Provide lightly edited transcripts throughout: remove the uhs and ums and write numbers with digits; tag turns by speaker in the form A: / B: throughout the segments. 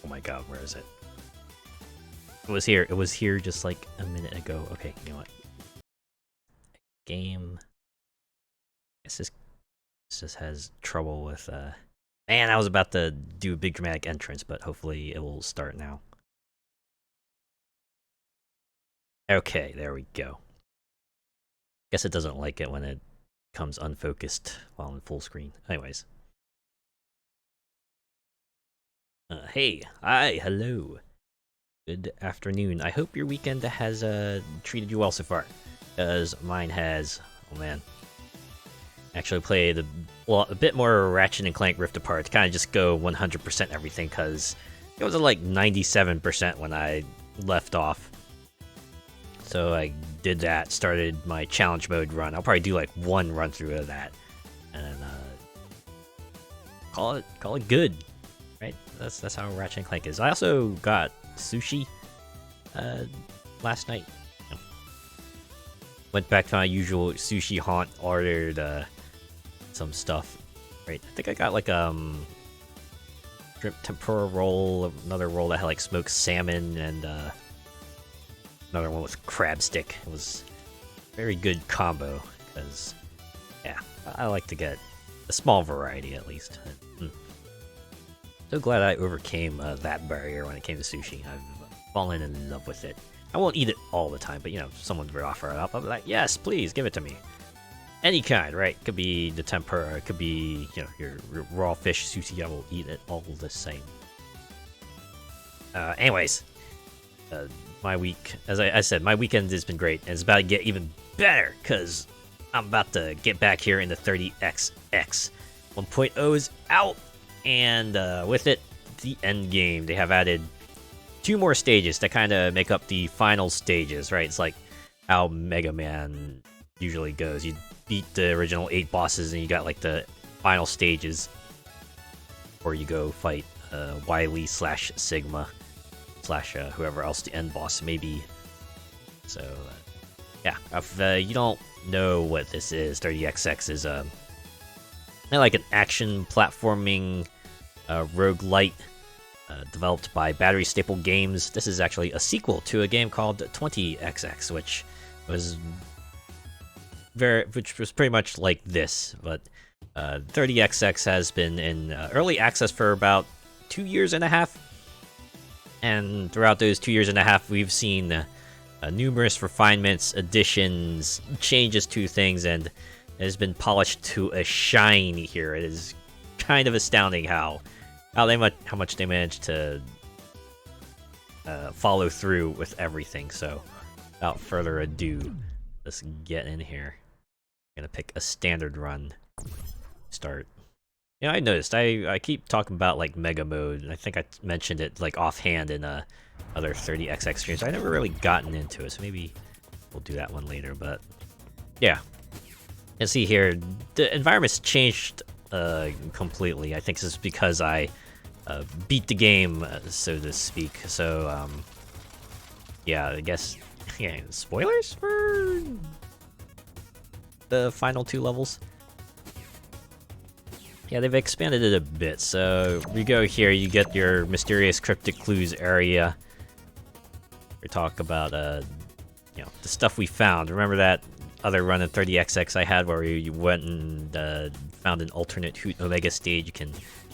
A: Oh my god, where is it? It was here. It was here just like a minute ago. Okay, you know what? Game. This just has trouble with Man, I was about to do a big dramatic entrance, but hopefully it will start now. Okay, there we go. Guess it doesn't like it when it comes unfocused while in full screen. Anyways. Hey, hi, hello. Good afternoon. I hope your weekend has treated you well so far, because mine has. Oh man. Actually played a bit more Ratchet and Clank Rift Apart to kind of just go 100% everything, because it was at like 97% when I left off. So I did that, started my challenge mode run. I'll probably do like one run through of that, and call it good, right? That's how Ratchet and Clank is. I also got sushi last night. Went back to my usual sushi haunt, ordered some stuff. Right, I think I got like shrimp tempura roll, another roll that had like smoked salmon, and another one with crab stick. It was a very good combo, because yeah, I like to get a small variety at least. So glad I overcame that barrier when it came to sushi. I've fallen in love with it. I won't eat it all the time, but you know, if someone would offer it up, I'll be like, yes, please, give it to me. Any kind, right? Could be the tempura, it could be, you know, your raw fish sushi. I will eat it all the same. Anyways, my week, as I said, my weekend has been great, and it's about to get even better, because I'm about to get back here in the 30XX. 1.0 is out, and with it, the end game. They have added 2 more stages that kind of make up the final stages, right? It's like how Mega Man usually goes. You beat the original 8 bosses, and you got like the final stages, or you go fight Wily / Sigma / whoever else the end boss may be. So yeah, if you don't know what this is, 30XX is kind of like an action platforming roguelite developed by Battery Staple Games. This is actually a sequel to a game called 20XX, which was pretty much like this, but 30XX has been in early access for about 2.5 years, and throughout those 2.5 years, we've seen numerous refinements, additions, changes to things, and it has been polished to a shine here. It is kind of astounding how much they managed to follow through with everything. So, without further ado, let's get in here. I'm gonna pick a standard run. Start. You know, I noticed I keep talking about like Mega Mode, and I think I mentioned it like offhand in other 30XX streams. I never really gotten into it, so maybe we'll do that one later. But yeah, and see here, the environment's changed completely. I think this is because I beat the game, so to speak. So yeah, I guess yeah, spoilers for the final 2 levels. Yeah, they've expanded it a bit. So we go here, you get your mysterious cryptic clues area. We talk about you know, the stuff we found. Remember that other run in 30XX I had where you went and found an alternate Hoot Omega stage? You can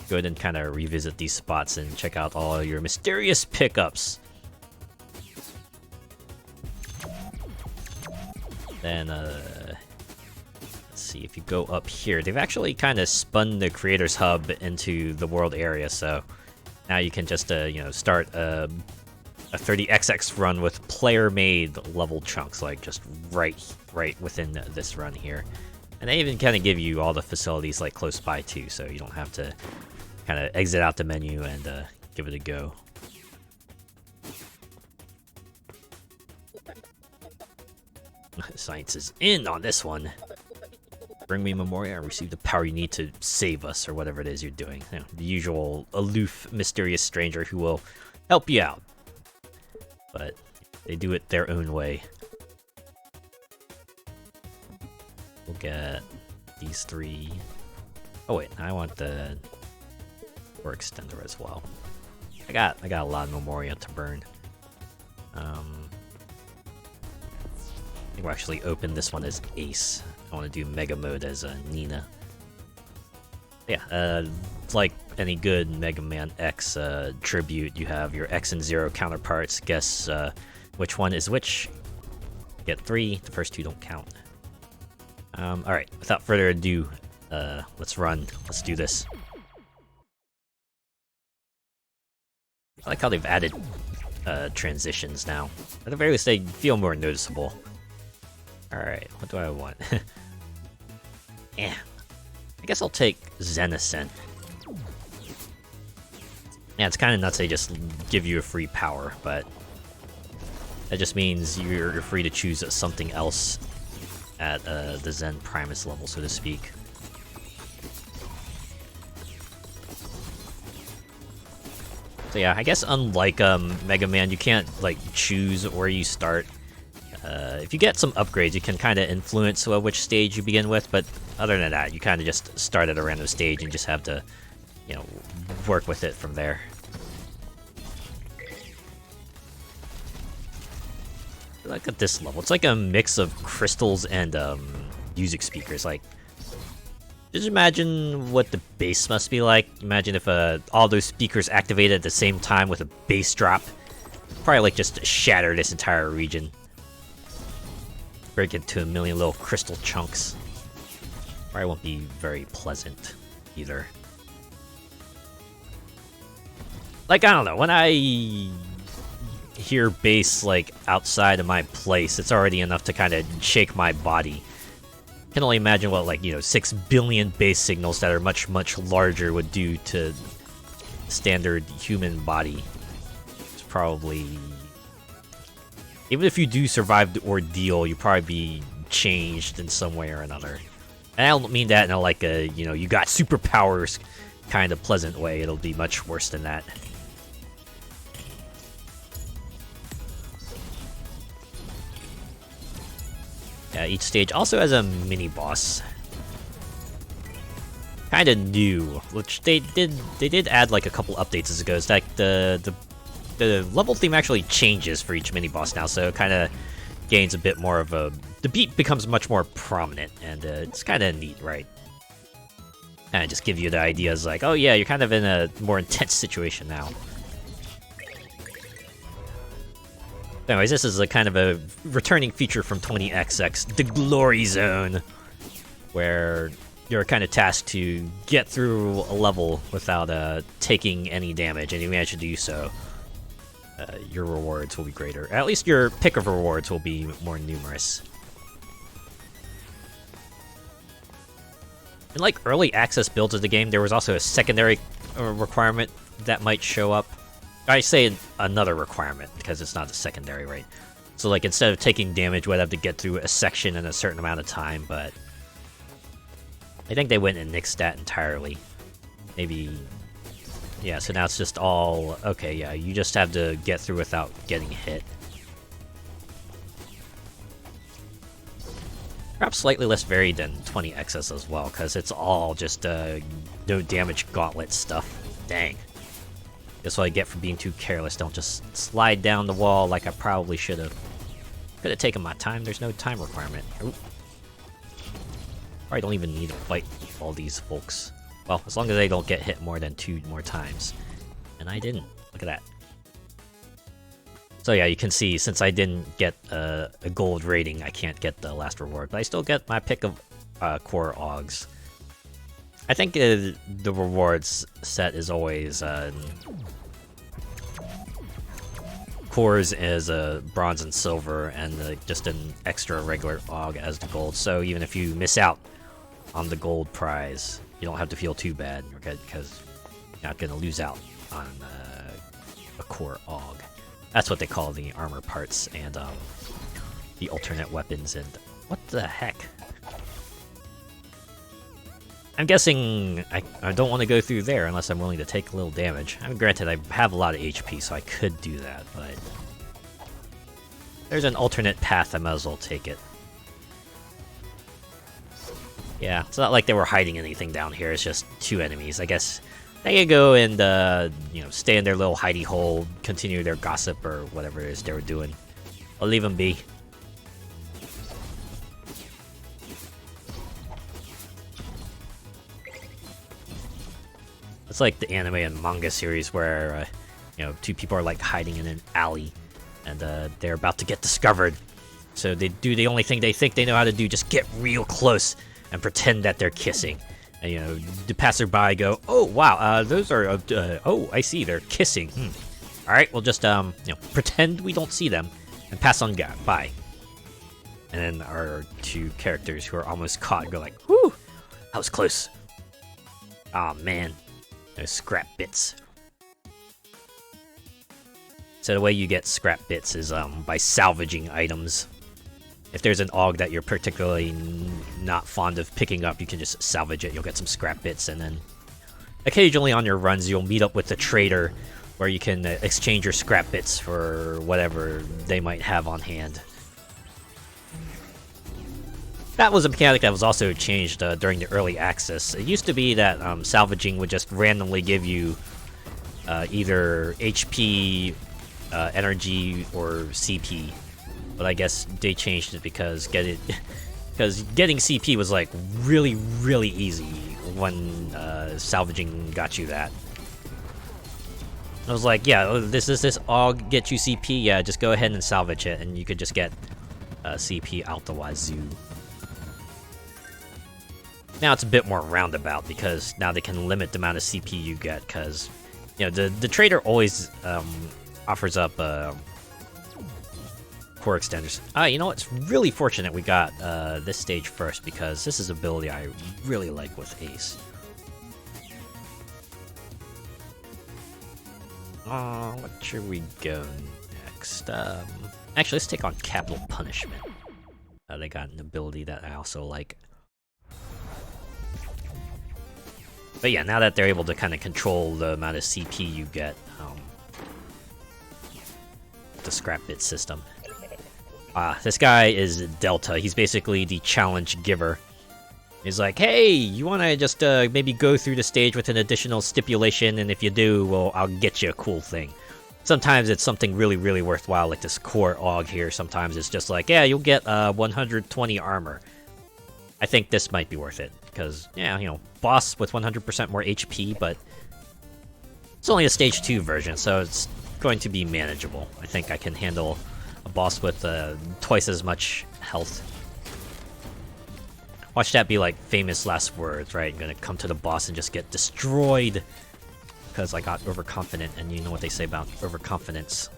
A: go ahead and kind of revisit these spots and check out all your mysterious pickups. Then let's see, if you go up here, they've actually kind of spun the Creators Hub into the world area, so now you can just you know, start a 30XX run with player-made level chunks, like just right within this run here. And they even kind of give you all the facilities like close by too, so you don't have to kind of exit out the menu and give it a go. Science is in on this one. Bring me Memoria and receive the power you need to save us, or whatever it is you're doing. You know, the usual aloof, mysterious stranger who will help you out. But they do it their own way. We'll get these 3. Oh wait, I want the core extender as well. I got a lot of Memoria to burn. I think we'll actually open this one as Ace. I want to do Mega Mode as Nina. Yeah, like any good Mega Man X tribute, you have your X and 0 counterparts. Guess which one is which. Get 3. The first 2 don't count. Alright, without further ado, let's run. Let's do this. I like how they've added transitions now. At the very least, they feel more noticeable. Alright, what do I want? Yeah, I guess I'll take Zen Ascent. Yeah, it's kind of nuts they just give you a free power, but that just means you're free to choose something else at the Zen Primus level, so to speak. So yeah, I guess unlike Mega Man, you can't like choose where you start. If you get some upgrades, you can kind of influence which stage you begin with, but other than that, you kind of just start at a random stage and just have to, you know, work with it from there. Look at this level. It's like a mix of crystals and music speakers. Like, just imagine what the bass must be like. Imagine if all those speakers activated at the same time with a bass drop. Probably like just shatter this entire region. Break it to a million little crystal chunks. Probably won't be very pleasant either. Like, I don't know, when I hear bass like outside of my place, it's already enough to kind of shake my body. I can only imagine what, like, 6 billion bass signals that are much, much larger would do to standard human body. It's probably... Even if you do survive the ordeal, you'll probably be changed in some way or another. And I don't mean that in a, like, a, you got superpowers kind of pleasant way. It'll be much worse than that. Yeah, each stage also has a mini-boss. Kinda new, which they did add like a couple updates as it goes. Like the level theme actually changes for each mini-boss now, so it kinda gains a bit more of a... The beat becomes much more prominent, and it's kinda neat, right? Kinda just give you the ideas like, oh yeah, you're kind of in a more intense situation now. Anyways, this is a kind of a returning feature from 20XX, the Glory Zone, where you're kind of tasked to get through a level without taking any damage, and if you manage to do so, your rewards will be greater. At least your pick of rewards will be more numerous. In like early access builds of the game, there was also a secondary requirement that might show up. I say another requirement because it's not a secondary, right? So like instead of taking damage, we'd have to get through a section in a certain amount of time, but I think they went and nixed that entirely. Maybe, yeah, so now it's just all, okay, yeah, you just have to get through without getting hit. Perhaps slightly less varied than 20XX as well, because it's all just no damage gauntlet stuff. Dang. That's what I get for being too careless. Don't just slide down the wall like I probably should have. Could have taken my time. There's no time requirement. Ooh. Probably don't even need to fight all these folks. Well, as long as they don't get hit more than 2 more times. And I didn't. Look at that. So yeah, you can see, since I didn't get a gold rating, I can't get the last reward. But I still get my pick of core augs. I think the rewards set is always cores as bronze and silver, and just an extra regular aug as the gold. So even if you miss out on the gold prize, you don't have to feel too bad, because you're not going to lose out on a core aug. That's what they call the armor parts and the alternate weapons. And what the heck? I'm guessing I don't want to go through there unless I'm willing to take a little damage. I mean, granted, I have a lot of HP, so I could do that, but there's an alternate path, I might as well take it. Yeah, it's not like they were hiding anything down here, it's just 2 enemies. I guess they could go and, stay in their little hidey hole, continue their gossip or whatever it is they were doing. I'll leave them be. It's like the anime and manga series where, 2 people are like hiding in an alley, and they're about to get discovered. So they do the only thing they think they know how to do, just get real close and pretend that they're kissing. And, the passerby go, oh, wow, those are, oh, I see, they're kissing. Alright, we'll just, pretend we don't see them and pass on by. And then our 2 characters who are almost caught go like, whew, that was close. Aw, man. Those scrap bits. So the way you get scrap bits is by salvaging items. If there's an aug that you're particularly not fond of picking up, you can just salvage it. You'll get some scrap bits, and then occasionally on your runs you'll meet up with the trader where you can exchange your scrap bits for whatever they might have on hand. That was a mechanic that was also changed during the early access. It used to be that salvaging would just randomly give you either HP, energy, or CP. But I guess they changed it because getting CP was like really, really easy when salvaging got you that. I was like, yeah, this all get you CP. Yeah, just go ahead and salvage it, and you could just get CP out the wazoo. Now it's a bit more roundabout because now they can limit the amount of CP you get because, you know, the trader always offers up core extenders. You know, it's really fortunate we got this stage first because this is an ability I really like with Ace. What should we go next? Actually, let's take on Capital Punishment. They got an ability that I also like. But yeah, now that they're able to kind of control the amount of CP you get, the scrap bit system. This guy is Delta. He's basically the challenge giver. He's like, hey, you want to just maybe go through the stage with an additional stipulation, and if you do, well, I'll get you a cool thing. Sometimes it's something really, really worthwhile, like this core AUG here. Sometimes it's just like, yeah, you'll get 120 armor. I think this might be worth it, because, yeah, you know, boss with 100% more HP, but it's only a stage 2 version, so it's going to be manageable. I think I can handle a boss with twice as much health. Watch that be like famous last words, right? I'm gonna come to the boss and just get destroyed because I got overconfident, and you know what they say about overconfidence.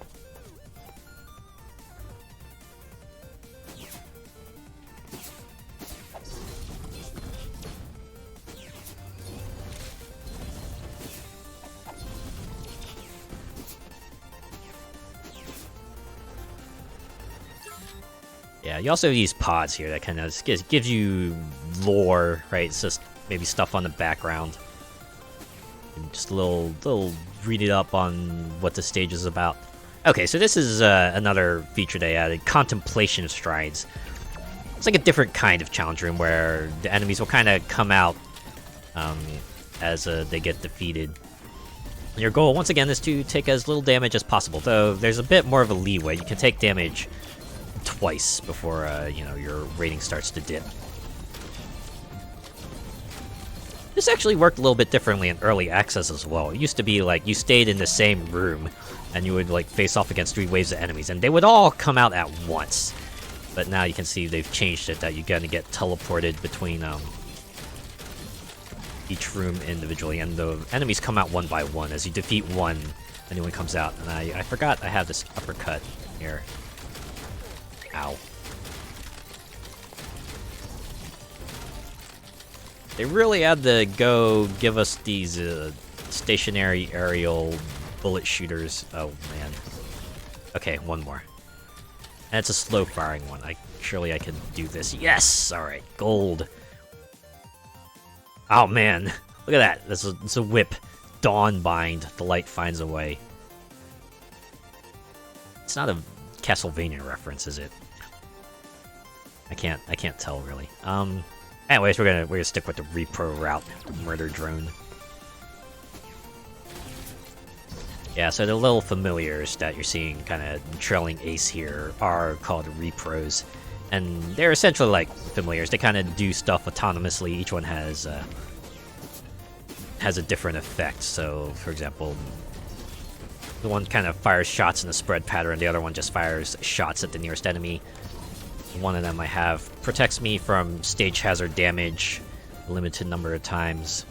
A: Yeah, you also have these pods here that kind of gives you lore, right? It's just maybe stuff on the background. And just a little read it up on what the stage is about. Okay, so this is another feature they added, Contemplation Strides. It's like a different kind of challenge room where the enemies will kind of come out as they get defeated. Your goal, once again, is to take as little damage as possible, though there's a bit more of a leeway. You can take damage twice before you know, your rating starts to dip. This actually worked a little bit differently in early access as well. It used to be like you stayed in the same room and you would like face off against 3 waves of enemies, and they would all come out at once. But now you can see they've changed it, that you're gonna get teleported between each room individually, and the enemies come out one by one. As you defeat one, a new one comes out. And I forgot I have this uppercut here. Ow. They really had to go give us these stationary aerial bullet shooters. Oh man. Okay, one more. And it's a slow firing one. Surely I can do this. Yes! Alright, gold. Oh man. Look at that. It's a whip. Dawnbind. The light finds a way. It's not a Castlevania reference, is it? I can't tell really. Anyways, we're gonna stick with the repro route, murder drone. Yeah, so the little familiars that you're seeing kind of trailing Ace here are called repros, and they're essentially like familiars. They kind of do stuff autonomously. Each one has a different effect. So, for example, the one kind of fires shots in a spread pattern. The other one just fires shots at the nearest enemy. One of them I have protects me from stage hazard damage a limited number of times.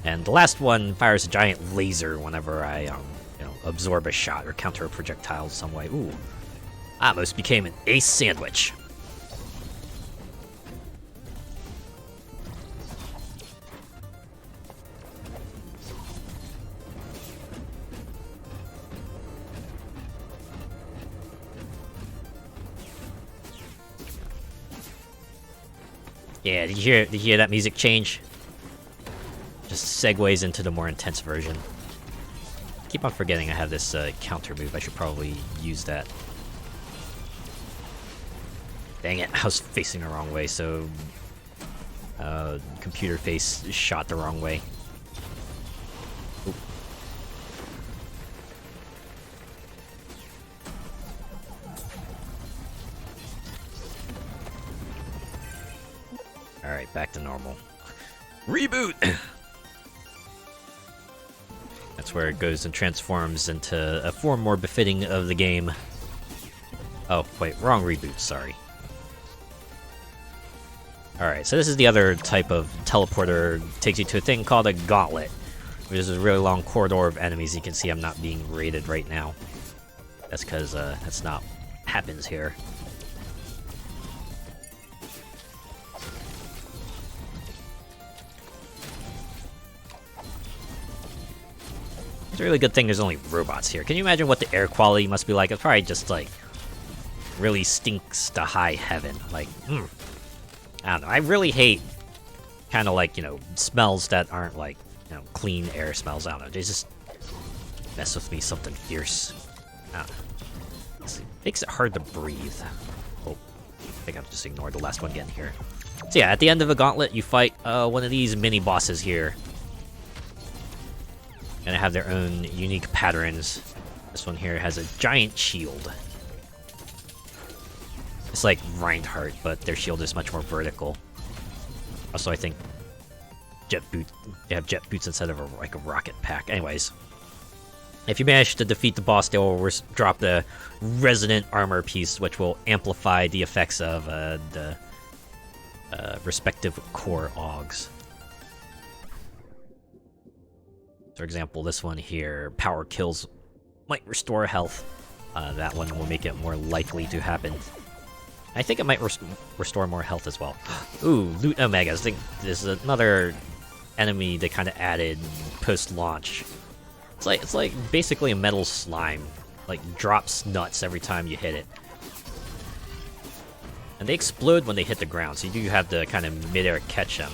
A: And the last one fires a giant laser whenever I you know, absorb a shot or counter a projectile some way. Ooh. I almost became an Ace sandwich. Yeah, did you hear that music change? Just segues into the more intense version. I keep on forgetting I have this counter move. I should probably use that. Dang it, I was facing the wrong way, so computer face shot the wrong way. Oop. Alright, back to normal. Reboot! That's where it goes and transforms into a form more befitting of the game. Oh, wait, wrong reboot, sorry. Alright, so this is the other type of teleporter. Takes you to a thing called a gauntlet, which is a really long corridor of enemies. You can see I'm not being raided right now. That's because that's not what happens here. It's a really good thing there's only robots here. Can you imagine what the air quality must be like? It's probably just like really stinks to high heaven. Like, I don't know. I really hate kind of like, you know, smells that aren't like, you know, clean air smells. I don't know. They just mess with me something fierce. I don't know. It makes it hard to breathe. Oh, I think I've just ignored the last one getting here. So yeah, at the end of a gauntlet, you fight one of these mini bosses here. And they have their own unique patterns. This one here has a giant shield. It's like Reinhardt, but their shield is much more vertical. Also, I think they have jet boots instead of like a rocket pack. Anyways, if you manage to defeat the boss, they will drop the resonant armor piece, which will amplify the effects of the respective core augs. For example, this one here, power kills might restore health. That one will make it more likely to happen. I think it might restore more health as well. Ooh, Loot Omegas. I think there's another enemy they kind of added post-launch. It's like basically a metal slime. Like, drops nuts every time you hit it. And they explode when they hit the ground, so you do have to kind of mid-air catch them.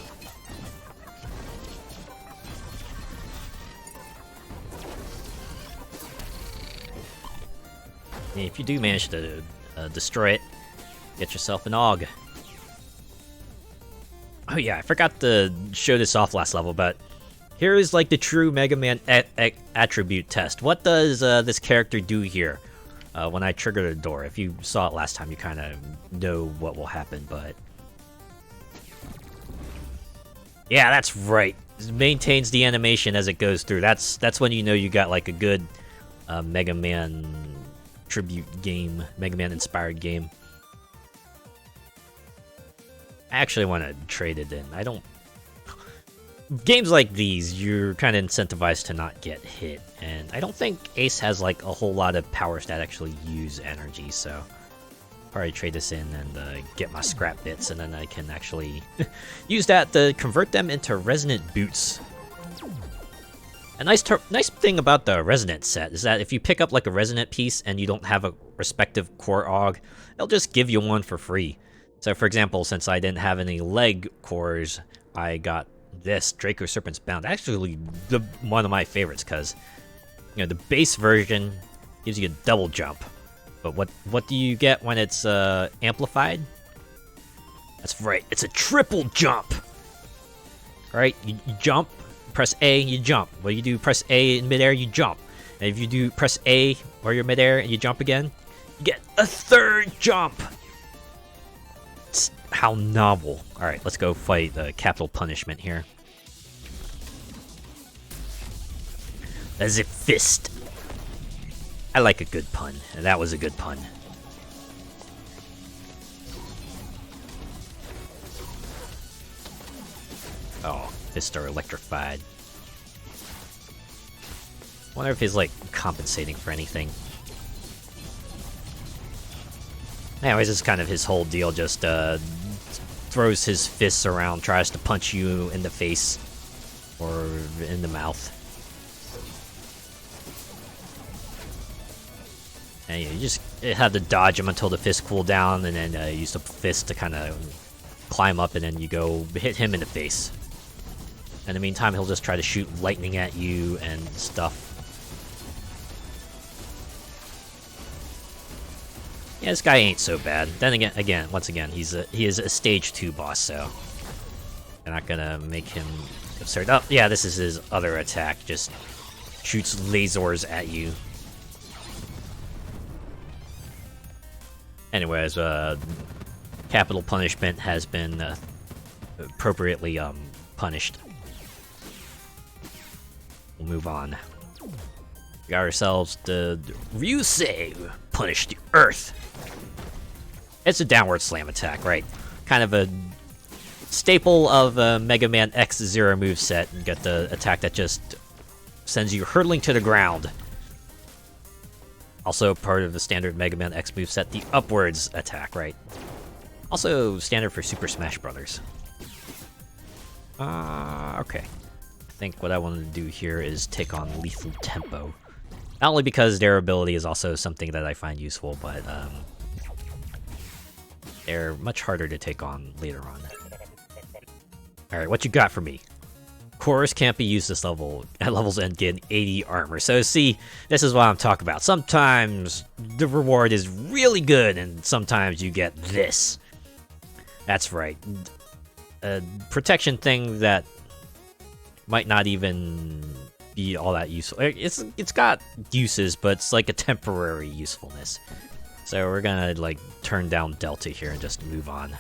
A: And if you do manage to destroy it, get yourself an AUG. Oh yeah, I forgot to show this off last level, but here is like the true Mega Man attribute test. What does this character do here when I trigger the door? If you saw it last time, you kind of know what will happen, but... Yeah, that's right. It maintains the animation as it goes through. That's when you know you got like a good Mega Man tribute game, Mega Man inspired game. I actually want to trade it in. I don't... Games like these, you're kind of incentivized to not get hit, and I don't think Ace has like a whole lot of powers that actually use energy, so probably trade this in and get my scrap bits, and then I can actually use that to convert them into resonant boots. A nice thing about the resonant set is that if you pick up like a resonant piece and you don't have a respective core AUG, they'll just give you one for free. So for example, since I didn't have any leg cores, I got this Draco Serpent's Bound. Actually, one of my favorites, because you know the base version gives you a double jump, but what do you get when it's amplified? That's right, it's a triple jump. All right, you jump, press A, you jump. Well, you do press A in midair, you jump, and if you do press A or you're midair and you jump again, you get a third jump. How novel. Alright, let's go fight Capital Punishment here. As a fist. I like a good pun, and that was a good pun. Oh, fists are electrified. Wonder if he's like compensating for anything. Anyways, it's kind of his whole deal, just throws his fists around, tries to punch you in the face or in the mouth. And you just have to dodge him until the fist cool down, and then use the fist to kind of climb up, and then you go hit him in the face. In the meantime, he'll just try to shoot lightning at you and stuff. Yeah, this guy ain't so bad. Then again, once again, he is a stage 2 boss, so they're not gonna make him absurd. Oh, yeah, this is his other attack. Just shoots lasers at you. Anyways, Capital Punishment has been appropriately punished. We'll move on. We got ourselves the Ryusei, Punish the Earth. It's a downward slam attack, right? Kind of a staple of Mega Man X-Zero moveset. You got the attack that just sends you hurtling to the ground. Also part of the standard Mega Man X moveset, the upwards attack, right? Also standard for Super Smash Brothers. Okay. I think what I want to do here is take on Lethal Tempo. Not only because their ability is also something that I find useful, but they're much harder to take on later on. Alright, what you got for me? Chorus can't be used this level. At level's end, get 80 armor. So see, this is what I'm talking about. Sometimes the reward is really good, and sometimes you get this. That's right. A protection thing that might not even be all that useful. It's got uses, but it's like a temporary usefulness. So we're gonna like turn down Delta here and just move on.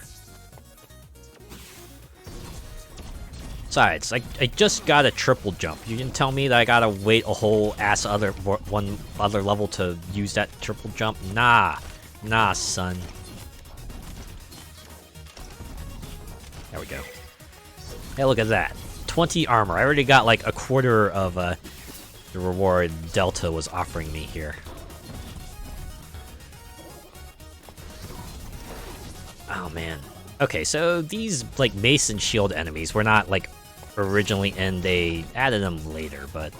A: Besides, I just got a triple jump. You didn't tell me that I gotta wait a whole one other level to use that triple jump? Nah, son. There we go. Hey, look at that. 20 armor. I already got like a quarter of the reward Delta was offering me here. Oh man. Okay, so these like mace and shield enemies were not like originally in, they added them later, but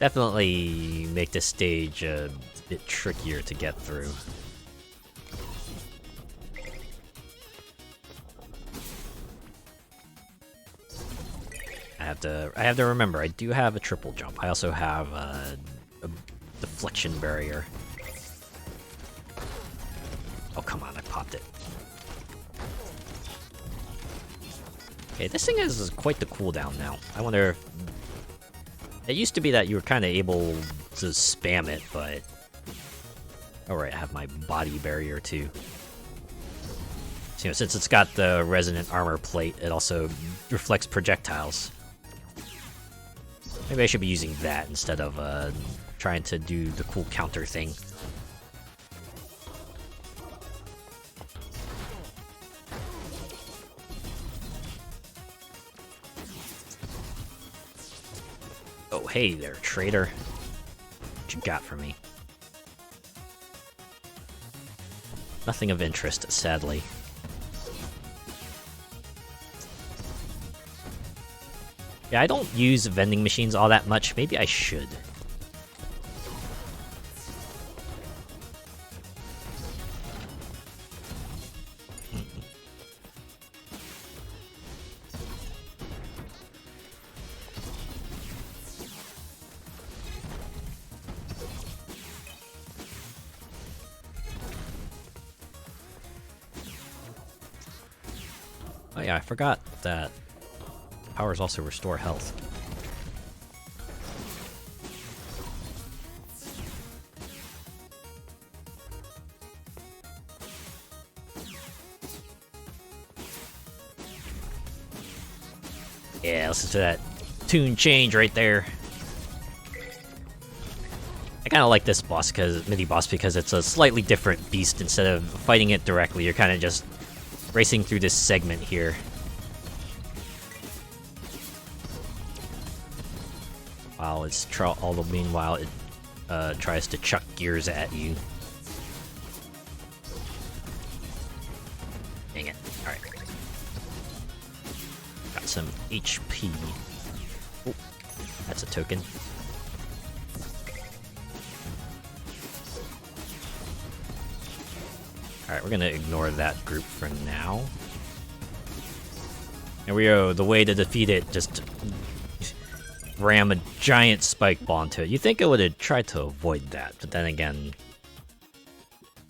A: definitely make this stage a bit trickier to get through. I have to remember, I do have a triple jump. I also have a deflection barrier. Oh, come on, I popped it. Okay, this thing has quite the cooldown now. I wonder if... It used to be that you were kind of able to spam it, but... Alright, I have my body barrier too. So, you know, since it's got the resonant armor plate, it also reflects projectiles. Maybe I should be using that instead of trying to do the cool counter thing. Oh, hey there, traitor. What you got for me? Nothing of interest, sadly. Yeah, I don't use vending machines all that much. Maybe I should. Oh yeah, I forgot that powers also restore health. Yeah, listen to that tune change right there. I kind of like this boss mini boss because it's a slightly different beast. Instead of fighting it directly, you're kind of just racing through this segment here. While it's meanwhile it tries to chuck gears at you. Dang it! All right, got some HP. Oh, that's a token. Alright, we're gonna ignore that group for now. Here we go, the way to defeat it, just ram a giant spike ball into it. You think it would have tried to avoid that, but then again,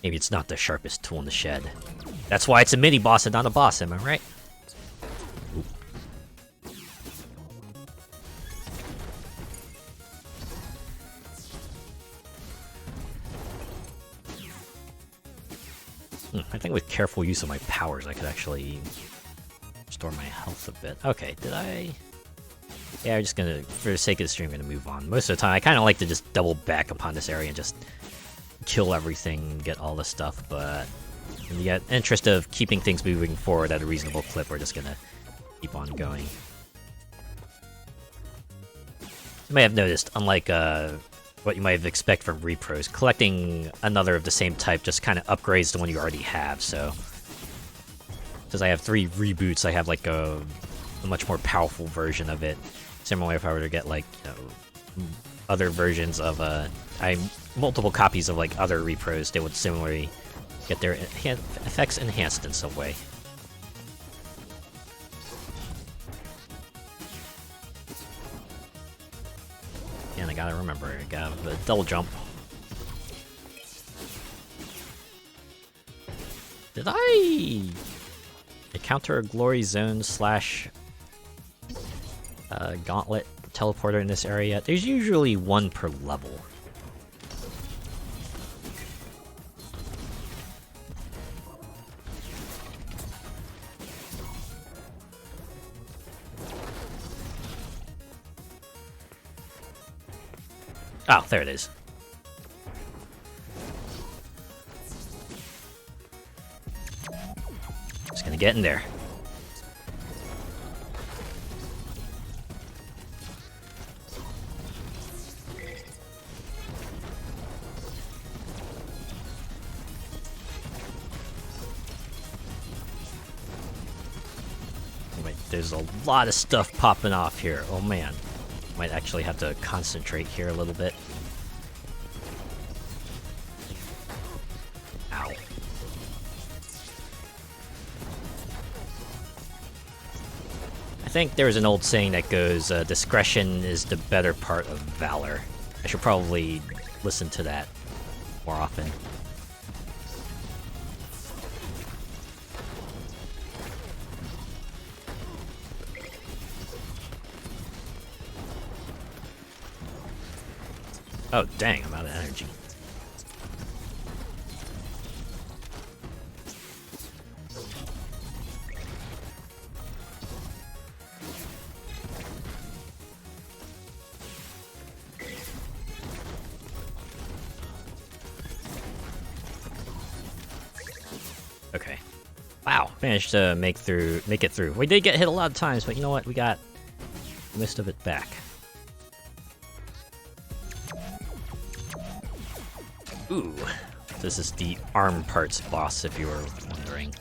A: maybe it's not the sharpest tool in the shed. That's why it's a mini-boss and not a boss, am I right? I think with careful use of my powers, I could actually restore my health a bit. Okay, did I Yeah, I'm just gonna, for the sake of the stream, gonna move on. Most of the time, I kind of like to just double back upon this area and just kill everything, get all the stuff, but in the interest of keeping things moving forward at a reasonable clip, we're just gonna keep on going. You may have noticed, unlike what you might have expected from repros, collecting another of the same type just kind of upgrades the one you already have, so... Since I have 3 reboots, I have like a much more powerful version of it. Similarly, if I were to get like, you know, other versions of multiple copies of like other repros, they would similarly get their effects enhanced in some way. And I gotta remember, I gotta have a double jump. Did I encounter a glory zone slash gauntlet teleporter in this area? There's usually one per level. Oh, there it is. Just gonna get in there. Wait, there's a lot of stuff popping off here. Oh man. Might actually have to concentrate here a little bit. Ow. I think there's an old saying that goes, discretion is the better part of valor. I should probably listen to that more often. Oh, dang, I'm out of energy. Okay. Wow, managed to make it through. We did get hit a lot of times, but you know what? We got most of it back. Ooh, this is the arm parts boss, if you were wondering.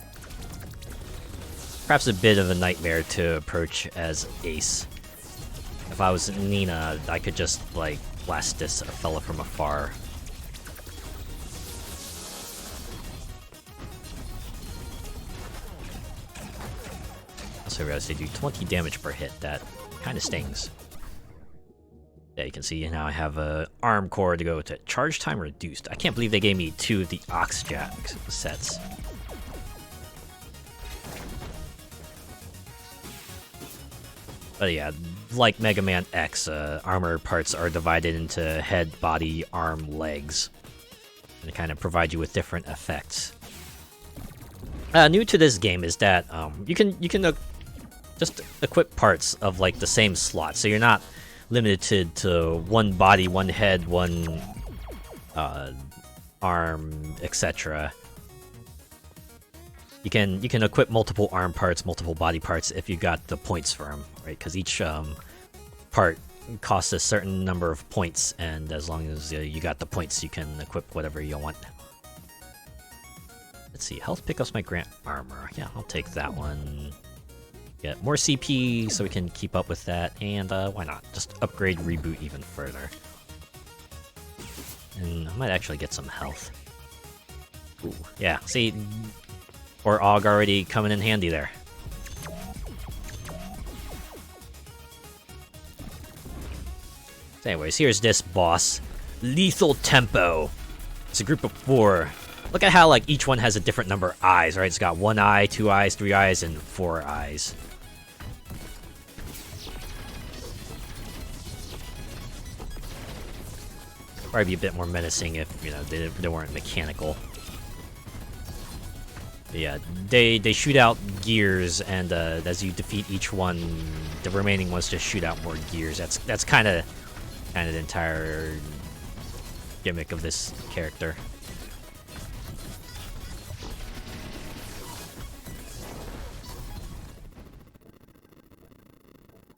A: Perhaps a bit of a nightmare to approach as Ace. If I was Nina, I could just, like, blast this fella from afar. Also realized they do 20 damage per hit. That kind of stings. Yeah, you can see now I have a arm core to go with it. Charge time reduced. I can't believe they gave me 2 of the Ox Jack sets. But yeah, like Mega Man X, armor parts are divided into head, body, arm, legs. And they kind of provide you with different effects. New to this game is that you can just equip parts of like the same slot, so you're not limited to one body, one head, one arm, etc. You can equip multiple arm parts, multiple body parts if you got the points for them, right? Because each part costs a certain number of points, and as long as you got the points, you can equip whatever you want. Let's see, health pickups might grant armor. Yeah, I'll take that one. Get more CP so we can keep up with that, and why not? Just upgrade reboot even further. And I might actually get some health. Ooh, yeah, see, or AUG already coming in handy there. So anyways, here's this boss, Lethal Tempo. It's a group of 4. Look at how like each one has a different number of eyes, right? It's got 1 eye, 2 eyes, 3 eyes, and 4 eyes. Probably be a bit more menacing if, you know, they weren't mechanical. But Yeah, they shoot out gears, and as you defeat each one, the remaining ones just shoot out more gears. That's kind of the entire gimmick of this character.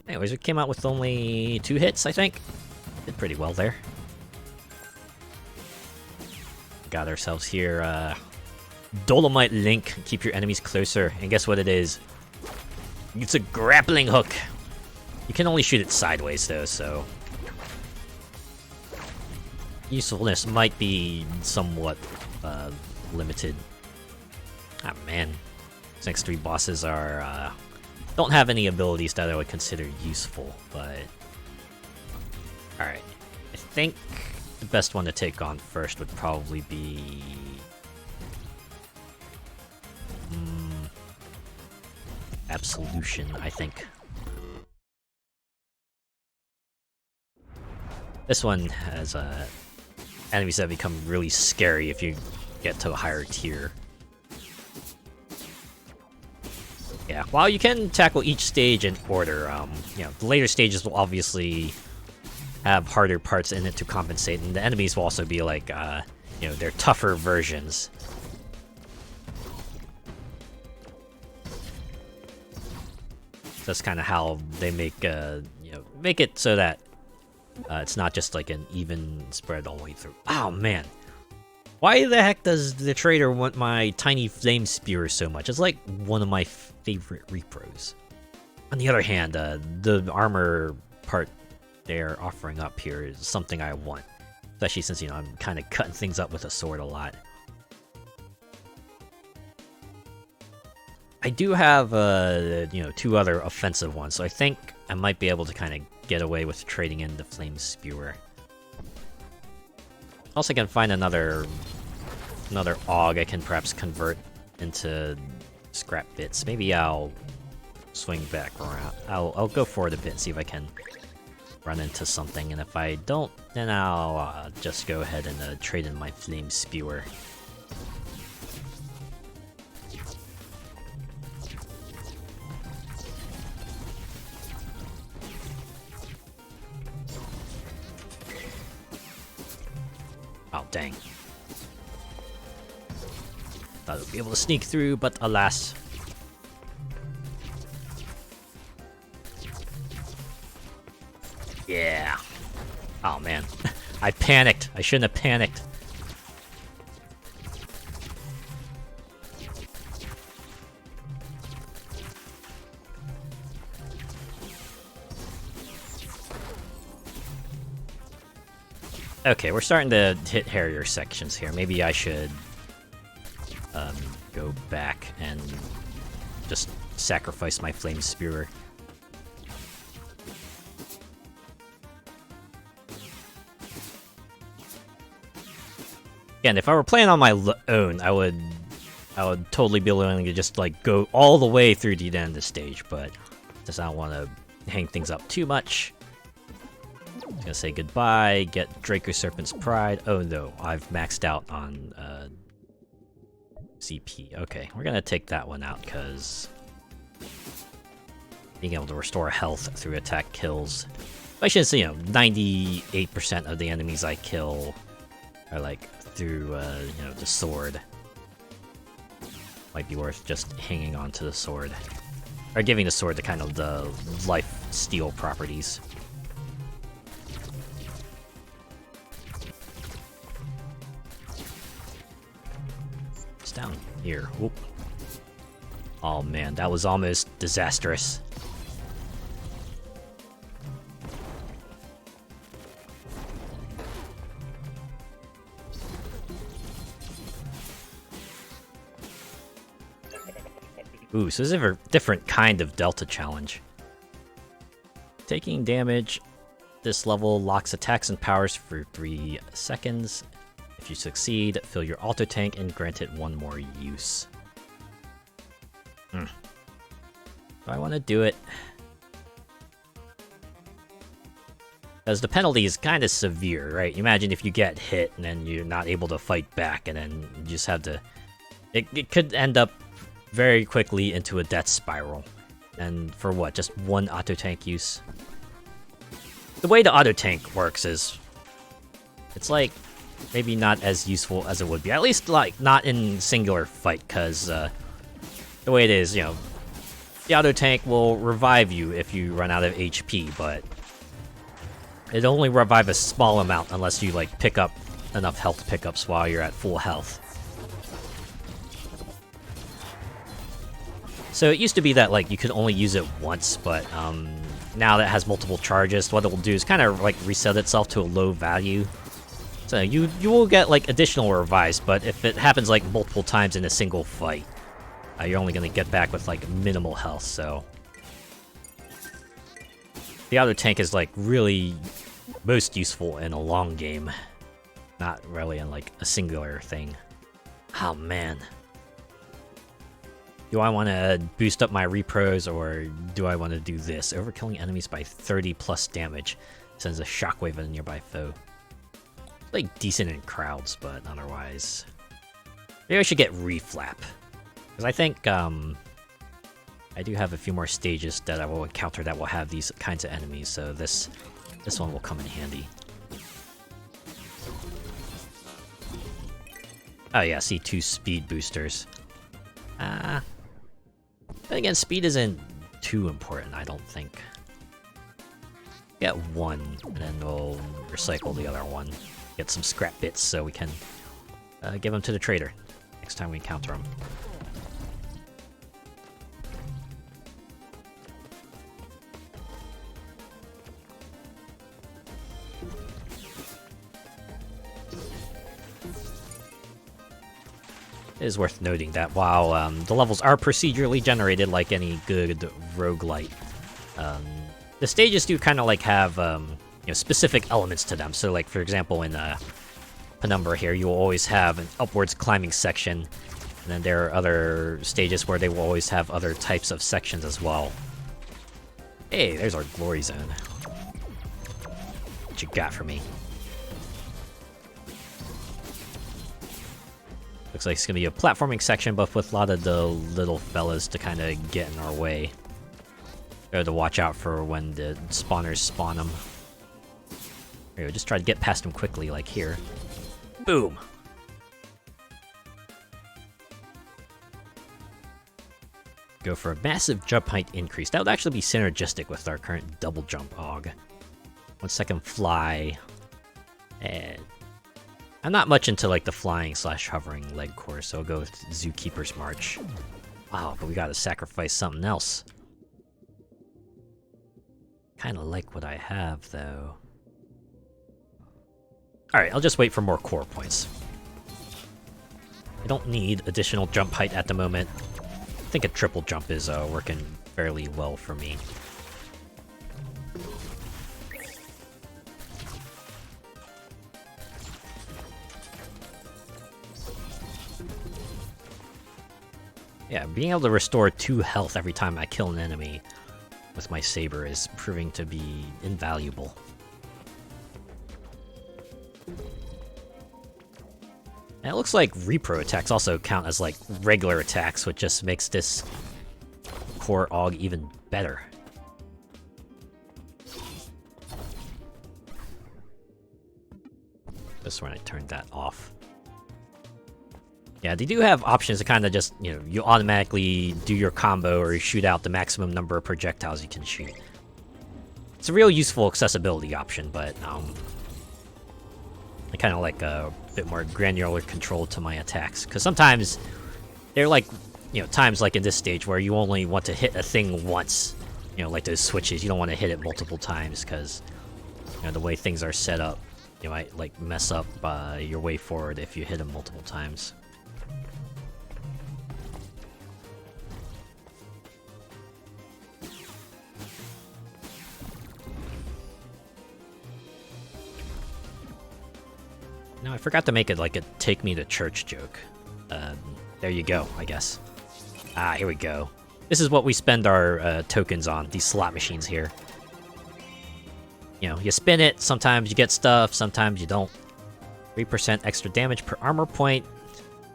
A: Anyways, we came out with only 2 hits, I think. Did pretty well there. Got ourselves here, Dolomite Link. Keep your enemies closer. And guess what it is? It's a grappling hook. You can only shoot it sideways, though, so... usefulness might be somewhat, limited. Ah, man. These next 3 bosses are, don't have any abilities that I would consider useful, but... Alright. I think the best one to take on first would probably be... Absolution, I think. This one has, enemies that become really scary if you get to a higher tier. Yeah, while you can tackle each stage in order, you know, the later stages will obviously have harder parts in it to compensate, and the enemies will also be like, you know, they're tougher versions. So that's kind of how they make, you know, make it so that it's not just like an even spread all the way through. Oh man, why the heck does the trader want my tiny flame spear so much? It's like one of my favorite repros. On the other hand, the armor part they're offering up here is something I want, especially since, you know, I'm kind of cutting things up with a sword a lot. I do have, you know, 2 other offensive ones, so I think I might be able to kind of get away with trading in the flame spewer. Also, can find another AUG I can perhaps convert into scrap bits. Maybe I'll swing back around. I'll go forward a bit and see if I can run into something, and if I don't, then I'll just go ahead and trade in my flame spewer. Oh, dang. Thought I would be able to sneak through, but alas. Yeah. Oh, man. I panicked. I shouldn't have panicked. Okay, we're starting to hit hairier sections here. Maybe I should go back and just sacrifice my flame spewer. Again, if I were playing on my own, I would totally be willing to just like go all the way through the end of the stage, but just I don't want to hang things up too much. I'm gonna say goodbye, get Draco Serpent's Pride. Oh no, I've maxed out on CP. Okay, we're gonna take that one out because being able to restore health through attack kills. I should say, you know, 98% of the enemies I kill are like through, you know, the sword. Might be worth just hanging on to the sword, or giving the sword the kind of the life steal properties. Down here. Whoop. Oh man, that was almost disastrous. Ooh, so this is a different kind of Delta challenge. Taking damage, this level locks attacks and powers for 3 seconds. If you succeed, fill your auto tank and grant it 1 more use. Do I want to do it? Because the penalty is kind of severe, right? Imagine if you get hit and then you're not able to fight back, and then you just have to... It could end up very quickly into a death spiral. And for what? Just one auto tank use? The way the auto tank works is, it's like maybe not as useful as it would be. At least like not in singular fight, because the way it is, you know, the auto tank will revive you if you run out of HP, but it only revive a small amount unless you like pick up enough health pickups while you're at full health. So it used to be that like you could only use it once, but now that it has multiple charges, what it will do is kind of like reset itself to a low value. So you will get like additional revives, but if it happens like multiple times in a single fight, you're only going to get back with like minimal health. So the auto tank is like really most useful in a long game, not really in like a singular thing. Oh man. Do I want to boost up my repros, or do I want to do this? Overkilling enemies by 30 plus damage sends a shockwave at a nearby foe. It's like decent in crowds, but otherwise, maybe I should get reflap, because I think I do have a few more stages that I will encounter that will have these kinds of enemies. So this one will come in handy. Oh yeah, see 2 speed boosters. Then again, speed isn't too important, I don't think. Get 1, and then we'll recycle the other one. Get some scrap bits so we can give them to the trader next time we encounter them. It is worth noting that while the levels are procedurally generated like any good roguelite, the stages do kind of like have you know, specific elements to them. So like for example in Penumbra here, you will always have an upwards climbing section, and then there are other stages where they will always have other types of sections as well. Hey, there's our glory zone. What you got for me? Looks like it's gonna be a platforming section, but with a lot of the little fellas to kind of get in our way. Gotta to watch out for when the spawners spawn them. Here, we just try to get past them quickly, like here. Boom! Go for a massive jump height increase. That would actually be synergistic with our current double jump AUG. 1 second fly. And I'm not much into like the flying / hovering leg course, so I'll go with Zookeeper's March. Wow, but we gotta sacrifice something else. Kinda like what I have, though. Alright, I'll just wait for more core points. I don't need additional jump height at the moment. I think a triple jump is working fairly well for me. Yeah, being able to restore 2 health every time I kill an enemy with my saber is proving to be invaluable. And it looks like repro attacks also count as like regular attacks, which just makes this core AUG even better. This when I turned that off. Yeah, they do have options to kind of just, you know, you automatically do your combo or you shoot out the maximum number of projectiles you can shoot. It's a real useful accessibility option, but I kind of like a bit more granular control to my attacks, because sometimes they're like, you know, times like in this stage where you only want to hit a thing once, you know, like those switches. You don't want to hit it multiple times because, you know, the way things are set up, you might like mess up your way forward if you hit them multiple times. No, I forgot to make it like a take me to church joke. There you go, I guess. Ah, here we go. This is what we spend our tokens on, these slot machines here. You know, you spin it, sometimes you get stuff, sometimes you don't. 3% extra damage per armor point.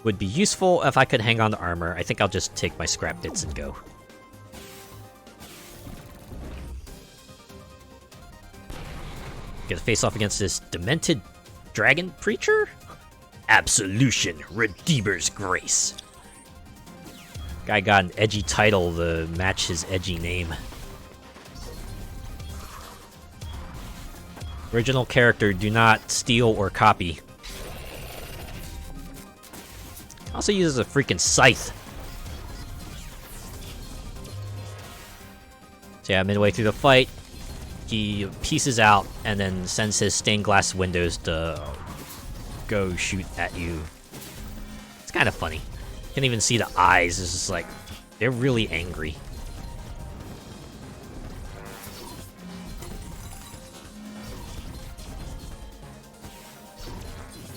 A: would be useful if I could hang on to armor. I think I'll just take my scrap bits and go. Get a face off against this demented dragon preacher? Absolution, Redeemer's Grace. Guy got an edgy title to match his edgy name. Original character, do not steal or copy. Also uses a freaking scythe. So yeah, midway through the fight, he pieces out and then sends his stained glass windows to go shoot at you. It's kind of funny. You can even see the eyes. It's just like, they're really angry.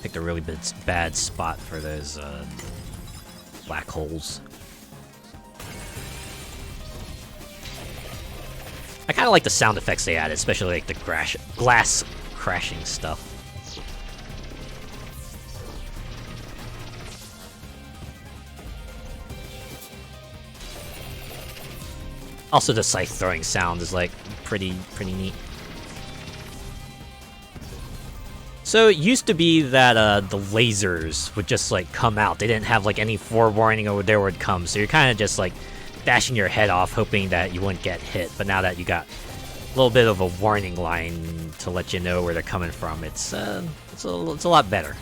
A: Picked a really bad spot for those black holes. I kind of like the sound effects they added, especially like the glass crashing stuff. Also, the scythe throwing sound is like pretty neat. So it used to be that the lasers would just like come out. They didn't have like any forewarning or there would come. So you're kind of just like dashing your head off, hoping that you wouldn't get hit. But now that you got a little bit of a warning line to let you know where they're coming from, it's a lot better.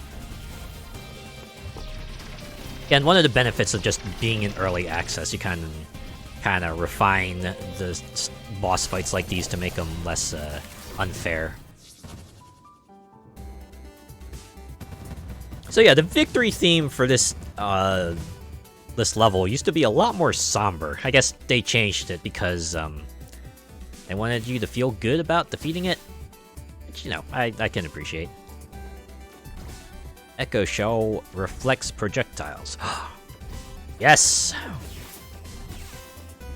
A: Again, one of the benefits of just being in early access, you kind of refine the boss fights like these to make them less unfair. So yeah, the victory theme for this level used to be a lot more somber. I guess they changed it because they wanted you to feel good about defeating it, which, you know, I can appreciate. Echo Shell reflects projectiles. Yes!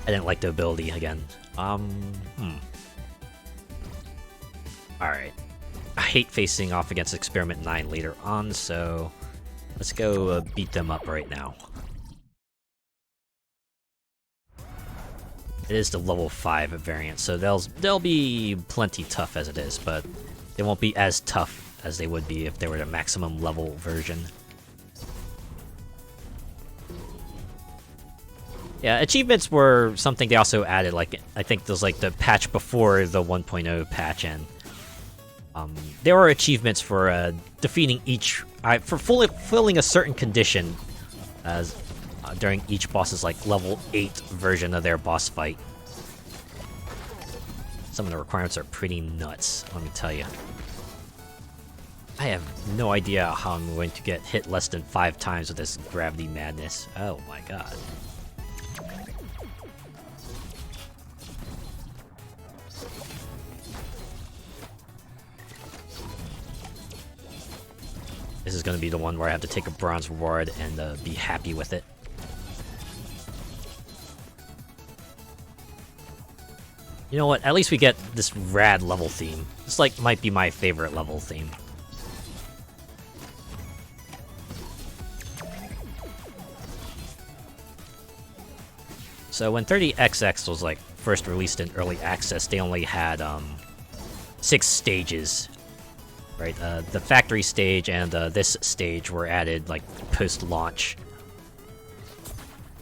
A: I didn't like the ability again. Alright. I hate facing off against Experiment 9 later on, so let's go beat them up right now. It is the level 5 variant, so they'll be plenty tough as it is, but they won't be as tough as they would be if they were the maximum level version. Yeah, achievements were something they also added, like, I think there's like the patch before the 1.0 patch, and there were achievements for defeating for fulfilling a certain condition as during each boss's like level 8 version of their boss fight. Some of the requirements are pretty nuts, let me tell you. I have no idea how I'm going to get hit less than 5 times with this gravity madness. Oh my god. This is going to be the one where I have to take a bronze reward and be happy with it. You know what? At least we get this rad level theme. This like might be my favorite level theme. So when 30XX was like first released in early access, they only had 6 stages. Right, the factory stage and this stage were added like post-launch.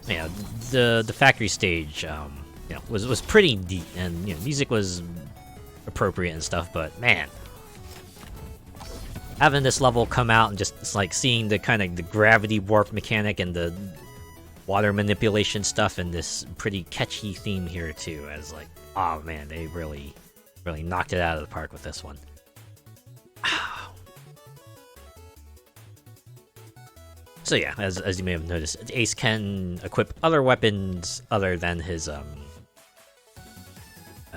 A: Yeah, the factory stage, you know, was pretty neat, and you know, music was appropriate and stuff. But man, having this level come out and just like seeing the kind of the gravity warp mechanic and the water manipulation stuff and this pretty catchy theme here too, as like, oh man, they really knocked it out of the park with this one. So yeah, as you may have noticed, Ace can equip other weapons other than his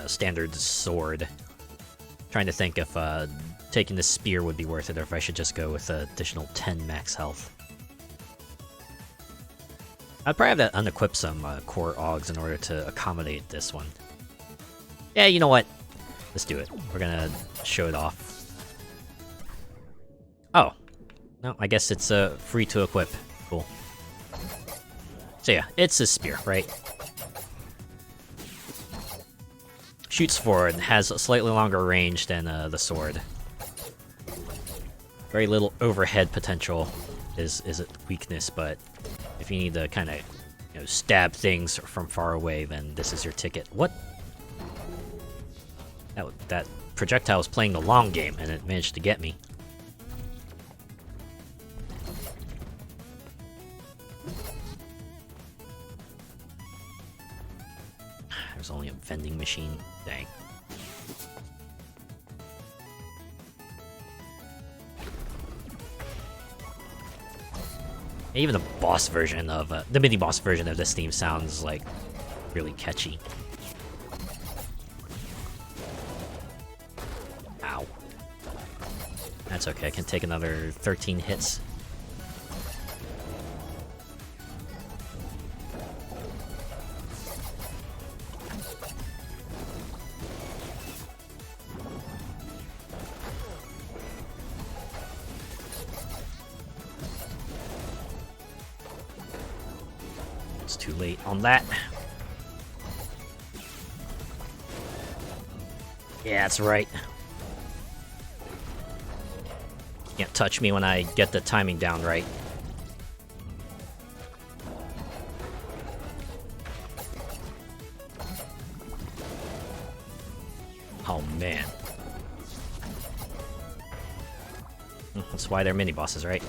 A: standard sword. Trying to think if taking the spear would be worth it, or if I should just go with additional 10 max health. I'd probably have to unequip some core augs in order to accommodate this one. Yeah, you know what? Let's do it. We're gonna show it off. Oh. No, I guess it's free to equip. Cool. So yeah, it's a spear, right? Shoots forward, has a slightly longer range than the sword. Very little overhead potential is a weakness, but if you need to kind of, you know, stab things from far away, then this is your ticket. What? That projectile was playing the long game, and it managed to get me. There's only a vending machine. Dang. Even the boss version of the mini boss version of this theme sounds like really catchy. Ow. That's okay. I can take another 13 hits. It's too late on that. Yeah, that's right. Can't touch me when I get the timing down right. Oh man. That's why they're mini bosses, right?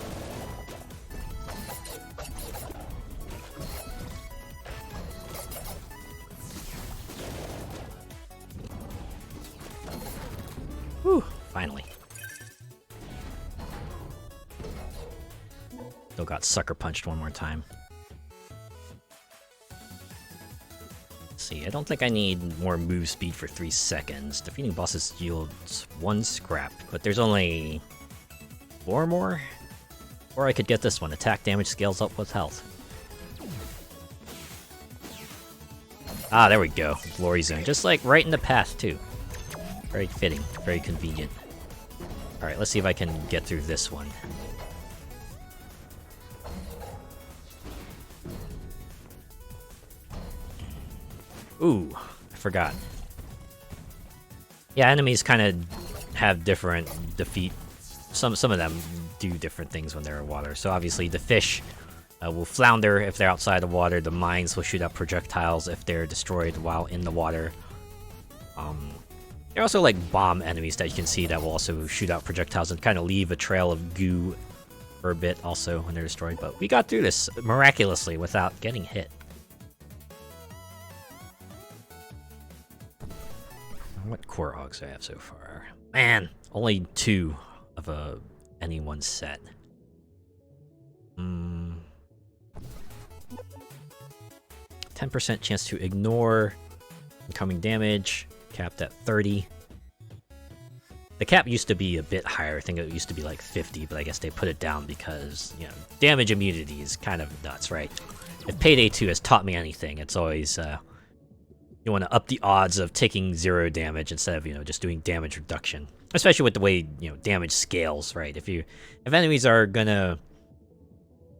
A: Whew, finally. Still got sucker punched one more time. Let's see, I don't think I need more move speed for 3 seconds. Defeating bosses yields 1 scrap, but there's only 4 more? Or I could get this one. Attack damage scales up with health. Ah, there we go. Glory zone. Just like right in the path, too. Very fitting. Very convenient. Alright, let's see if I can get through this one. Ooh, I forgot. Yeah, enemies kind of have different defeat. Some of them do different things when they're in water. So obviously the fish will flounder if they're outside the water. The mines will shoot out projectiles if they're destroyed while in the water. There are also like bomb enemies that you can see that will also shoot out projectiles and kind of leave a trail of goo for a bit also when they're destroyed. But we got through this miraculously without getting hit. What core hogs do I have so far? Man, only 2 of any one set. 10% chance to ignore incoming damage, capped at 30. The cap used to be a bit higher. I think it used to be like 50, but I guess they put it down because, you know, damage immunity is kind of nuts, right? If Payday 2 has taught me anything, it's always you want to up the odds of taking 0 damage instead of, you know, just doing damage reduction. Especially with the way, you know, damage scales, right? If enemies are gonna,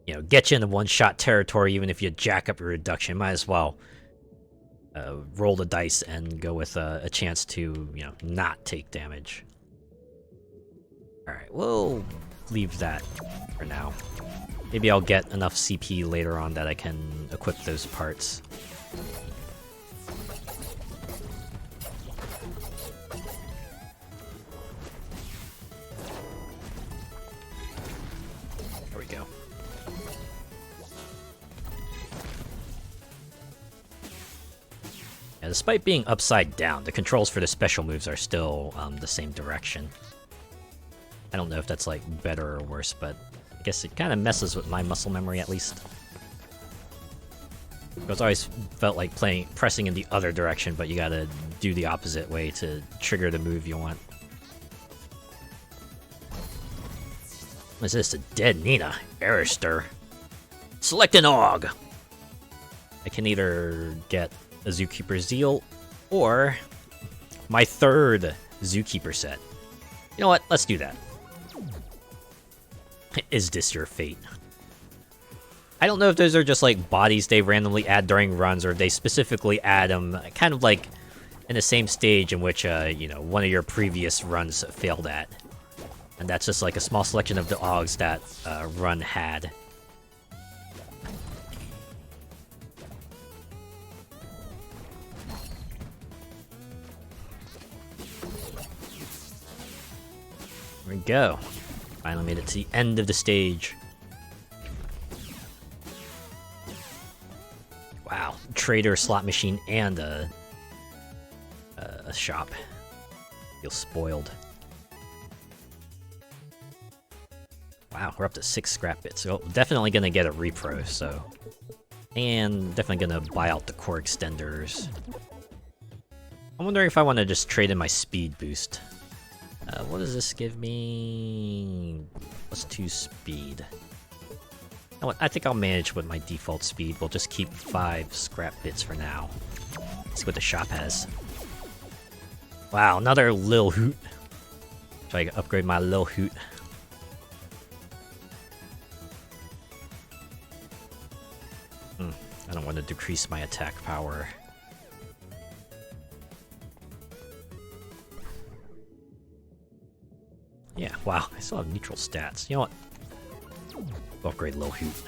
A: you know, get you into one-shot territory, even if you jack up your reduction, might as well roll the dice and go with a chance to, you know, not take damage. Alright, we'll leave that for now. Maybe I'll get enough CP later on that I can equip those parts. There we go. Yeah, despite being upside down, the controls for the special moves are still the same direction. I don't know if that's like better or worse, but I guess it kind of messes with my muscle memory at least. Because I always felt like pressing in the other direction, but you gotta do the opposite way to trigger the move you want. What is this? A dead Nina. Error stir. Select an AUG! I can either get a Zookeeper Zeal, or my 3rd Zookeeper set. You know what? Let's do that. Is this your fate? I don't know if those are just like bodies they randomly add during runs, or if they specifically add them kind of like in the same stage in which, you know, one of your previous runs failed at. And that's just like a small selection of the dogs that run had. There we go. Finally made it to the end of the stage. Wow, trader, slot machine, and a shop. Feel spoiled. Wow, we're up to 6 scrap bits. So definitely gonna get a repro, so. And definitely gonna buy out the core extenders. I'm wondering if I want to just trade in my speed boost. What does this give me? +2 speed. You know what? I think I'll manage with my default speed. We'll just keep 5 scrap bits for now. Let's see what the shop has. Wow, another Lil Hoot. Try to upgrade my Lil Hoot. I don't want to decrease my attack power. Yeah, wow, I still have neutral stats. You know what? Upgrade Lil Hoot.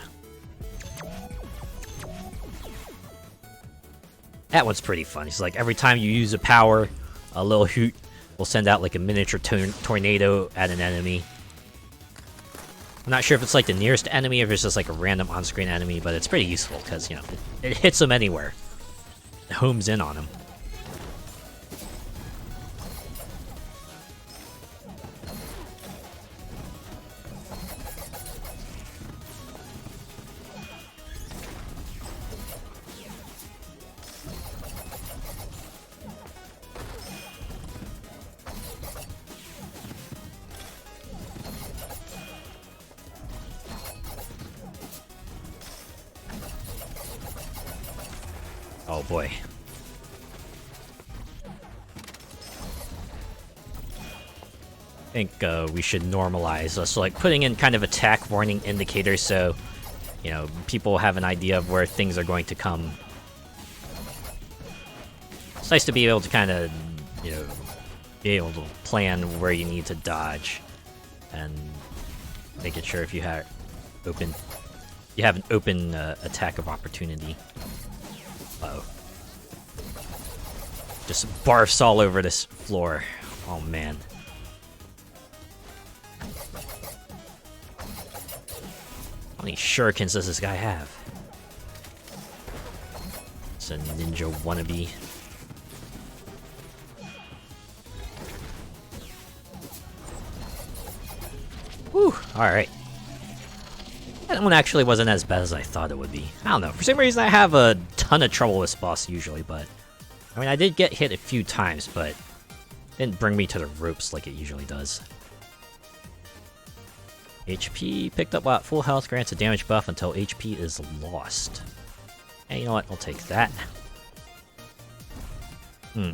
A: That one's pretty fun. It's like every time you use a power, a Lil Hoot will send out like a miniature tornado at an enemy. I'm not sure if it's like the nearest enemy or if it's just like a random on-screen enemy, but it's pretty useful because, you know, it hits them anywhere. It homes in on them. Oh boy. I think we should normalize us, so like putting in kind of attack warning indicators so, you know, people have an idea of where things are going to come. It's nice to be able to kind of, you know, be able to plan where you need to dodge and making sure if you have an open attack of opportunity. Uh-oh. Just barfs all over this floor. Oh man. How many shurikens does this guy have? It's a ninja wannabe. Whew, alright. That one actually wasn't as bad as I thought it would be. I don't know, for some reason I have a ton of trouble with this boss usually, but... I mean, I did get hit a few times, but... it didn't bring me to the ropes like it usually does. HP picked up what? Full health grants a damage buff until HP is lost. Hey, you know what? I'll take that. So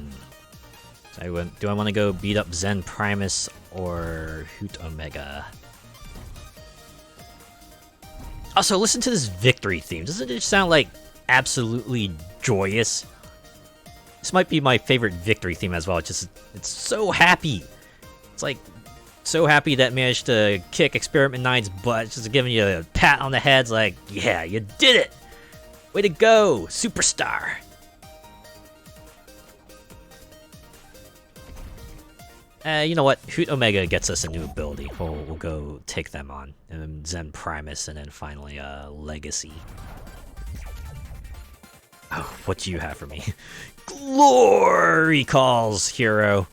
A: do I want to go beat up Zen Primus or Hoot Omega? Also, listen to this victory theme. Doesn't it sound like absolutely joyous? This might be my favorite victory theme as well. It's so happy. It's like so happy that managed to kick Experiment 9's butt. Just giving you a pat on the head. It's like, yeah, you did it. Way to go, superstar. You know what? Hoot Omega gets us a new ability. We'll go take them on. And then Zen Primus, and then finally Legacy. Oh, what do you have for me? Glory calls, hero.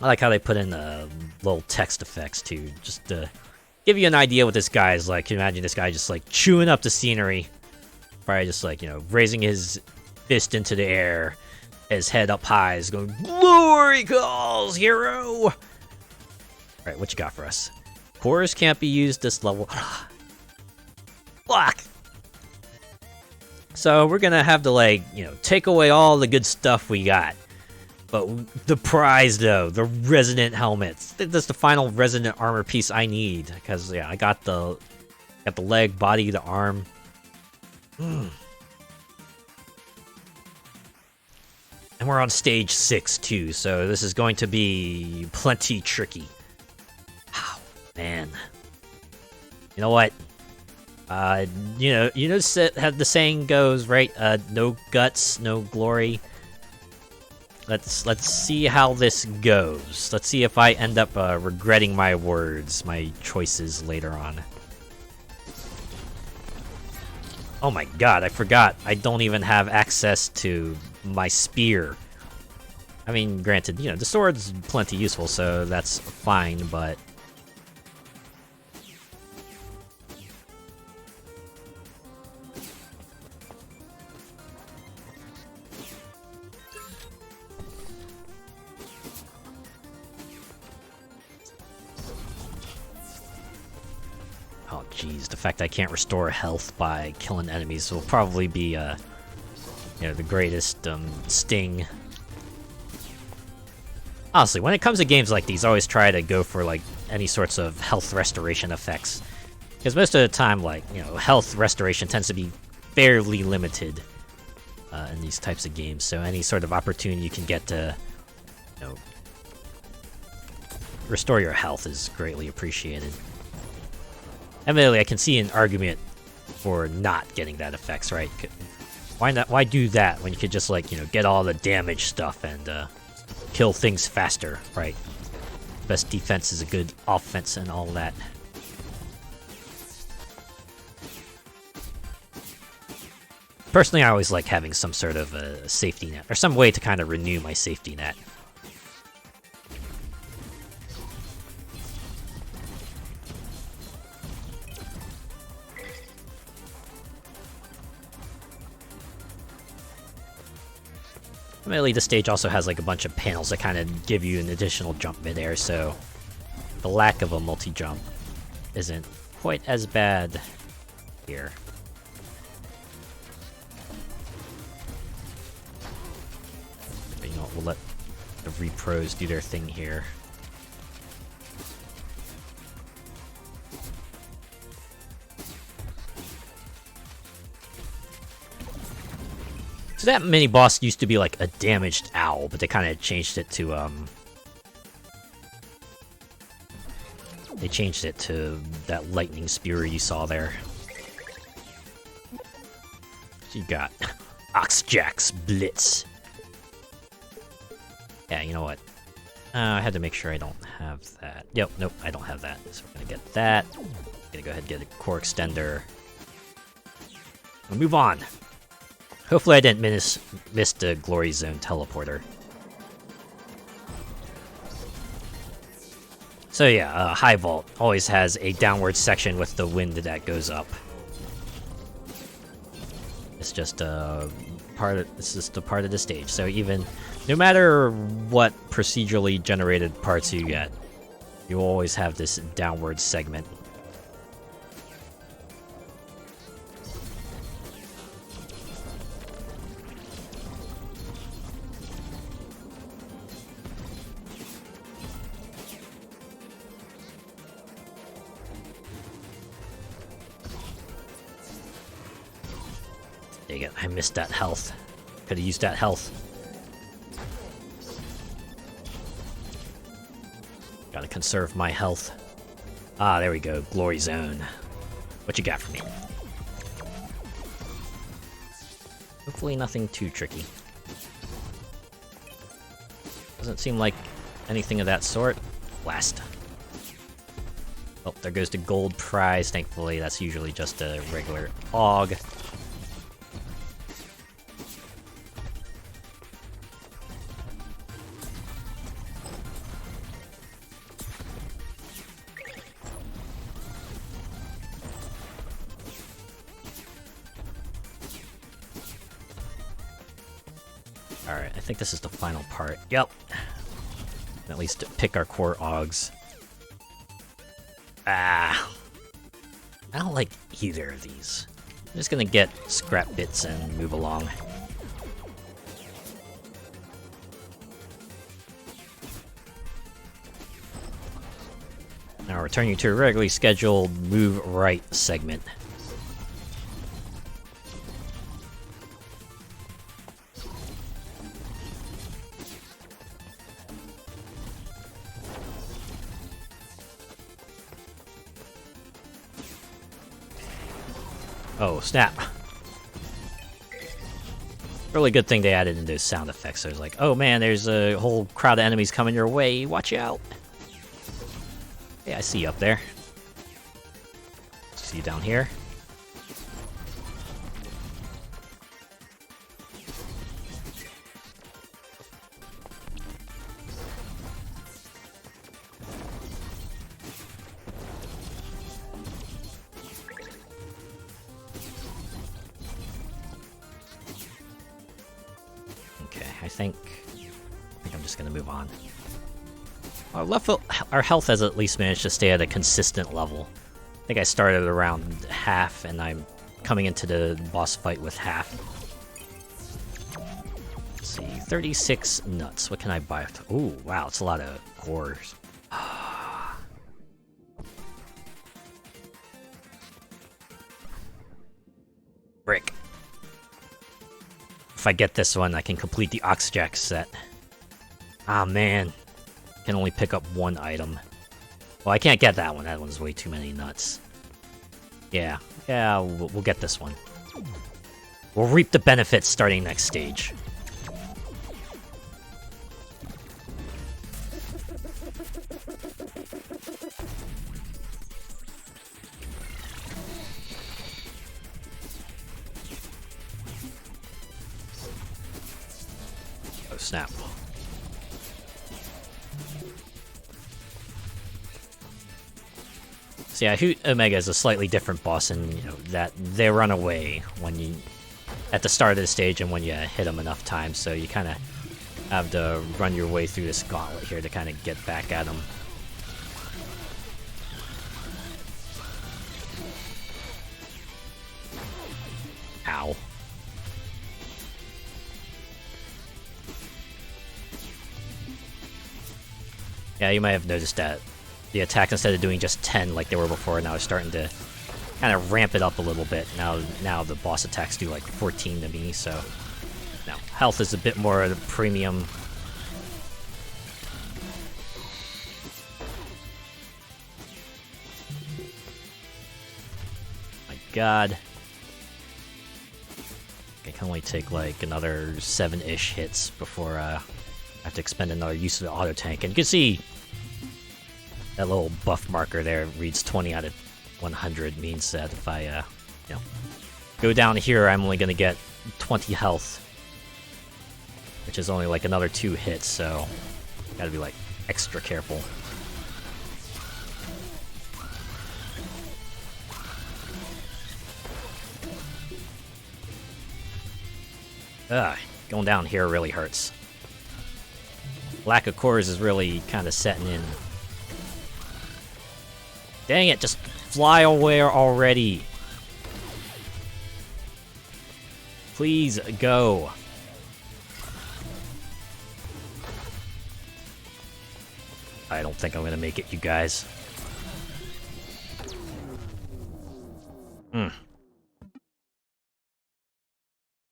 A: I like how they put in little text effects too, just to give you an idea what this guy is like. Can you imagine this guy just like chewing up the scenery? Probably just like, you know, raising his fist into the air, his head up high, is going, glory calls, hero! Alright, what you got for us? Cores can't be used this level. Block! So we're gonna have to, like, you know, take away all the good stuff we got. But the prize, though, the resonant helmets. That's the final resonant armor piece I need. Because, yeah, I got Got the leg, body, the arm. And we're on stage 6 too, so this is going to be plenty tricky. Oh, man. You know what? How the saying goes, right? No guts, no glory. Let's see how this goes. Let's see if I end up regretting my words, my choices later on. Oh my god, I forgot. I don't even have access to my spear. I mean, granted, the sword's plenty useful, so that's fine, but... Oh jeez, the fact I can't restore health by killing enemies will probably be, the greatest, sting. Honestly, when it comes to games like these, I always try to go for, like, any sorts of health restoration effects. Because most of the time, like, health restoration tends to be fairly limited in these types of games, so any sort of opportunity you can get to, restore your health is greatly appreciated. Admittedly, I can see an argument for not getting that effects, right? Why not? Why do that when you could just, like, get all the damage stuff and kill things faster, right? Best defense is a good offense and all that. Personally, I always like having some sort of a safety net, or some way to kind of renew my safety net. Admittedly, this stage also has like a bunch of panels that kind of give you an additional jump midair, so the lack of a multi-jump isn't quite as bad here. But we'll let the repros do their thing here. So that mini boss used to be like a damaged owl, but they kind of changed it to that lightning spear you saw there. So you got Oxjack's Blitz. Yeah, you know what? I had to make sure I don't have that. Yep, nope, I don't have that. So we're gonna get that. Gonna go ahead and get a core extender. We'll move on. Hopefully I didn't miss the Glory Zone teleporter. So yeah, High Vault always has a downward section with the wind that goes up. It's just a part of the stage. So even no matter what procedurally generated parts you get, you always have this downward segment. Dang it, I missed that health. Could've used that health. Gotta conserve my health. Ah, there we go. Glory Zone. What you got for me? Hopefully nothing too tricky. Doesn't seem like anything of that sort. Blast. Oh, there goes the gold prize. Thankfully, that's usually just a regular AUG. Alright, I think this is the final part. Yep. At least pick our core AUGs. Ah. I don't like either of these. I'm just gonna get scrap bits and move along. Now returning to a regularly scheduled move right segment. Oh, snap. Really good thing they added in those sound effects. So it's like, oh man, there's a whole crowd of enemies coming your way. Watch out. Yeah, I see you up there. See you down here. Okay, I think I'm just gonna move on. Our health has at least managed to stay at a consistent level. I think I started around half, and I'm coming into the boss fight with half. Let's see, 36 nuts. What can I buy? Ooh, wow, it's a lot of cores. Brick. If I get this one, I can complete the Oxjack set. Ah, man. Can only pick up one item. Well, I can't get that one. That one's way too many nuts. Yeah, we'll get this one. We'll reap the benefits starting next stage. Oh, snap. So yeah, Hoot Omega is a slightly different boss, and you know that they run away when you at the start of the stage and when you hit them enough times. So you kind of have to run your way through this gauntlet here to kind of get back at them. Ow. Yeah, you might have noticed that the attack, instead of doing just 10 like they were before, now is starting to kind of ramp it up a little bit. Now the boss attacks do like 14 to me, so now health is a bit more of the premium. My god. I can only take like another 7-ish hits before I have to expend another use of the auto tank. And you can see that little buff marker there reads 20 out of 100, means that if I, you know, go down here, I'm only gonna get 20 health, which is only like another 2 hits, so gotta be like extra careful. Going down here really hurts. Lack of cores is really kind of setting in. Dang it, just fly away already. Please go. I don't think I'm gonna make it, you guys.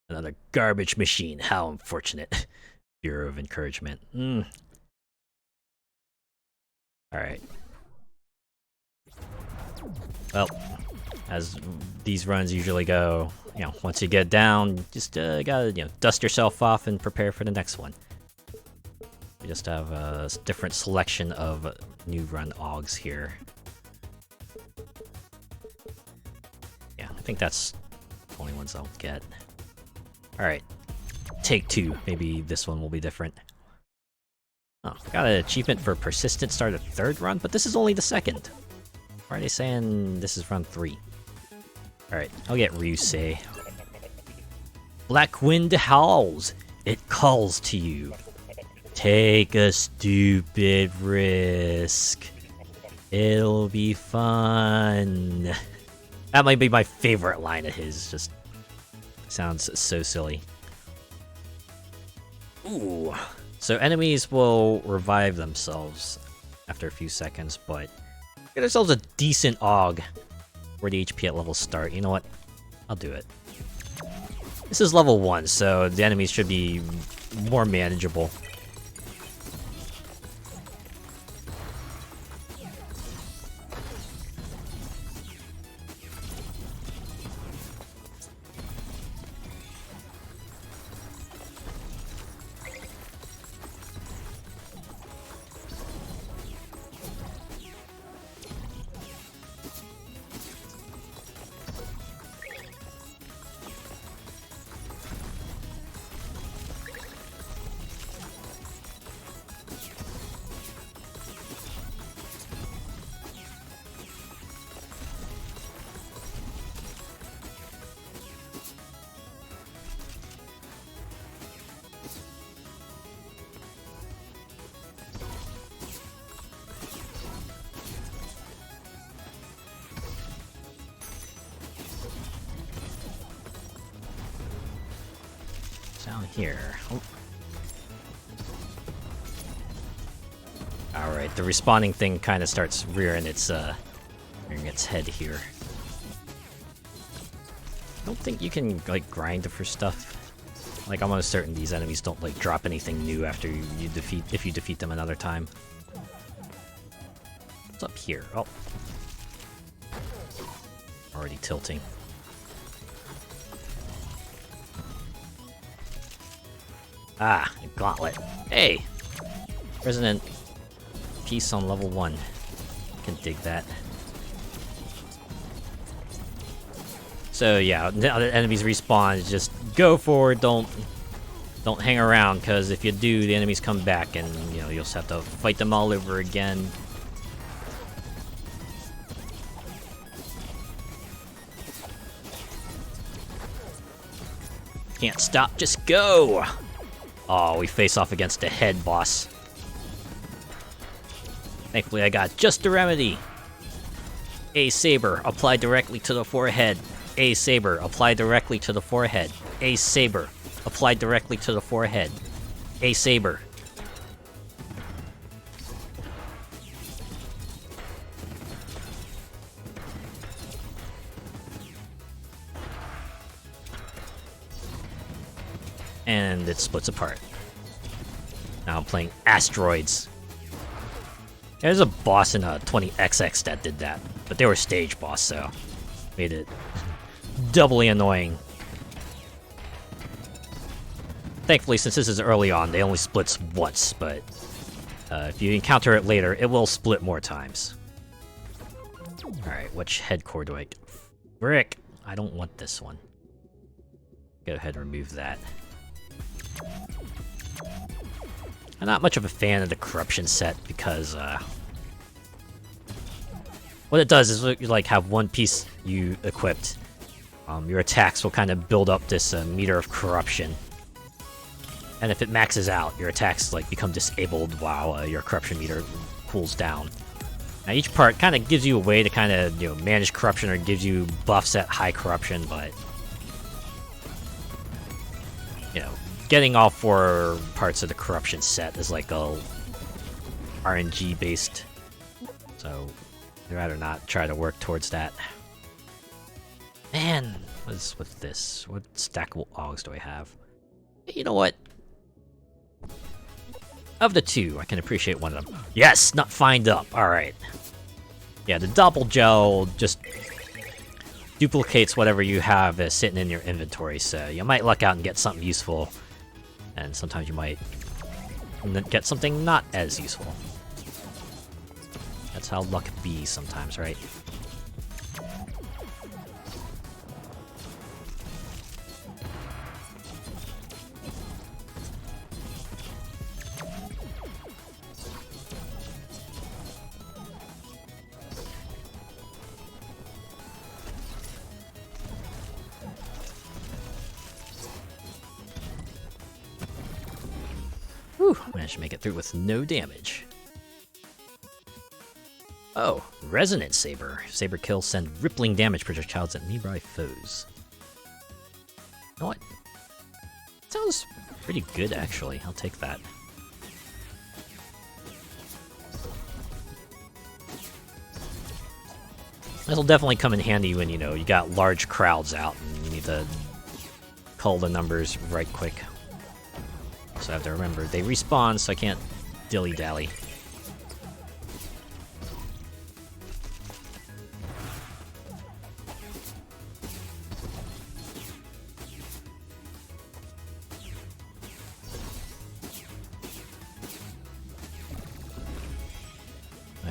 A: Another garbage machine. How unfortunate. Bureau of Encouragement. Alright. Well, as these runs usually go, you know, once you get down, just gotta, you know, dust yourself off and prepare for the next one. We just have a different selection of new run augs here. Yeah, I think that's the only ones I'll get. Alright, take 2. Maybe this one will be different. Oh, got an achievement for persistent start a 3rd run, but this is only the 2nd. Why are they saying this is run 3? Alright, I'll get Ryusei. Black wind howls. It calls to you. Take a stupid risk. It'll be fun. That might be my favorite line of his. Just sounds so silly. Ooh. So enemies will revive themselves after a few seconds, but Get ourselves a decent AUG where the HP at level start. You know what? I'll do it. This is level 1, so the enemies should be more manageable. Down here. Oh. Alright, the respawning thing kind of starts rearing its head here. I don't think you can, like, grind for stuff. Like, I'm almost certain these enemies don't, like, drop anything new after if you defeat them another time. What's up here? Oh. Already tilting. Ah, a gauntlet. Hey! Resonant piece on level 1. Can dig that. So yeah, now that enemies respawn, just go forward, don't hang around, because if you do, the enemies come back and, you know, you'll just have to fight them all over again. Can't stop, just go! Oh, we face off against the head boss. Thankfully, I got just the remedy. A saber, apply directly to the forehead. A saber, apply directly to the forehead. A saber, apply directly to the forehead. A saber. And it splits apart. Now I'm playing Asteroids. There's a boss in a 20XX that did that, but they were stage boss, so made it doubly annoying. Thankfully, since this is early on, they only splits once, but if you encounter it later, it will split more times. Alright, which head core do I... Frick! I don't want this one. Go ahead and remove that. I'm not much of a fan of the corruption set because what it does is you like have one piece you equipped. Your attacks will kind of build up this meter of corruption, and if it maxes out, your attacks like become disabled while your corruption meter cools down. Now each part kind of gives you a way to kind of manage corruption or gives you buffs at high corruption, but getting all 4 parts of the corruption set is like a RNG based, so I'd rather not try to work towards that. Man, what is with this? What stackable AUGs do I have? You know what? Of the 2, I can appreciate one of them. Yes, not find up. All right. Yeah, the doppel gel just duplicates whatever you have sitting in your inventory, so you might luck out and get something useful. And sometimes you might get something not as useful. That's how luck be sometimes, right? Whew, managed to make it through with no damage. Oh, Resonant Saber. Saber kills send rippling damage projectiles at nearby foes. You know what? Sounds pretty good, actually. I'll take that. This will definitely come in handy when, you know, you got large crowds out and you need to cull the numbers right quick. So I have to remember, they respawn, so I can't dilly-dally.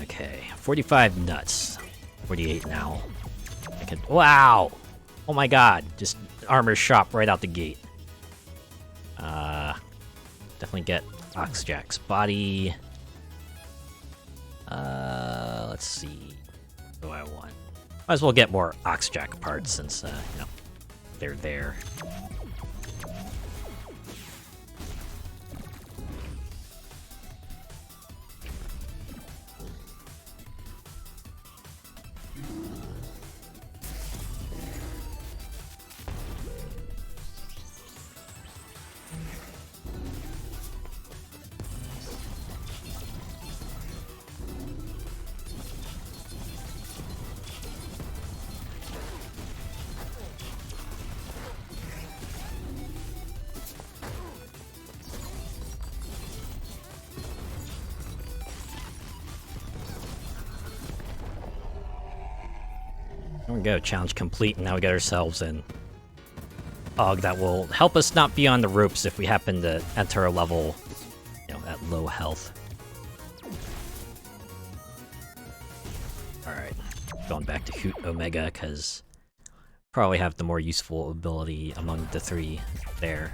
A: Okay, 45 nuts. 48 now. I can. Wow! Oh my god! Just armor shop right out the gate. Definitely get Oxjack's body. Let's see. What do I want? Might as well get more Oxjack parts since, you know, they're there. There we go, challenge complete, and now we get ourselves an Og that will help us not be on the ropes if we happen to enter a level, you know, at low health. Alright, going back to Hoot Omega, because probably have the more useful ability among the three there.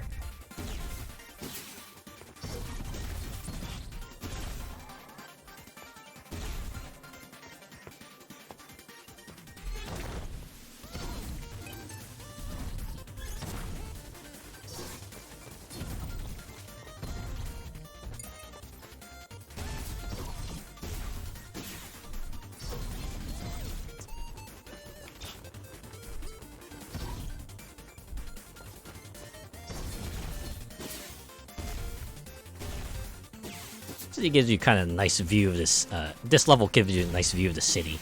A: So it gives you kind of a nice view of this. This level gives you a nice view of the city.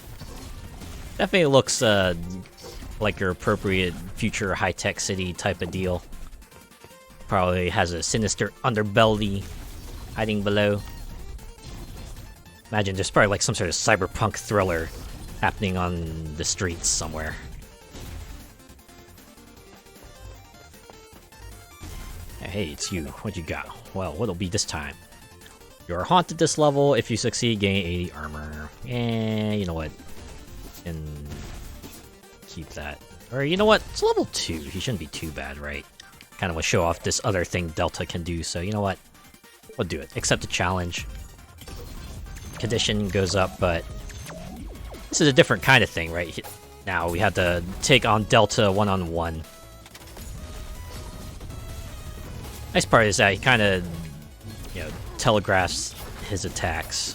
A: Definitely looks like your appropriate future high-tech city type of deal. Probably has a sinister underbelly hiding below. Imagine there's probably like some sort of cyberpunk thriller happening on the streets somewhere. Hey, it's you. What you got? Well, what'll be this time? You're haunted this level. If you succeed, gain 80 armor. You know what? And keep that. Or you know what? It's level 2. He shouldn't be too bad, right? Kind of will show off this other thing Delta can do. So you know what? We'll do it. Accept the challenge. Condition goes up, but this is a different kind of thing, right? Now we have to take on Delta one-on-one. Nice part is that he kind of, you know, telegraphs his attacks.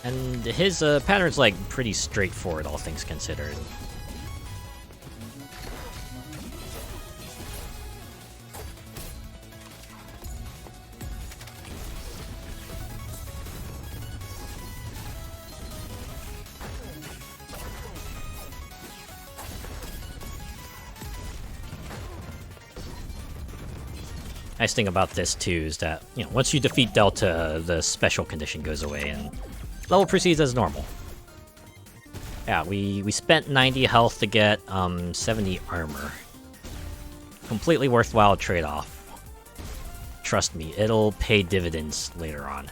A: And his pattern's like pretty straightforward, all things considered. Nice thing about this too is that, you know, once you defeat Delta, the special condition goes away and level proceeds as normal. Yeah, we spent 90 health to get 70 armor. Completely worthwhile trade-off. Trust me, it'll pay dividends later on.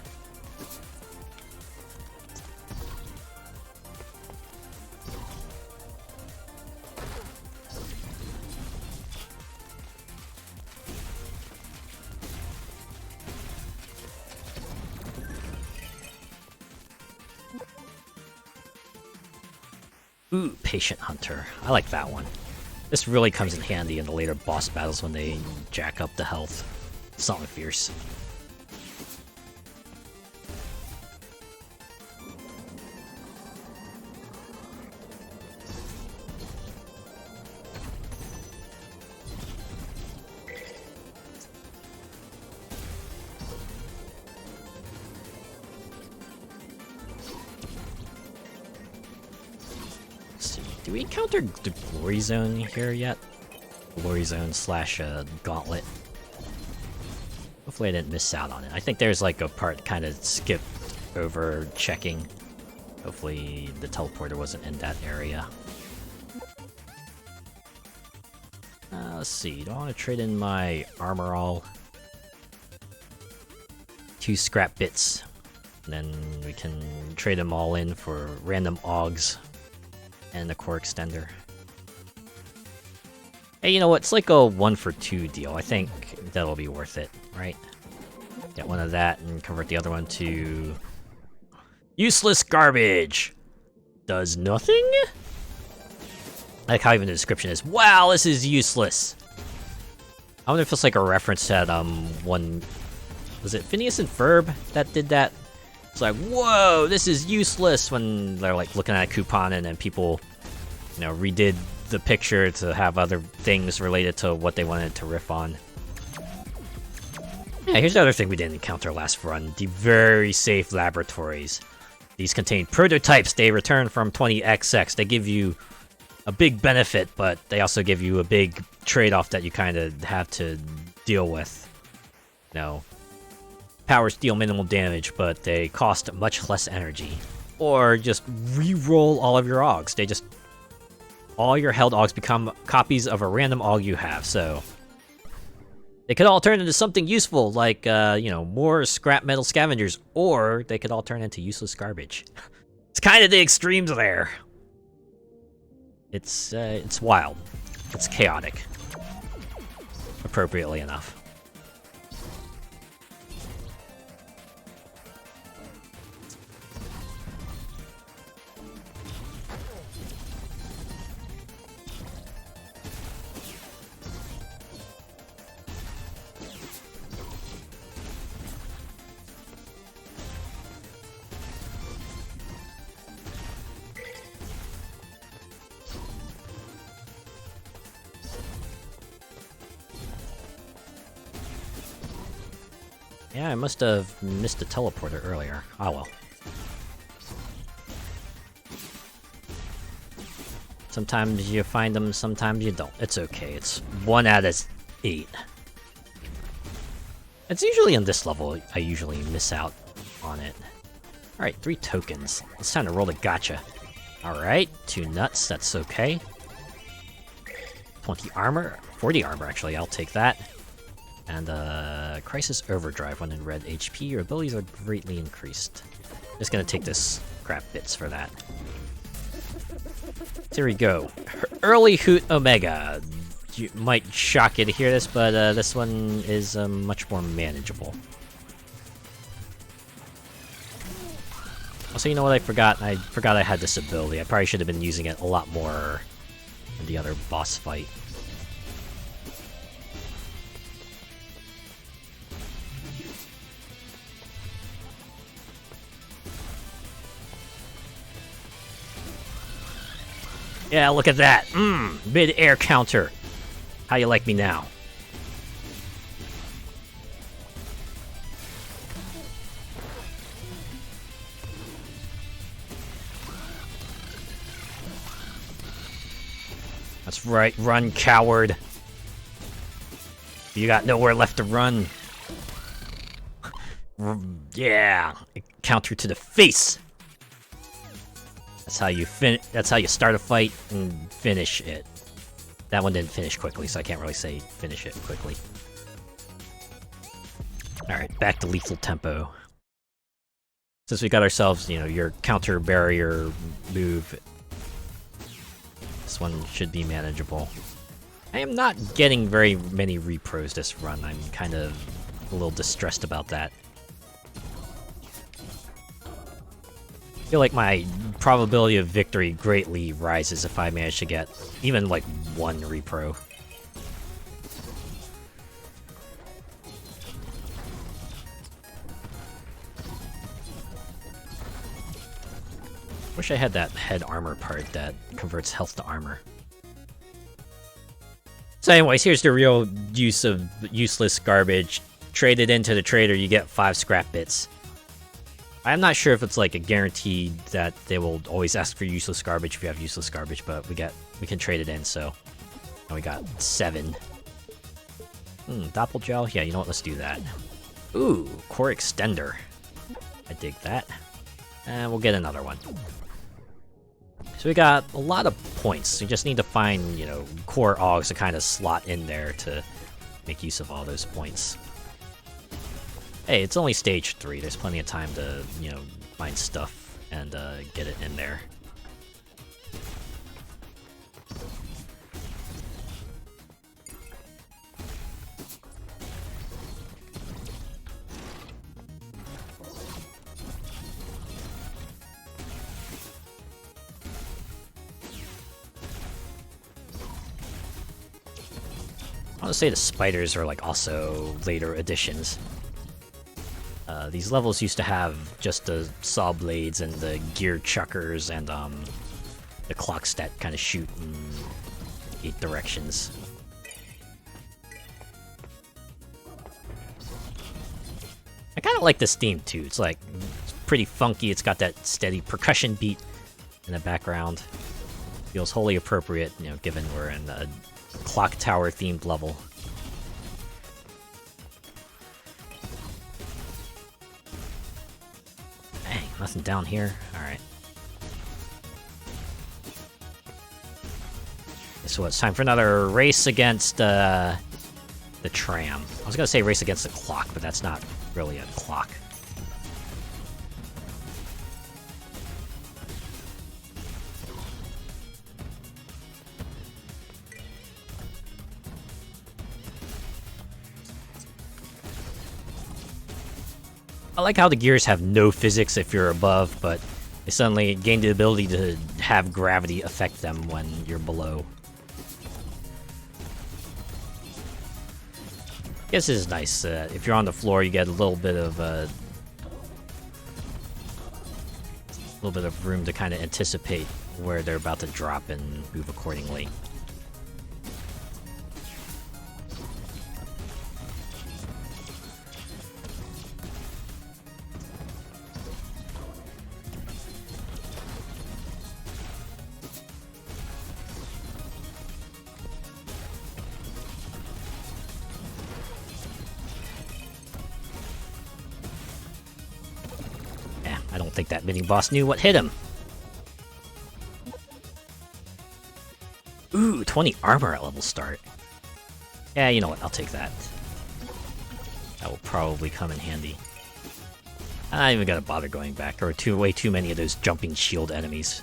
A: Ooh, Patient Hunter. I like that one. This really comes in handy in the later boss battles when they jack up the health. Something fierce. do we encounter the Glory Zone here yet? Glory Zone slash Gauntlet. Hopefully I didn't miss out on it. I think there's like a part kind of skipped over checking. Hopefully the teleporter wasn't in that area. Let's see, do I want to trade in my armor all? 2 scrap bits. And then we can trade them all in for random augs and a core extender. Hey, you know what? It's like a 1 for 2 deal. I think that'll be worth it, right? Get one of that and convert the other one to... useless garbage! Does nothing? I like how even the description is, wow, this is useless! I wonder if it's like a reference to that, one... was it Phineas and Ferb that did that? It's like, whoa, this is useless, when they're like looking at a coupon and then people, you know, redid the picture to have other things related to what they wanted to riff on. Yeah, here's the other thing we didn't encounter last run, the very safe laboratories. These contain prototypes they return from 20XX. They give you a big benefit, but they also give you a big trade-off that you kind of have to deal with. You know, powers deal minimal damage, but they cost much less energy. Or just re-roll all of your augs. They just... all your held augs become copies of a random aug you have, so... they could all turn into something useful, like, you know, more scrap metal scavengers, or they could all turn into useless garbage. It's kind of the extremes there. It's wild. It's chaotic. Appropriately enough. Yeah, I must have missed a teleporter earlier. Oh well. Sometimes you find them, sometimes you don't. It's okay, it's 1 out of 8. It's usually on this level, I usually miss out on it. Alright, 3 tokens. It's time to roll the gotcha. Alright, 2 nuts, that's okay. 20 armor, 40 armor actually, I'll take that. And Crisis Overdrive. When in red HP, your abilities are greatly increased. Just gonna take this scrap bits for that. Here we go. Early Hoot Omega. You might shock you to hear this, but this one is much more manageable. Also, you know what I forgot? I forgot I had this ability. I probably should have been using it a lot more in the other boss fight. Yeah, look at that. Mid-air counter. How you like me now? That's right, run, coward. You got nowhere left to run. Yeah, counter to the face. That's how you that's how you start a fight and finish it. That one didn't finish quickly, so I can't really say finish it quickly. Alright, back to lethal tempo. Since we got ourselves, you know, your counter barrier move, this one should be manageable. I am not getting very many repros this run. I'm kind of a little distressed about that. I feel like my probability of victory greatly rises if I manage to get even like 1 repro. Wish I had that head armor part that converts health to armor. So anyways, here's the real use of useless garbage. Trade it into the trader, you get 5 scrap bits. I'm not sure if it's like a guarantee that they will always ask for useless garbage if you have useless garbage, but we can trade it in, so. And we got 7. Doppelgel? Yeah, you know what, let's do that. Ooh, core extender. I dig that. And we'll get another one. So we got a lot of points. We just need to find, you know, core augs to kind of slot in there to make use of all those points. Hey, it's only stage 3. There's plenty of time to, you know, find stuff and get it in there. I want to say the spiders are like also later additions. These levels used to have just the saw blades and the gear chuckers and the clocks that kind of shoot in 8 directions. I kind of like this theme too. It's like it's pretty funky. It's got that steady percussion beat in the background. Feels wholly appropriate, you know, given we're in a clock tower themed level. Dang, nothing down here. Alright. So it's time for another race against the tram. I was gonna say race against the clock, but that's not really a clock. I like how the gears have no physics if you're above, but they suddenly gain the ability to have gravity affect them when you're below. I guess this is nice. If you're on the floor, you get a little bit of room to kind of anticipate where they're about to drop and move accordingly. I don't think that mini-boss knew what hit him. Ooh, 20 armor at level start. Yeah, you know what, I'll take that. That will probably come in handy. I don't even gotta bother going back. There were way too many of those jumping shield enemies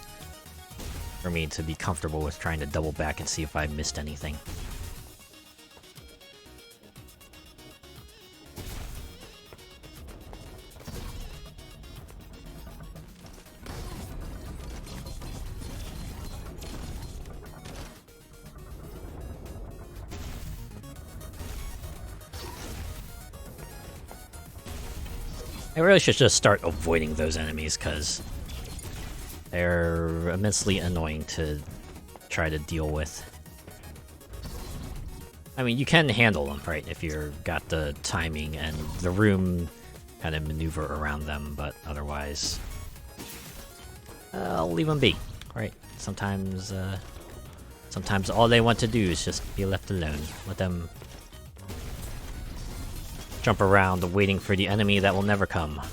A: for me to be comfortable with trying to double back and see if I missed anything. I really should just start avoiding those enemies, because they're immensely annoying to try to deal with. I mean, you can handle them, right, if you've got the timing and the room kind of maneuver around them, but otherwise, I'll leave them be, right? Sometimes all they want to do is just be left alone. Let them jump around waiting for the enemy that will never come. I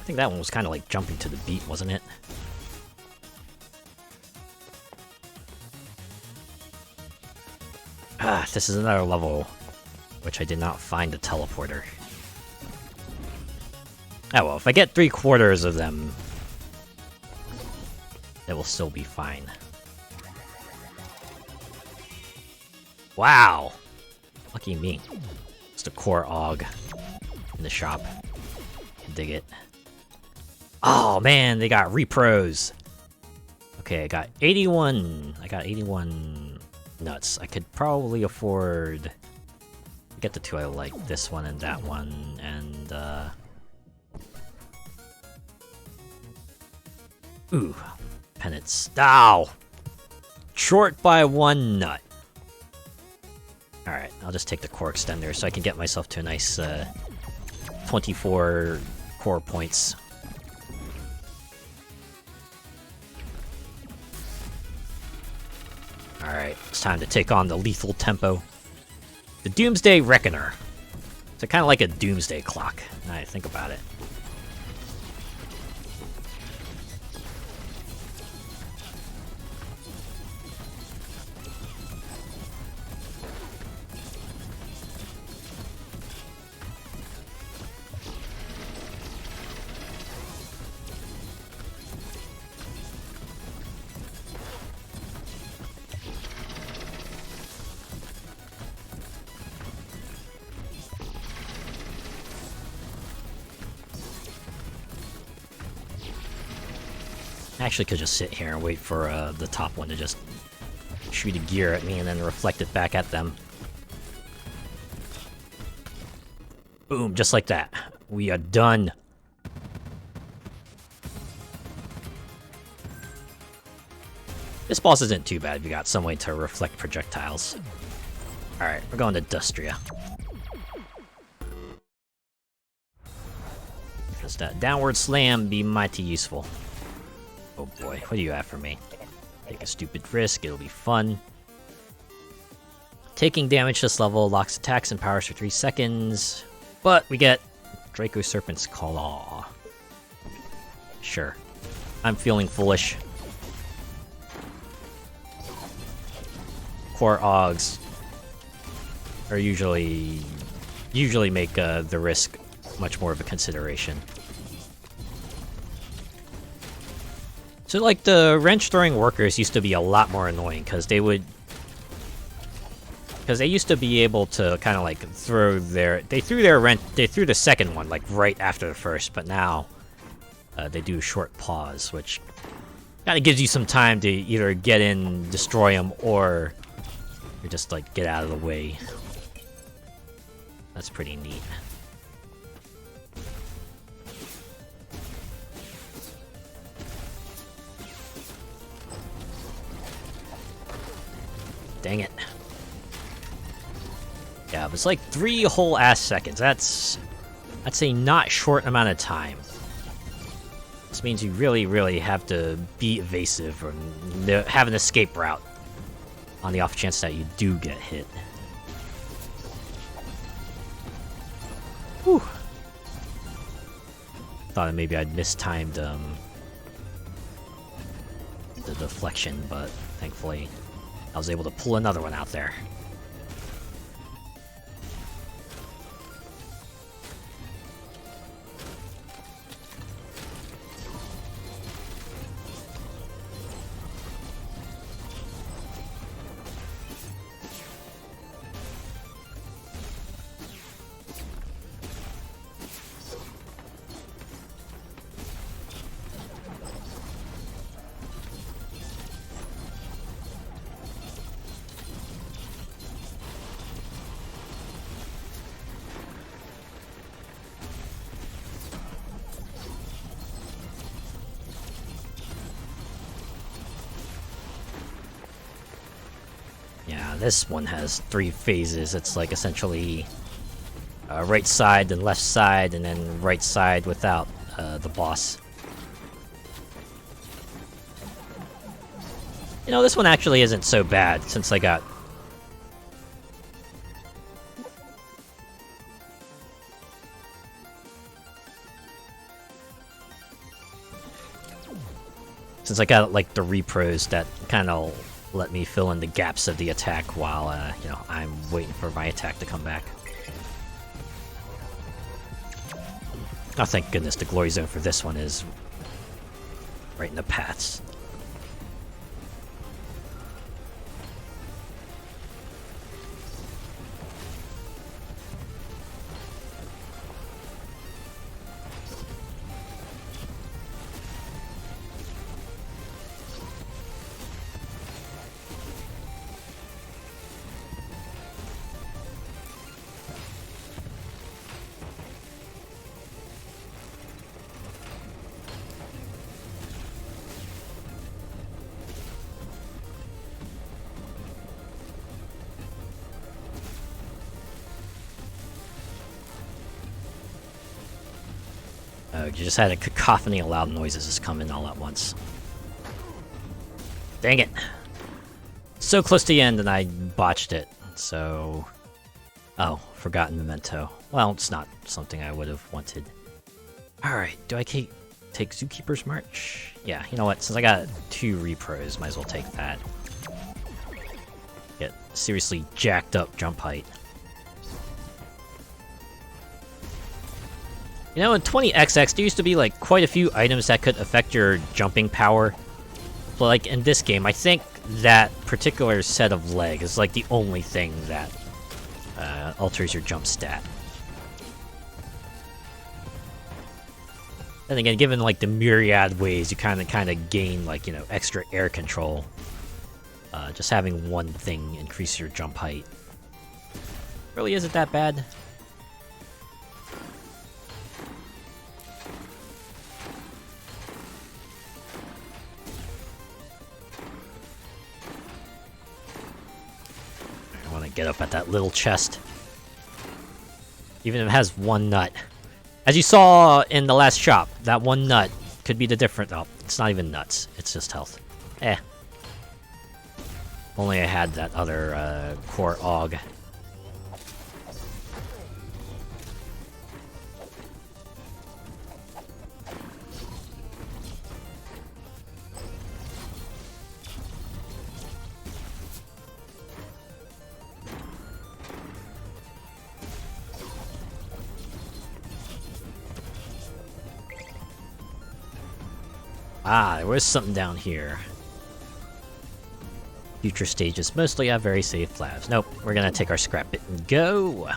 A: think that one was kind of like jumping to the beat, wasn't it? Ah, this is another level which I did not find a teleporter. Oh well, if I get 3/4 of them, it will still be fine. Wow! Lucky me. Just a core aug in the shop. Can dig it. Oh man, they got repros! Okay, I got 81. I got 81 nuts. I could probably afford to get the two I like, this one and that one, and ooh, penance. Ow! Short by 1 nut. Alright, I'll just take the core extender so I can get myself to a nice 24 core points. Alright, it's time to take on the lethal tempo. The Doomsday Reckoner. It's kind of like a doomsday clock, now I think about it. I actually could just sit here and wait for the top one to just shoot a gear at me and then reflect it back at them. Boom, just like that. We are done. This boss isn't too bad if you got some way to reflect projectiles. Alright, we're going to Dustria. Just that downward slam be mighty useful. Oh boy, what do you have for me? Take a stupid risk, it'll be fun. Taking damage this level locks attacks and powers for 3 seconds. But we get Draco Serpent's Claw. Sure. I'm feeling foolish. Core Augs are usually make the risk much more of a consideration. So, like, the wrench-throwing workers used to be a lot more annoying, because they used to be able to kind of, like, throw their... They threw the second one, like, right after the first, but now they do a short pause, which kind of gives you some time to either get in, destroy them, or just, like, get out of the way. That's pretty neat. Dang it. Yeah, it was like 3 whole ass seconds. That's a not short amount of time. This means you really have to be evasive and have an escape route on the off chance that you do get hit. Whew. Thought maybe I'd mistimed the deflection, but thankfully I was able to pull another one out there. Yeah, this one has 3 phases. It's like essentially right side, then left side, and then right side without the boss. You know, this one actually isn't so bad since I got... Since I got, like, the repros that kind of let me fill in the gaps of the attack while, you know, I'm waiting for my attack to come back. Oh, thank goodness the glory zone for this one is right in the paths. Oh, you just had a cacophony of loud noises just come in all at once. Dang it! So close to the end and I botched it, so... Oh, forgotten memento. Well, it's not something I would have wanted. Alright, do I take Zookeeper's March? Yeah, you know what, since I got 2 repros, might as well take that. Get seriously jacked up jump height. You know, in 20XX, there used to be like quite a few items that could affect your jumping power. But like in this game, I think that particular set of leg is like the only thing that alters your jump stat. Then again, given like the myriad ways you kind of gain like, you know, extra air control, just having one thing increase your jump height really isn't that bad. I want to get up at that little chest, even if it has one nut. As you saw in the last shop, that one nut could be the difference. Oh, it's not even nuts. It's just health. Eh. Only I had that other core AUG. Ah, there was something down here. Future stages mostly have very safe labs. Nope, we're gonna take our scrap bit and go!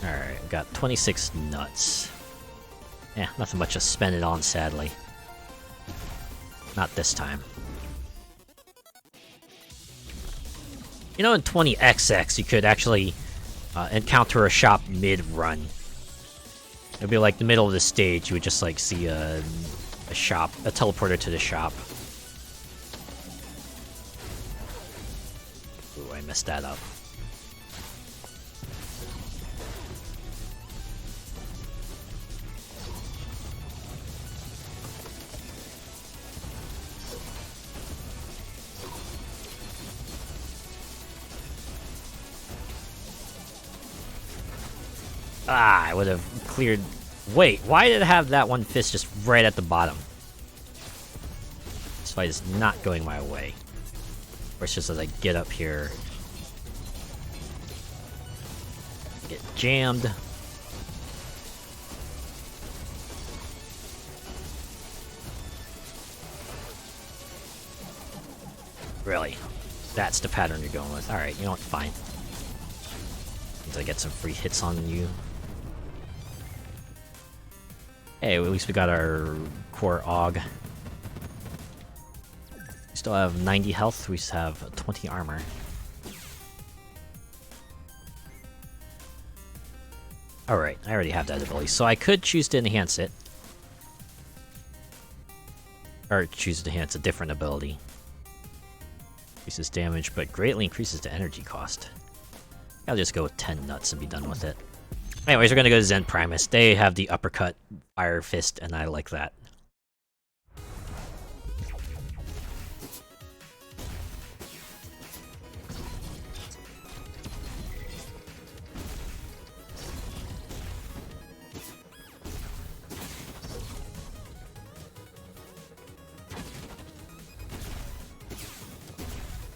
A: Alright, got 26 nuts. Yeah, nothing much to spend it on, sadly. Not this time. You know, in 20XX, you could actually encounter a shop mid-run. It'd be like the middle of the stage, you would just like see a shop, a teleporter to the shop. Ooh, I messed that up. Ah, I would have cleared... Wait, why did it have that one fist just right at the bottom? This fight is not going my way. Or it's just as I get up here... Get jammed. Really? That's the pattern you're going with. Alright, you know what? Fine. Means I get some free hits on you. Hey, at least we got our core AUG. We still have 90 health, we just have 20 armor. Alright, I already have that ability, so I could choose to enhance it. Or choose to enhance a different ability. Increases damage, but greatly increases the energy cost. I'll just go with 10 nuts and be done with it. Anyways, we're gonna go to Zen Primus. They have the uppercut fire fist, and I like that.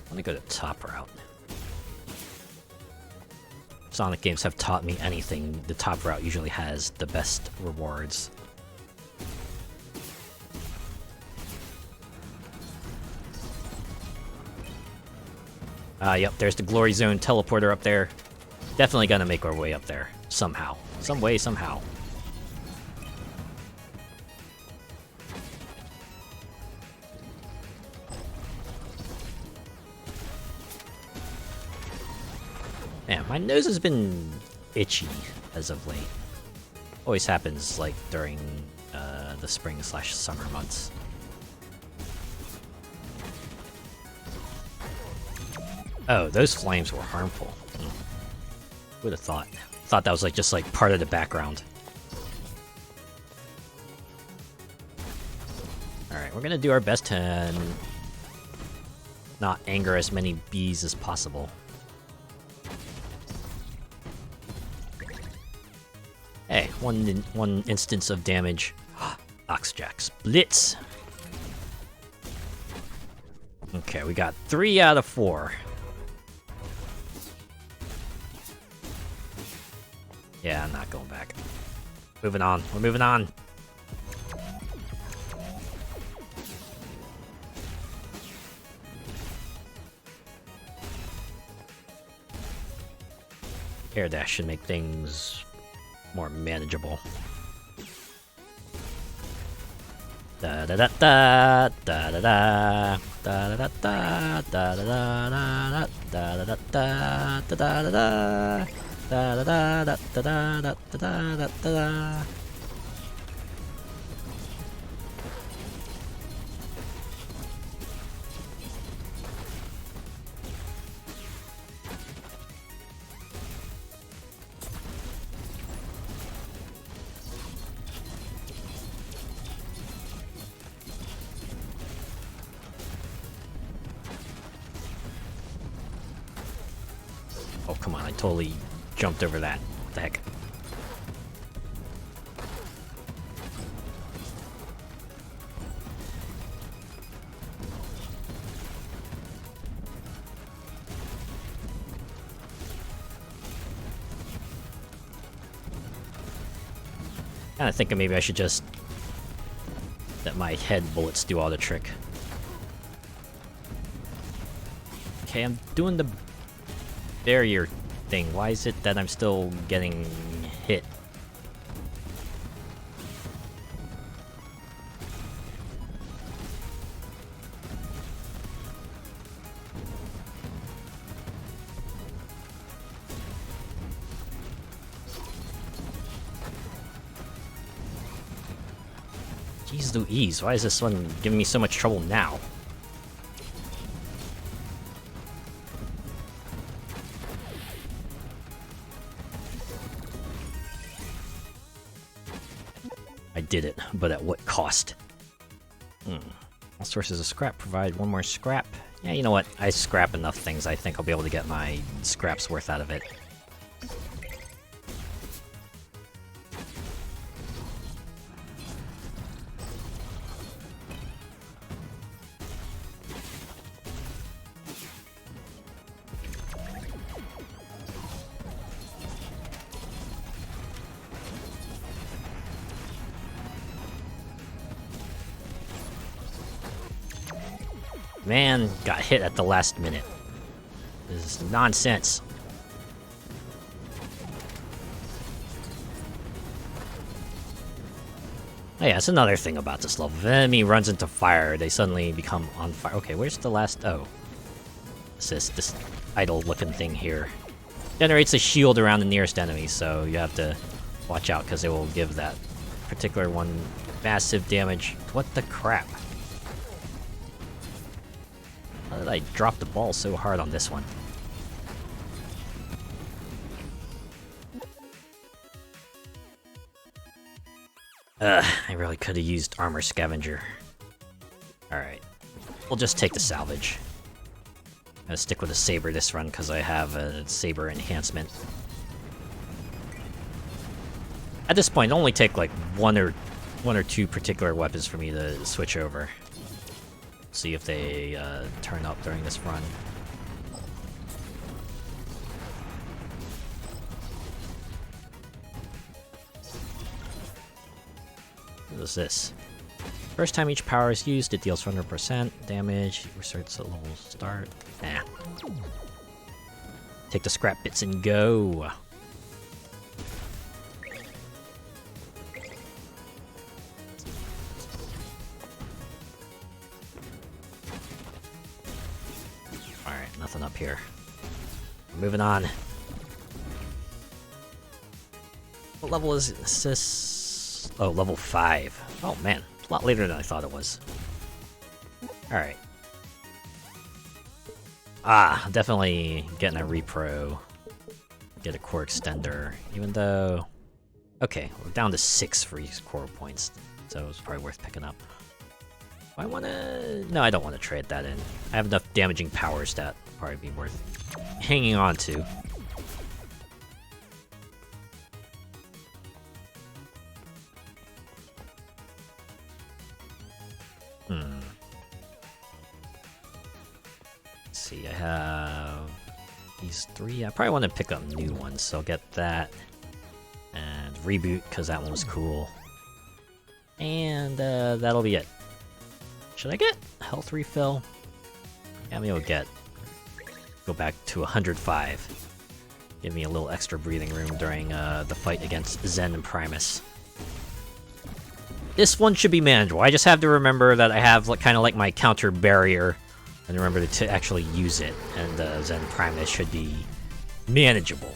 A: Let me go to top route. Sonic games have taught me anything, the top route usually has the best rewards. Yep, there's the Glory Zone teleporter up there. Definitely gonna make our way up there. Somehow. Some way, somehow. Man, my nose has been itchy as of late. Always happens, like, during the spring/summer months. Oh, those flames were harmful. Would have thought. Thought that was like just like part of the background. Alright, we're gonna do our best to not anger as many bees as possible. Hey, one instance of damage. Oxjack Blitz! Okay, we got 3 out of 4. Yeah, I'm not going back. Moving on. We're moving on. Air dash should make things more manageable. Da da da da da da da da da da da da da da da da da da da da. Da da da da da da da da da da da. Oh, come on, I totally jumped over that. What the heck? Kinda thinking maybe I should just let my head bullets do all the trick. Okay, I'm doing the barrier thing. Why is it that I'm still getting hit? Jeez Louise, why is this one giving me so much trouble now? I did it, but at what cost? All sources of scrap provide 1 more scrap. Yeah, you know what? I scrap enough things. I think I'll be able to get my scraps worth out of it. Man, got hit at the last minute. This is nonsense. Oh yeah, that's another thing about this level. If an enemy runs into fire, they suddenly become on fire. Okay, where's the last... Oh. This idle-looking thing here. Generates a shield around the nearest enemy, so you have to watch out, because it will give that particular one massive damage. What the crap? How did I drop the ball so hard on this one? I really could have used Armor Scavenger. Alright. We'll just take the salvage. I'm gonna stick with a saber this run because I have a saber enhancement. At this point, it'll only take like one or two particular weapons for me to switch over. See if they turn up during this run. What is this? First time each power is used, it deals 100% damage. Restarts at level start. Nah. Take the scrap bits and go. Alright, nothing up here. Moving on. What level is this? Oh, level 5. Oh man, a lot later than I thought it was. Alright. Ah, definitely getting a repro. Get a core extender, even though... Okay, we're down to 6 for each core points, so it's probably worth picking up. I wanna... No, I don't want to trade that in. I have enough damaging powers that probably be worth hanging on to. Let's see, I have these 3. I probably want to pick up new ones, so I'll get that. And reboot, because that one was cool. And that'll be it. Should I get health refill? Yeah, maybe I'll go back to 105. Give me a little extra breathing room during the fight against Zen and Primus. This one should be manageable. I just have to remember that I have kind of like my counter barrier, and remember to actually use it. And Zen and Primus should be manageable.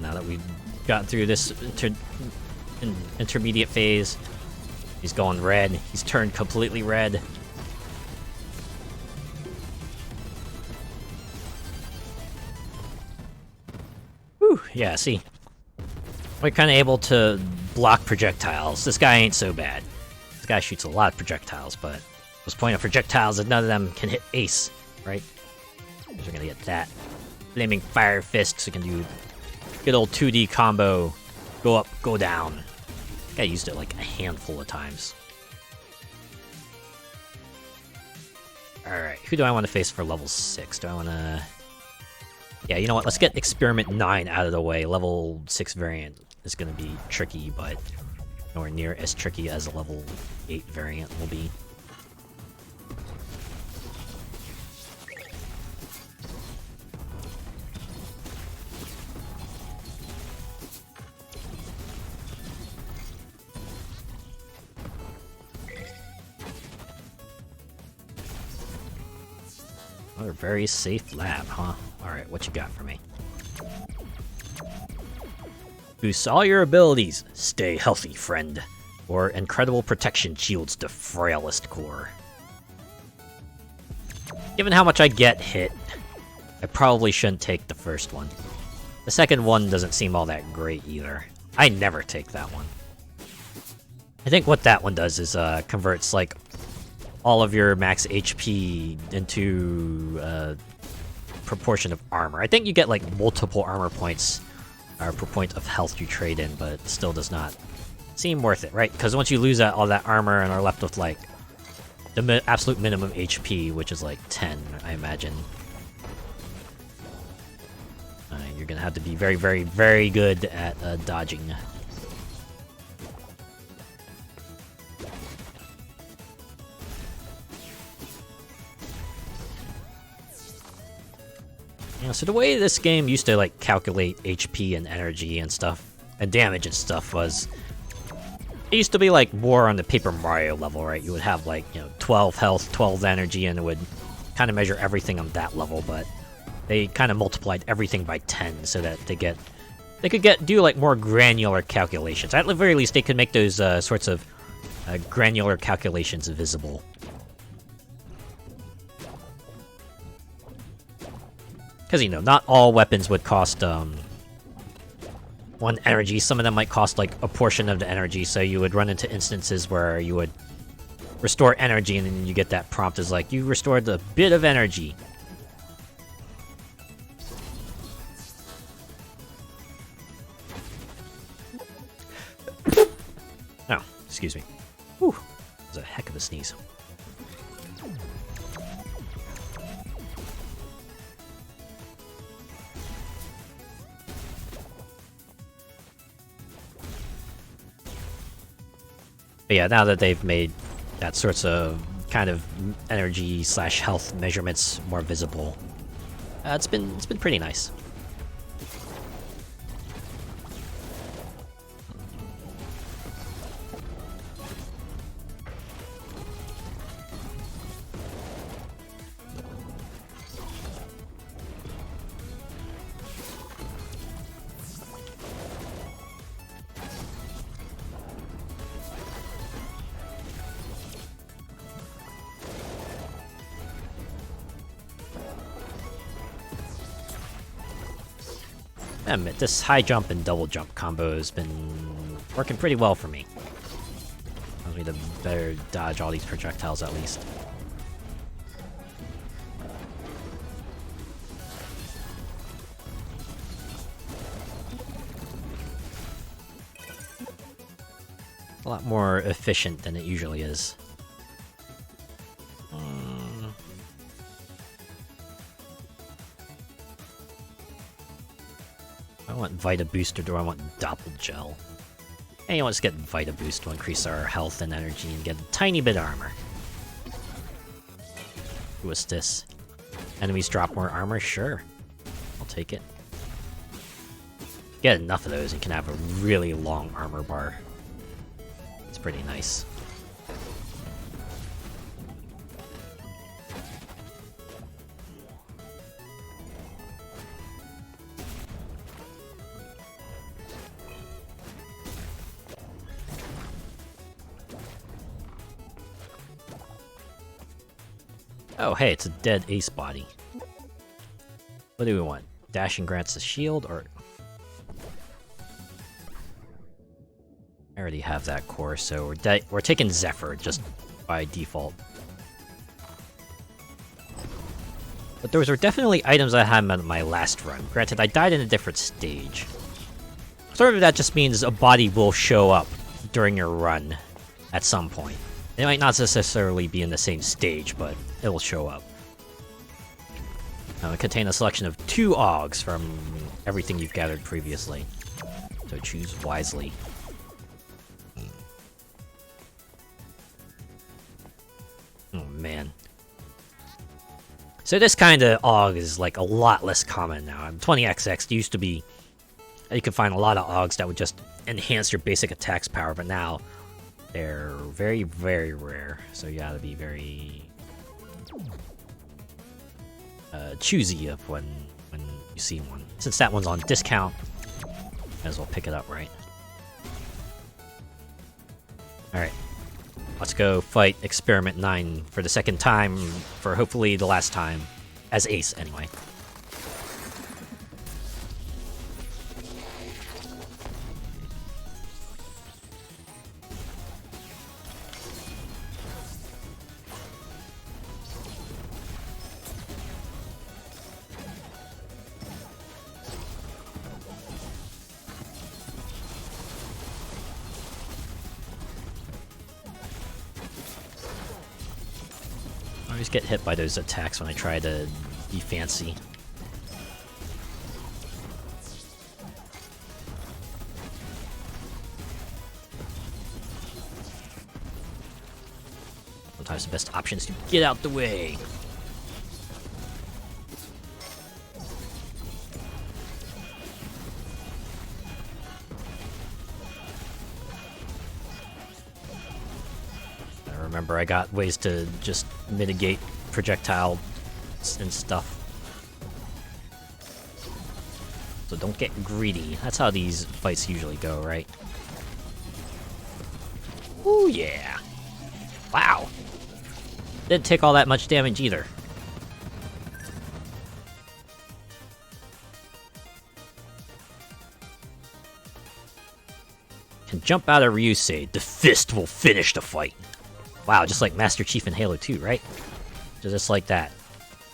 A: Now that we've got through this intermediate phase, he's going red. He's turned completely red. Whew, yeah, see? We're kind of able to block projectiles. This guy ain't so bad. This guy shoots a lot of projectiles, but what's the point of projectiles if none of them can hit Ace, right? Because we're gonna get that flaming fire fist, so we can do good old 2D combo, go up, go down. I used it like a handful of times. Alright, who do I want to face for level 6? Do I want to... Yeah, you know what, let's get Experiment 9 out of the way. Level 6 variant is going to be tricky, but nowhere near as tricky as a level 8 variant will be. Another very safe lab, huh? Alright, what you got for me? Boost all your abilities. Stay healthy, friend. Or incredible protection shields the frailest core. Given how much I get hit, I probably shouldn't take the first one. The second one doesn't seem all that great either. I never take that one. I think what that one does is converts like all of your max HP into proportion of armor. I think you get like multiple armor points per point of health you trade in, but it still does not seem worth it, right? Because once you lose all that armor and are left with like the absolute minimum HP, which is like 10, I imagine. You're gonna have to be very, very, very good at dodging. Yeah, so the way this game used to like calculate HP and energy and stuff, and damage and stuff was, it used to be like more on the Paper Mario level, right? You would have like, 12 health, 12 energy, and it would kind of measure everything on that level, but they kind of multiplied everything by 10 so that they could do like more granular calculations. At the very least, they could make those sorts of granular calculations visible. Because, not all weapons would cost 1 energy. Some of them might cost, like, a portion of the energy, so you would run into instances where you would restore energy, and then you get that prompt as, like, you restored a bit of energy. Oh, excuse me. Whew, that was a heck of a sneeze. But yeah, now that they've made that sorts of kind of energy/health measurements more visible, It's been pretty nice. I admit, this high jump and double jump combo has been working pretty well for me. Allows me to better dodge all these projectiles at least. A lot more efficient than it usually is. I want Vita Boost or do I want Doppel Gel? Hey, let's get Vita Boost to increase our health and energy and get a tiny bit of armor. What's this? Enemies drop more armor? Sure. I'll take it. Get enough of those, you can have a really long armor bar. It's pretty nice. Oh, hey, it's a dead ace body. What do we want? Dashing grants a shield, or... I already have that core, so we're taking Zephyr just by default. But those were definitely items I had on my last run. Granted, I died in a different stage. Sort of that just means a body will show up during your run at some point. It might not necessarily be in the same stage, but it will show up. It contains a selection of 2 Augs from everything you've gathered previously. So choose wisely. Oh man. So this kind of Aug is like a lot less common now. 20XX used to be... You could find a lot of Augs that would just enhance your basic attack's power, but now they're very, very rare. So you gotta be very... choosy of when you see one. Since that one's on discount, might as well pick it up, right? Alright. Let's go fight Experiment 9 for the second time, for hopefully the last time. As Ace, anyway. I always get hit by those attacks when I try to be fancy. Sometimes the best option is to get out the way. Remember, I got ways to just mitigate projectile and stuff. So don't get greedy. That's how these fights usually go, right? Ooh, yeah. Wow. Didn't take all that much damage either. Can jump out of Ryusei. The fist will finish the fight. Wow, just like Master Chief in Halo 2, right? Just like that.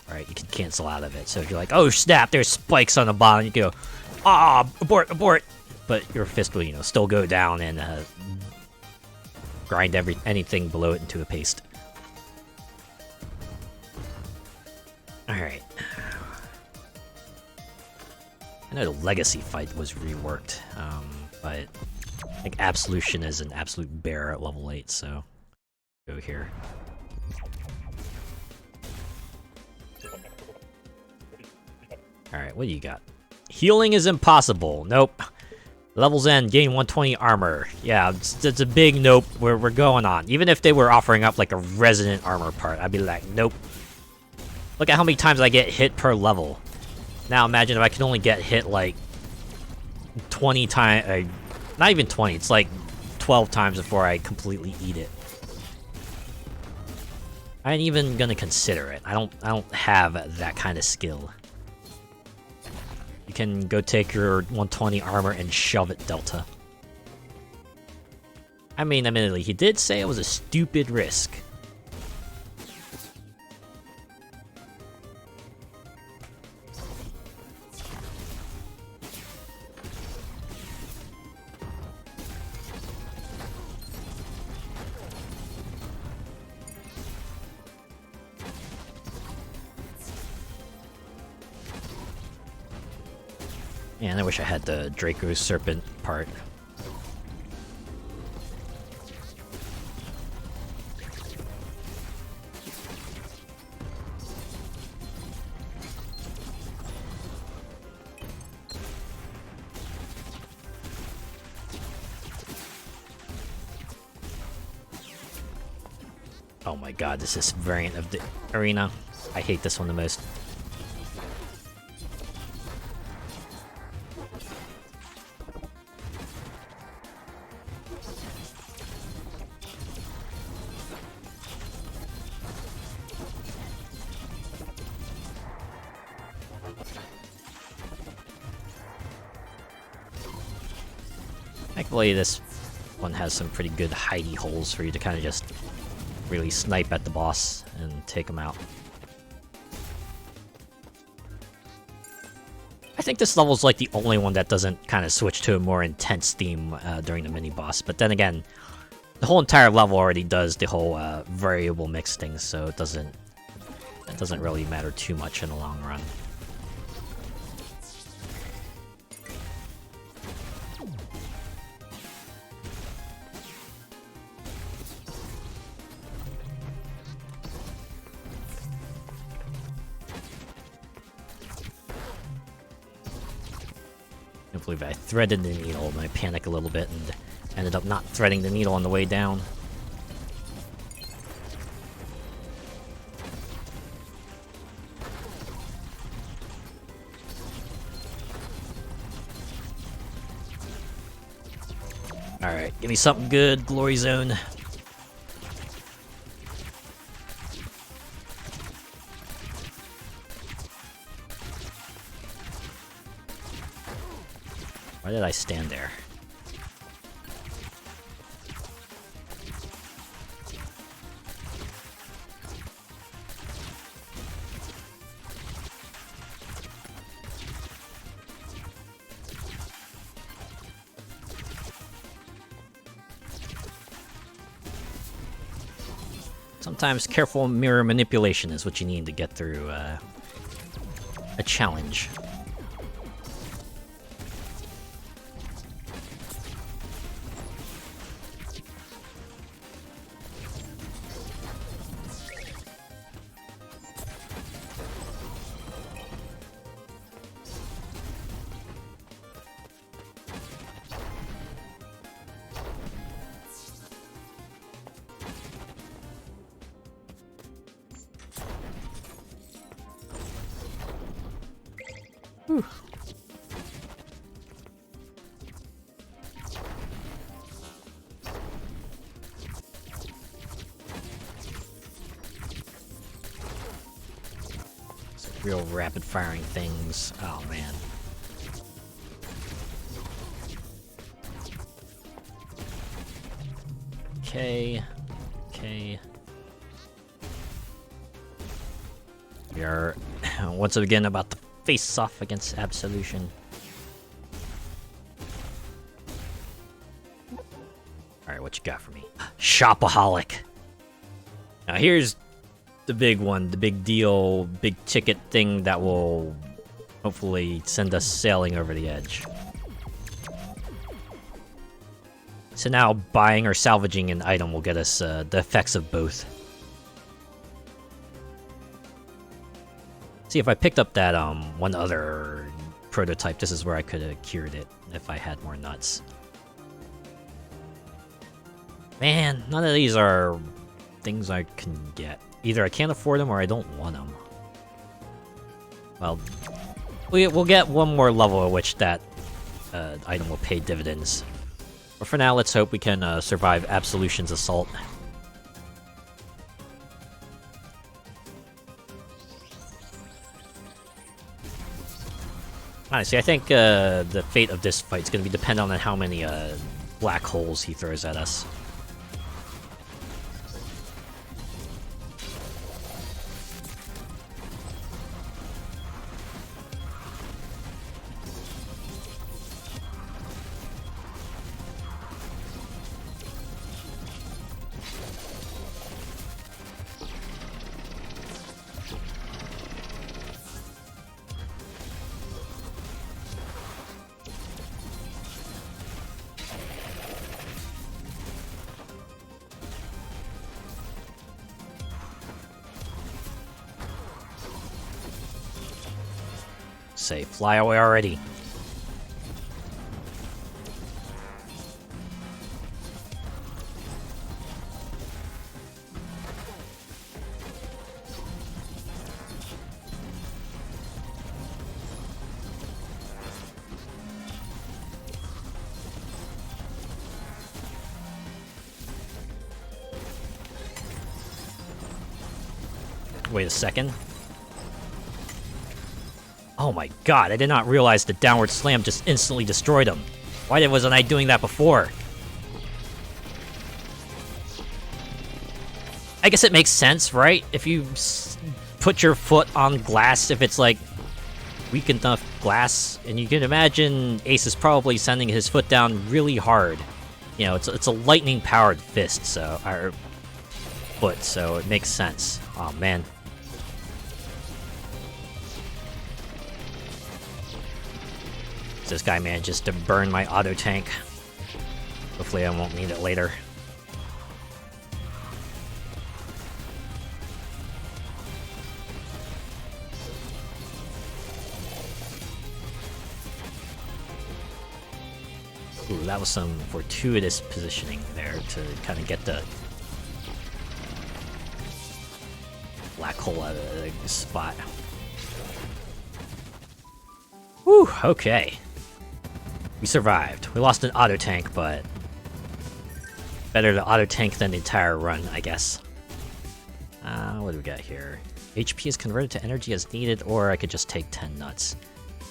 A: Alright, you can cancel out of it. So if you're like, oh snap, there's spikes on the bottom, you go, ah, abort, abort! But your fist will, you know, still go down and grind anything below it into a paste. Alright. I know the Legacy fight was reworked, but I think Absolution is an absolute bear at level 8, so... Go here. Alright, what do you got? Healing is impossible. Nope. Levels end, gain 120 armor. Yeah, it's a big nope where we're going on. Even if they were offering up like a resident armor part, I'd be like, nope. Look at how many times I get hit per level. Now imagine if I can only get hit like 20 times, not even 20, it's like 12 times before I completely eat it. I ain't even gonna consider it. I don't have that kind of skill. You can go take your 120 armor and shove it, Delta. I mean, admittedly, he did say it was a stupid risk. Man, I wish I had the Draco Serpent part. Oh my god, this is variant of the arena. I hate this one the most. Thankfully, this one has some pretty good hidey holes for you to kind of just really snipe at the boss and take him out. I think this level's like the only one that doesn't kind of switch to a more intense theme during the mini-boss, but then again, the whole entire level already does the whole variable mix thing, so it doesn't really matter too much in the long run. I can't believe I threaded the needle and I panicked a little bit and ended up not threading the needle on the way down. Alright, give me something good, Glory Zone. Why did I stand there? Sometimes careful mirror manipulation is what you need to get through a challenge. Whew. Some real rapid firing things. Oh man. Okay. We are once again about to face off against Absolution. Alright, what you got for me? Shopaholic. Now here's the big one, the big deal, big ticket thing that will hopefully send us sailing over the edge. So now buying or salvaging an item will get us the effects of both. See, if I picked up that one other prototype, this is where I could have cured it if I had more nuts. Man, none of these are things I can get. Either I can't afford them or I don't want them. Well, we'll get one more level at which that item will pay dividends. But for now, let's hope we can survive Absolution's assault. Honestly, I think the fate of this fight is going to be dependent on how many black holes he throws at us. Say, fly away already. Wait a second. Oh my god, I did not realize the downward slam just instantly destroyed him. Why wasn't I doing that before? I guess it makes sense, right? If you put your foot on glass, if it's like weak enough glass, and you can imagine Ace is probably sending his foot down really hard. You know, it's a lightning-powered fist, so or foot, so it makes sense. Oh man. This guy manages to burn my auto tank. Hopefully I won't need it later. Ooh, that was some fortuitous positioning there to kind of get the black hole out of the spot. Whew, okay. We survived. We lost an auto tank, but better to auto tank than the entire run, I guess. What do we got here? HP is converted to energy as needed, or I could just take 10 nuts.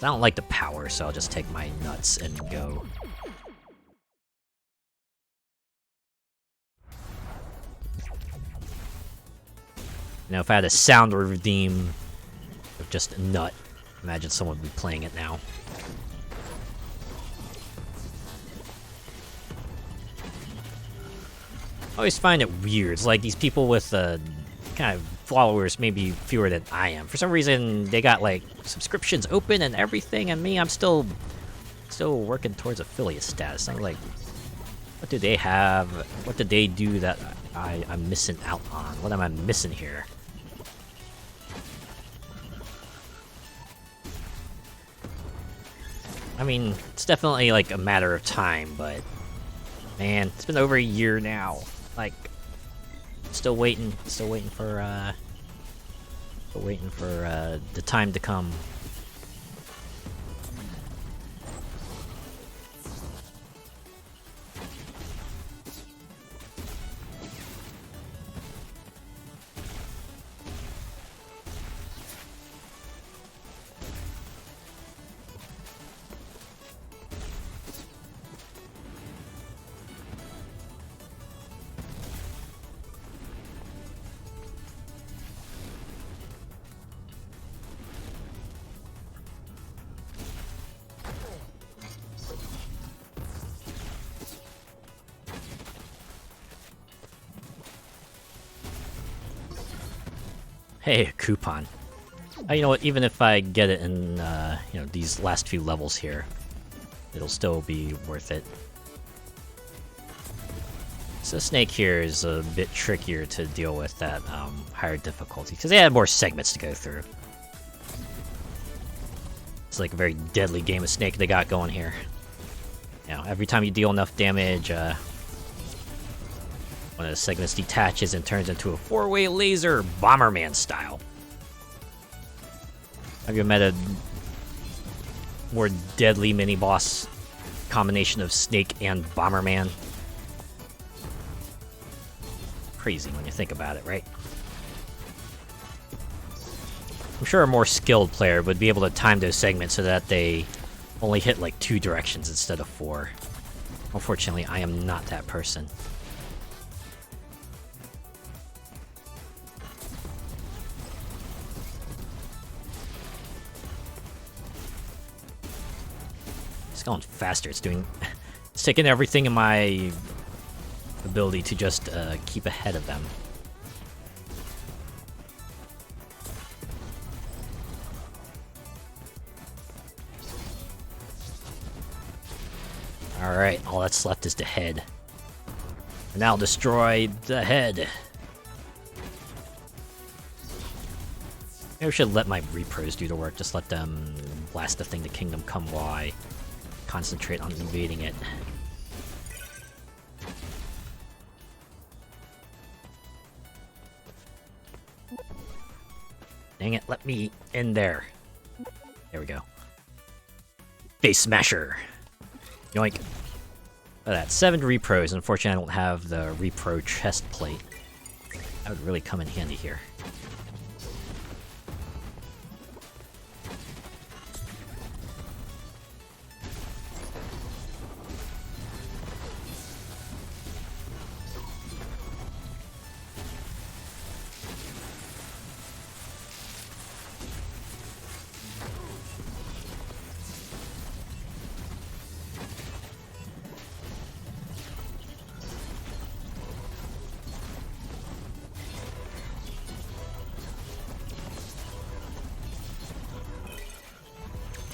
A: I don't like the power, so I'll just take my nuts and go. Now, if I had a sound redeem of just a nut, imagine someone would be playing it now. I always find it weird. It's like these people with kind of followers, maybe fewer than I am. For some reason, they got like subscriptions open and everything, and me, I'm still working towards affiliate status. I'm like, what do they have? What did they do that I'm missing out on? What am I missing here? I mean, it's definitely like a matter of time, but man, it's been over a year now. Like, still waiting for the time to come. Hey, a coupon. You know what? Even if I get it in, these last few levels here, it'll still be worth it. So Snake here is a bit trickier to deal with at higher difficulty because they had more segments to go through. It's like a very deadly game of Snake they got going here. You know, every time you deal enough damage, one of the segments detaches and turns into a 4-way laser, Bomberman style. Have you met a more deadly mini-boss combination of Snake and Bomberman? Crazy when you think about it, right? I'm sure a more skilled player would be able to time those segments so that they only hit like 2 directions instead of 4. Unfortunately, I am not that person. It's going faster. It's taking everything in my ability to just keep ahead of them. Alright, all that's left is the head. And I'll destroy the head. Maybe I should let my repros do the work. Just let them blast the thing to Kingdom Come while I concentrate on evading it. Dang it, let me in there. There we go. Face Smasher! Yoink. Look at that, 7 repros. Unfortunately, I don't have the repro chest plate. That would really come in handy here.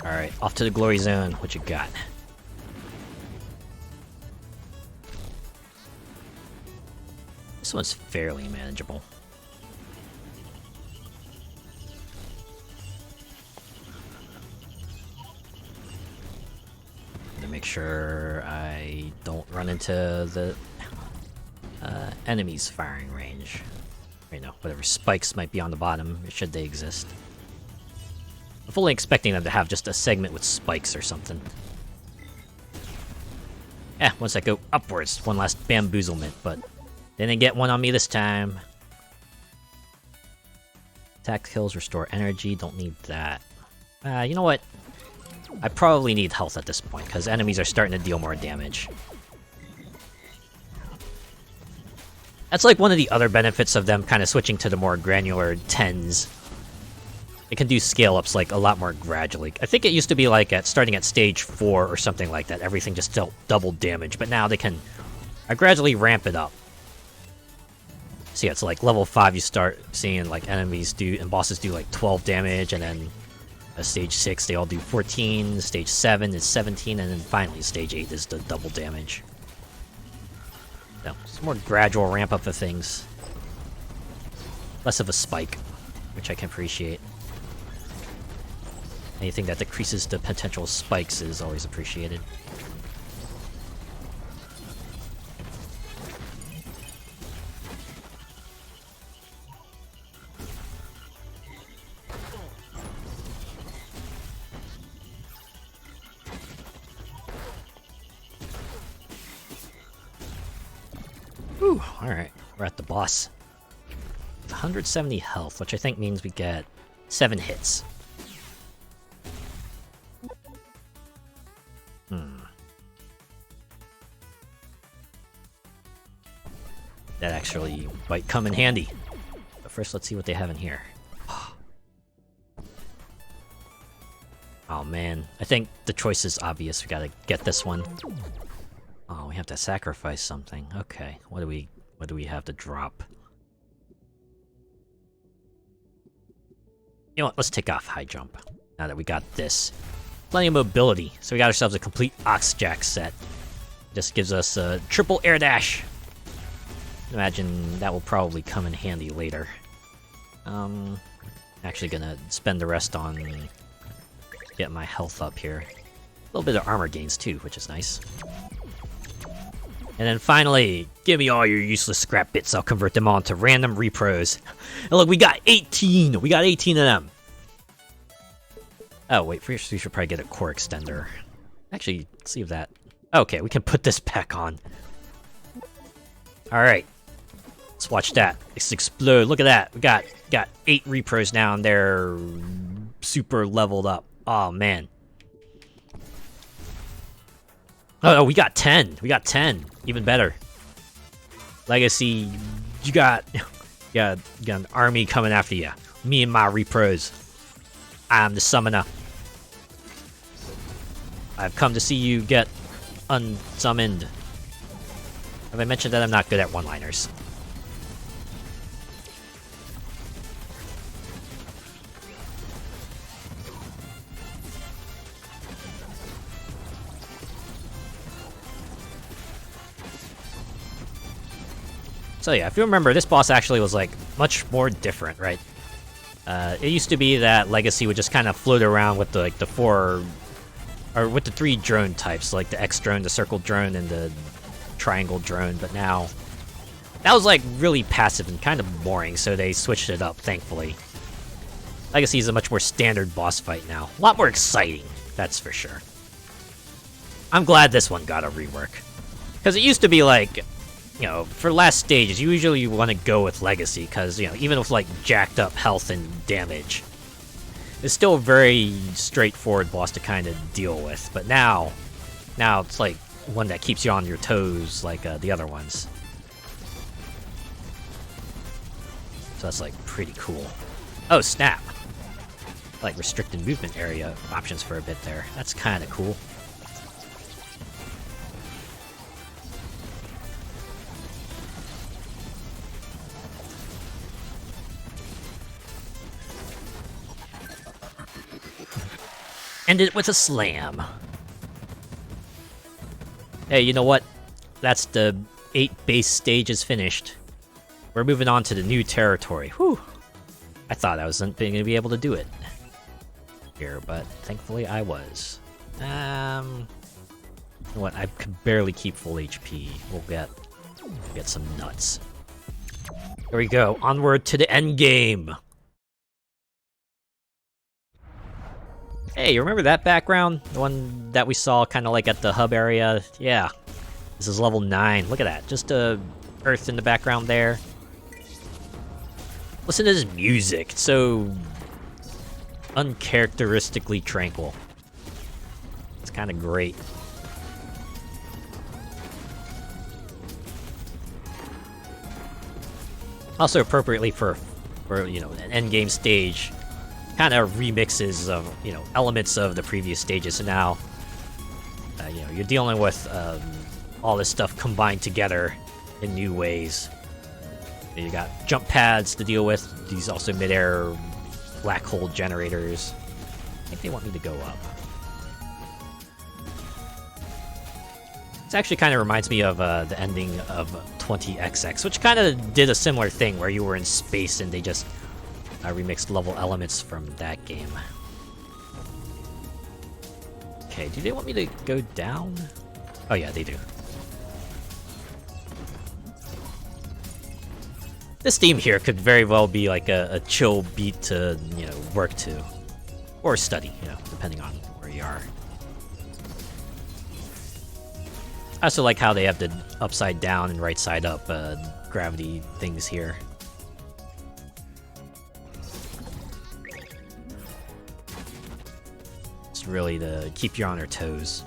A: Alright, off to the glory zone. What you got? This one's fairly manageable. To make sure I don't run into the enemies' firing range. You know, whatever spikes might be on the bottom, should they exist. I'm fully expecting them to have just a segment with spikes or something. Yeah, once I go upwards, one last bamboozlement, but they didn't get one on me this time. Attack kills, restore energy, don't need that. You know what? I probably need health at this point, because enemies are starting to deal more damage. That's like one of the other benefits of them kind of switching to the more granular 10s. It can do scale-ups like a lot more gradually. I think it used to be like starting at stage 4 or something like that. Everything just dealt double damage, but now they can gradually ramp it up. So yeah, it's like level 5 you start seeing like enemies do and bosses do like 12 damage, and then stage 6 they all do 14, stage 7 is 17, and then finally stage 8 is the double damage. So it's more gradual ramp up of things. Less of a spike, which I can appreciate. Anything that decreases the potential spikes is always appreciated. Whew, alright, we're at the boss. 170 health, which I think means we get 7 hits. That actually might come in handy. But first, let's see what they have in here. Oh man, I think the choice is obvious. We gotta get this one. Oh, we have to sacrifice something. Okay, what do we have to drop? You know what? Let's take off high jump. Now that we got this, plenty of mobility. So we got ourselves a complete Oxjack set. Just gives us a triple air dash. Imagine that will probably come in handy later. Actually gonna spend the rest on Get my health up here. A little bit of armor gains too, which is nice. And then finally, give me all your useless scrap bits. I'll convert them all into random repros. And look, we got 18! We got 18 of them! Oh, wait, first we should probably get a core extender. Actually, let's see if that... Okay, we can put this back on. Alright. Let's watch that. Let's explode. Look at that. We got 8 repros now, and they're super leveled up. Oh, man. Oh, we got 10. We got 10. Even better. Legacy, you got an army coming after you. Me and my repros. I'm the summoner. I've come to see you get unsummoned. Have I mentioned that I'm not good at one-liners? So yeah, if you remember, this boss actually was like much more different, right? It used to be that Legacy would just kind of float around with the 3 drone types, like the X drone, the circle drone, and the triangle drone. But now, that was like really passive and kind of boring, so they switched it up, thankfully. Legacy is a much more standard boss fight now, a lot more exciting, that's for sure. I'm glad this one got a rework, because it used to be like, you know, for last stages, you usually want to go with Legacy, because, you know, even with, like, jacked up health and damage, it's still a very straightforward boss to kind of deal with. But now it's, like, one that keeps you on your toes, like the other ones. So that's, like, pretty cool. Oh, snap! Like, restricted movement area options for a bit there. That's kind of cool. End it with a slam. Hey, you know what? That's the 8 base stages finished. We're moving on to the new territory. Whew. I thought I wasn't going to be able to do it here, but thankfully I was. You know what? I could barely keep full HP. We'll get some nuts. Here we go. Onward to the end game. Hey, you remember that background? The one that we saw kind of like at the hub area? Yeah. This is level 9. Look at that. Just earth in the background there. Listen to this music. It's so uncharacteristically tranquil. It's kind of great. Also appropriately for you know, an endgame stage. Kind of remixes of, you know, elements of the previous stages. So now, you know, you're dealing with all this stuff combined together in new ways. You got jump pads to deal with. These also mid-air black hole generators. I think they want me to go up. This actually kind of reminds me of the ending of 20XX, which kind of did a similar thing where you were in space and they just remixed level elements from that game. Okay, do they want me to go down? Oh yeah, they do. This theme here could very well be like a chill beat to, you know, work to. Or study, you know, depending on where you are. I also like how they have the upside down and right side up gravity things here. Really to keep you on your toes.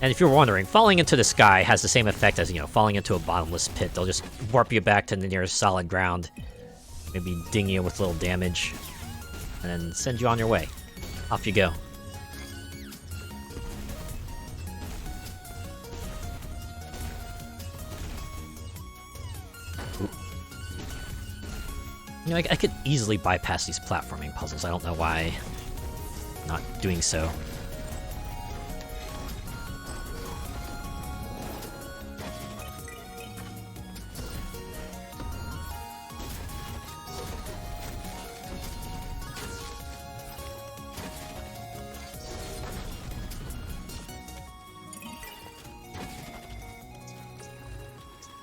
A: And if you're wondering, falling into the sky has the same effect as, you know, falling into a bottomless pit. They'll just warp you back to the nearest solid ground, maybe ding you with a little damage, and then send you on your way. Off you go. Ooh. You know, I could easily bypass these platforming puzzles. I don't know why not doing so.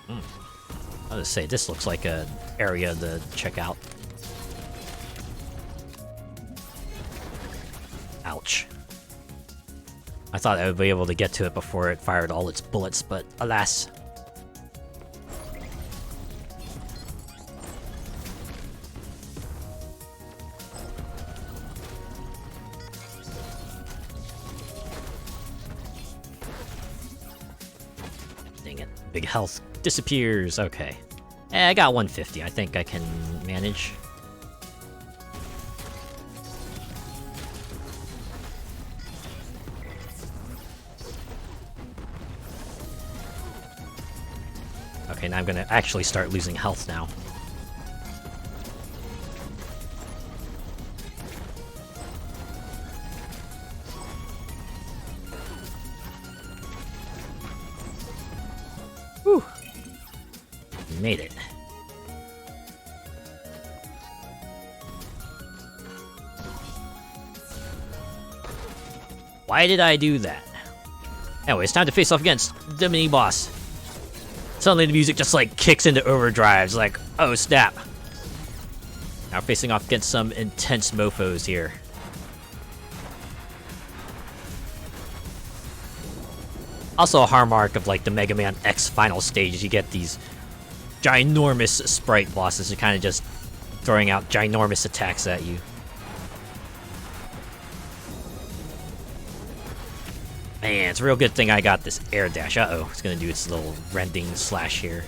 A: I was gonna say, this looks like an area to check out. Ouch. I thought I would be able to get to it before it fired all its bullets, but alas. Dang it. Big health disappears. Okay. I got 150. I think I can manage. Okay, now I'm gonna actually start losing health now. Whew. Made it. Why did I do that? Anyway, it's time to face off against the mini-boss. Suddenly the music just like kicks into overdrives, like, oh snap. Now facing off against some intense mofos here. Also a hallmark of like the Mega Man X final stages, you get these ginormous sprite bosses who kind of just throwing out ginormous attacks at you. Man, it's a real good thing I got this air dash. Uh-oh, it's gonna do its little rending slash here.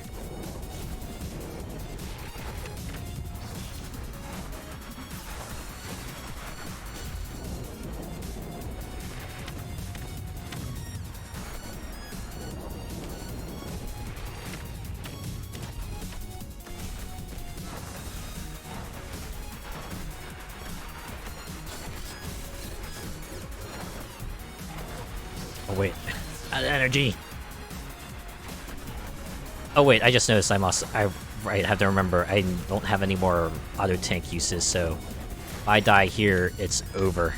A: Oh wait, out of energy. Oh wait, I just noticed I have to remember I don't have any more auto tank uses, so if I die here, it's over.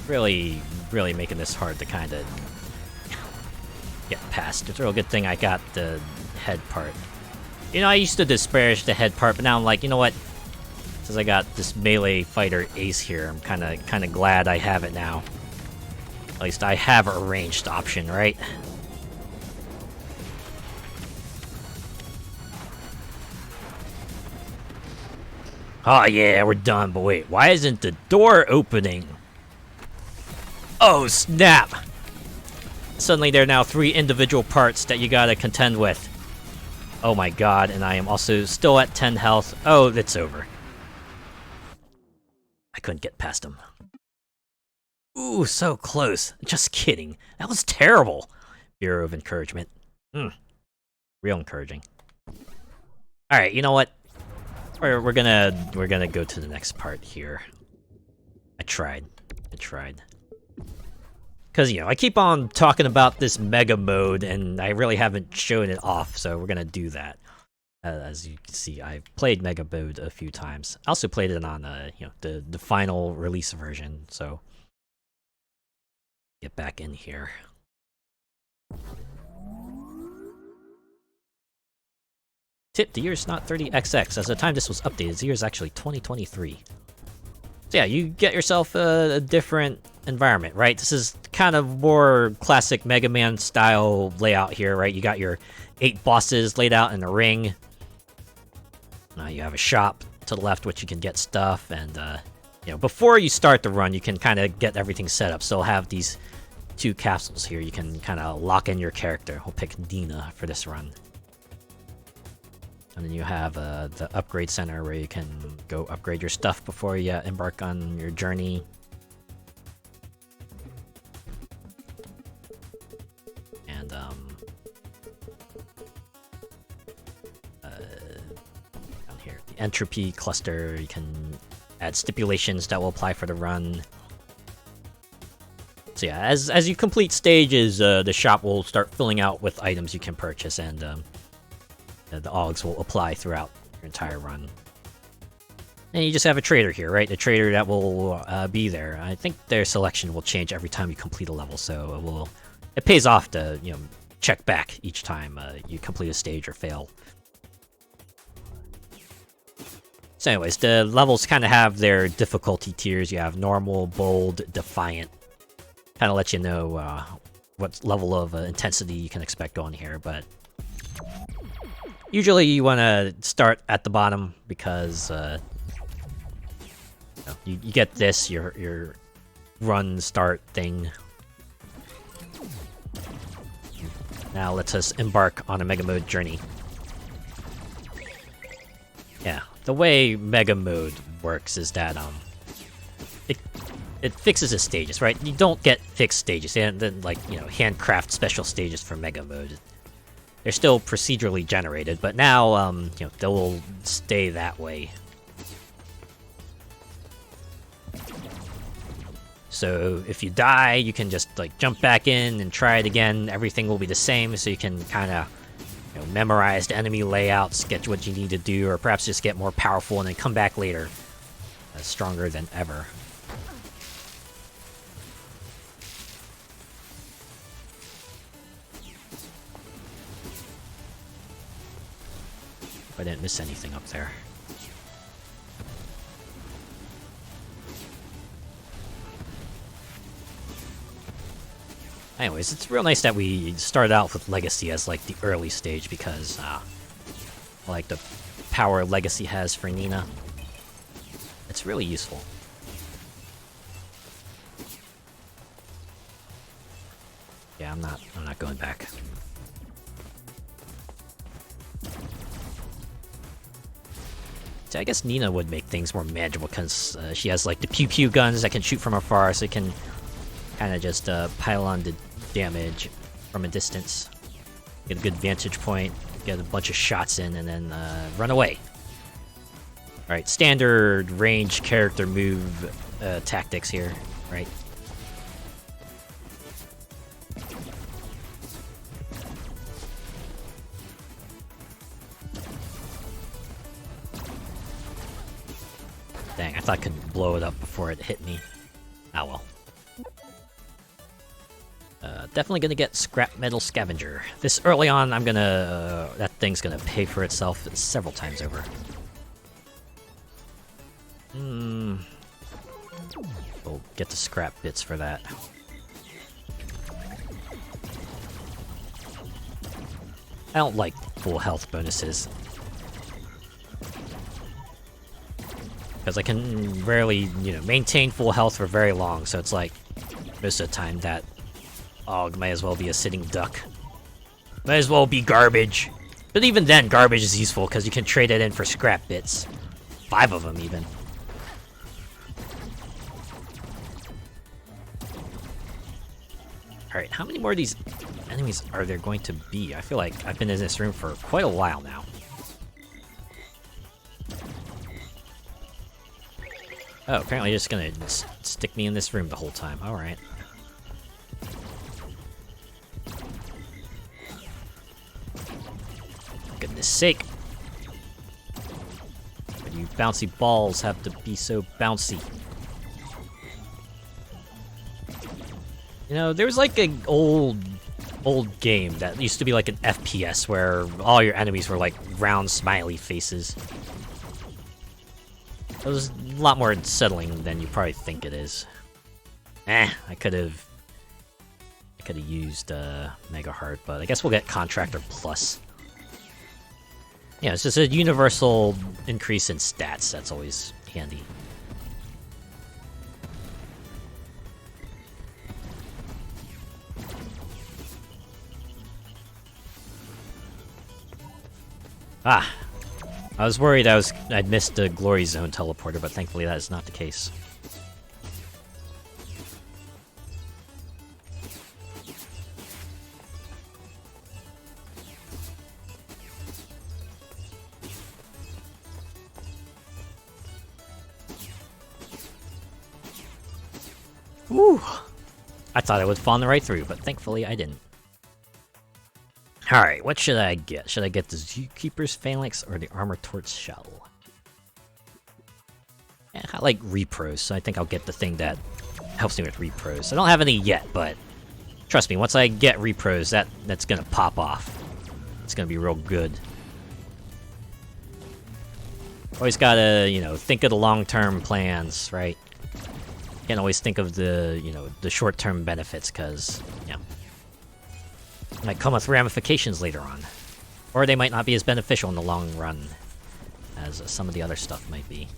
A: Really making this hard to kind of get past. It's a real good thing I got the head part. You know, I used to disparage the head part, but now I'm like, you know what? Since I got this melee fighter ace here, I'm kind of glad I have it now. At least I have a ranged option, right? Oh yeah, we're done. But wait, why isn't the door opening? Oh, snap! Suddenly there are now 3 individual parts that you gotta contend with. Oh my god, and I am also still at 10 health. Oh, it's over. I couldn't get past him. Ooh, so close. Just kidding. That was terrible. Bureau of Encouragement. Real encouraging. Alright, you know what? We're gonna go to the next part here. I tried. Because, you know, I keep on talking about this Mega Mode, and I really haven't shown it off, so we're gonna do that. As you can see, I've played Mega Mode a few times. I also played it on, you know, the final release version, so... Get back in here. Tip, the year's not 30XX. As the time this was updated, the year is actually 2023. So yeah, you get yourself a different environment, right? This is kind of more classic Mega Man style layout here, right? You got your 8 bosses laid out in a ring. Now you have a shop to the left, which you can get stuff, and you know, before you start the run, you can kind of get everything set up. So I'll have these 2 capsules here. You can kind of lock in your character. We'll pick Dina for this run. And then you have the upgrade center where you can go upgrade your stuff before you embark on your journey. And down here, the entropy cluster, you can add stipulations that will apply for the run. So yeah, as you complete stages, the shop will start filling out with items you can purchase, and the augs will apply throughout your entire run. And you just have a trader here, right? A trader that will be there. I think their selection will change every time you complete a level, so it pays off to check back each time you complete a stage or fail. So anyways, the levels kind of have their difficulty tiers. You have normal, bold, defiant. Kind of let you know what level of intensity you can expect going here, but usually you want to start at the bottom because you get this, your run start thing. Now let us embark on a Mega Mode journey. Yeah, the way Mega Mode works is that it fixes the stages, right? You don't get fixed stages, and then handcraft special stages for Mega Mode. They're still procedurally generated, but now they'll stay that way. So if you die, you can just jump back in and try it again. Everything will be the same, so you can kind of memorize the enemy layouts, get what you need to do, or perhaps just get more powerful and then come back later stronger than ever. I didn't miss anything up there. Anyways, it's real nice that we started out with Legacy as the early stage because the power Legacy has for Nina. It's really useful. Yeah, I'm not going back. I guess Nina would make things more manageable because she has the pew pew guns that can shoot from afar, so you can kind of just pile on the damage from a distance. Get a good vantage point, get a bunch of shots in, and then run away. Alright, standard range character move tactics here, right? Dang, I thought I could blow it up before it hit me. Ah well. Definitely gonna get Scrap Metal Scavenger. This early on, I'm gonna... that thing's gonna pay for itself several times over. We'll get the scrap bits for that. I don't like full health bonuses. Because I can rarely, maintain full health for very long, so it's most of the time that Aug might as well be a sitting duck. Might as well be garbage. But even then, garbage is useful because you can trade it in for scrap bits. 5 of them, even. Alright, how many more of these enemies are there going to be? I feel like I've been in this room for quite a while now. Oh, apparently you're just gonna stick me in this room the whole time. Alright. Goodness sake. Why do you bouncy balls have to be so bouncy? There was an old game that used to be like an FPS where all your enemies were round smiley faces. It was a lot more unsettling than you probably think it is. I could have used Mega Heart, but I guess we'll get Contractor Plus. Yeah, it's just a universal increase in stats. That's always handy. Ah! I was worried I'd missed the Glory Zone teleporter, but thankfully that is not the case. Woo! I thought I would fall right through, but thankfully I didn't. Alright, what should I get? Should I get the Zookeeper's Phalanx or the Armor Torch Shell? Yeah, I like repros, so I think I'll get the thing that helps me with repros. I don't have any yet, but trust me, once I get repros, that's gonna pop off. It's gonna be real good. Always gotta, you know, think of the long-term plans, right? Can't always think of the, you know, the short-term benefits, because, you know, it might come with ramifications later on. Or they might not be as beneficial in the long run as some of the other stuff might be.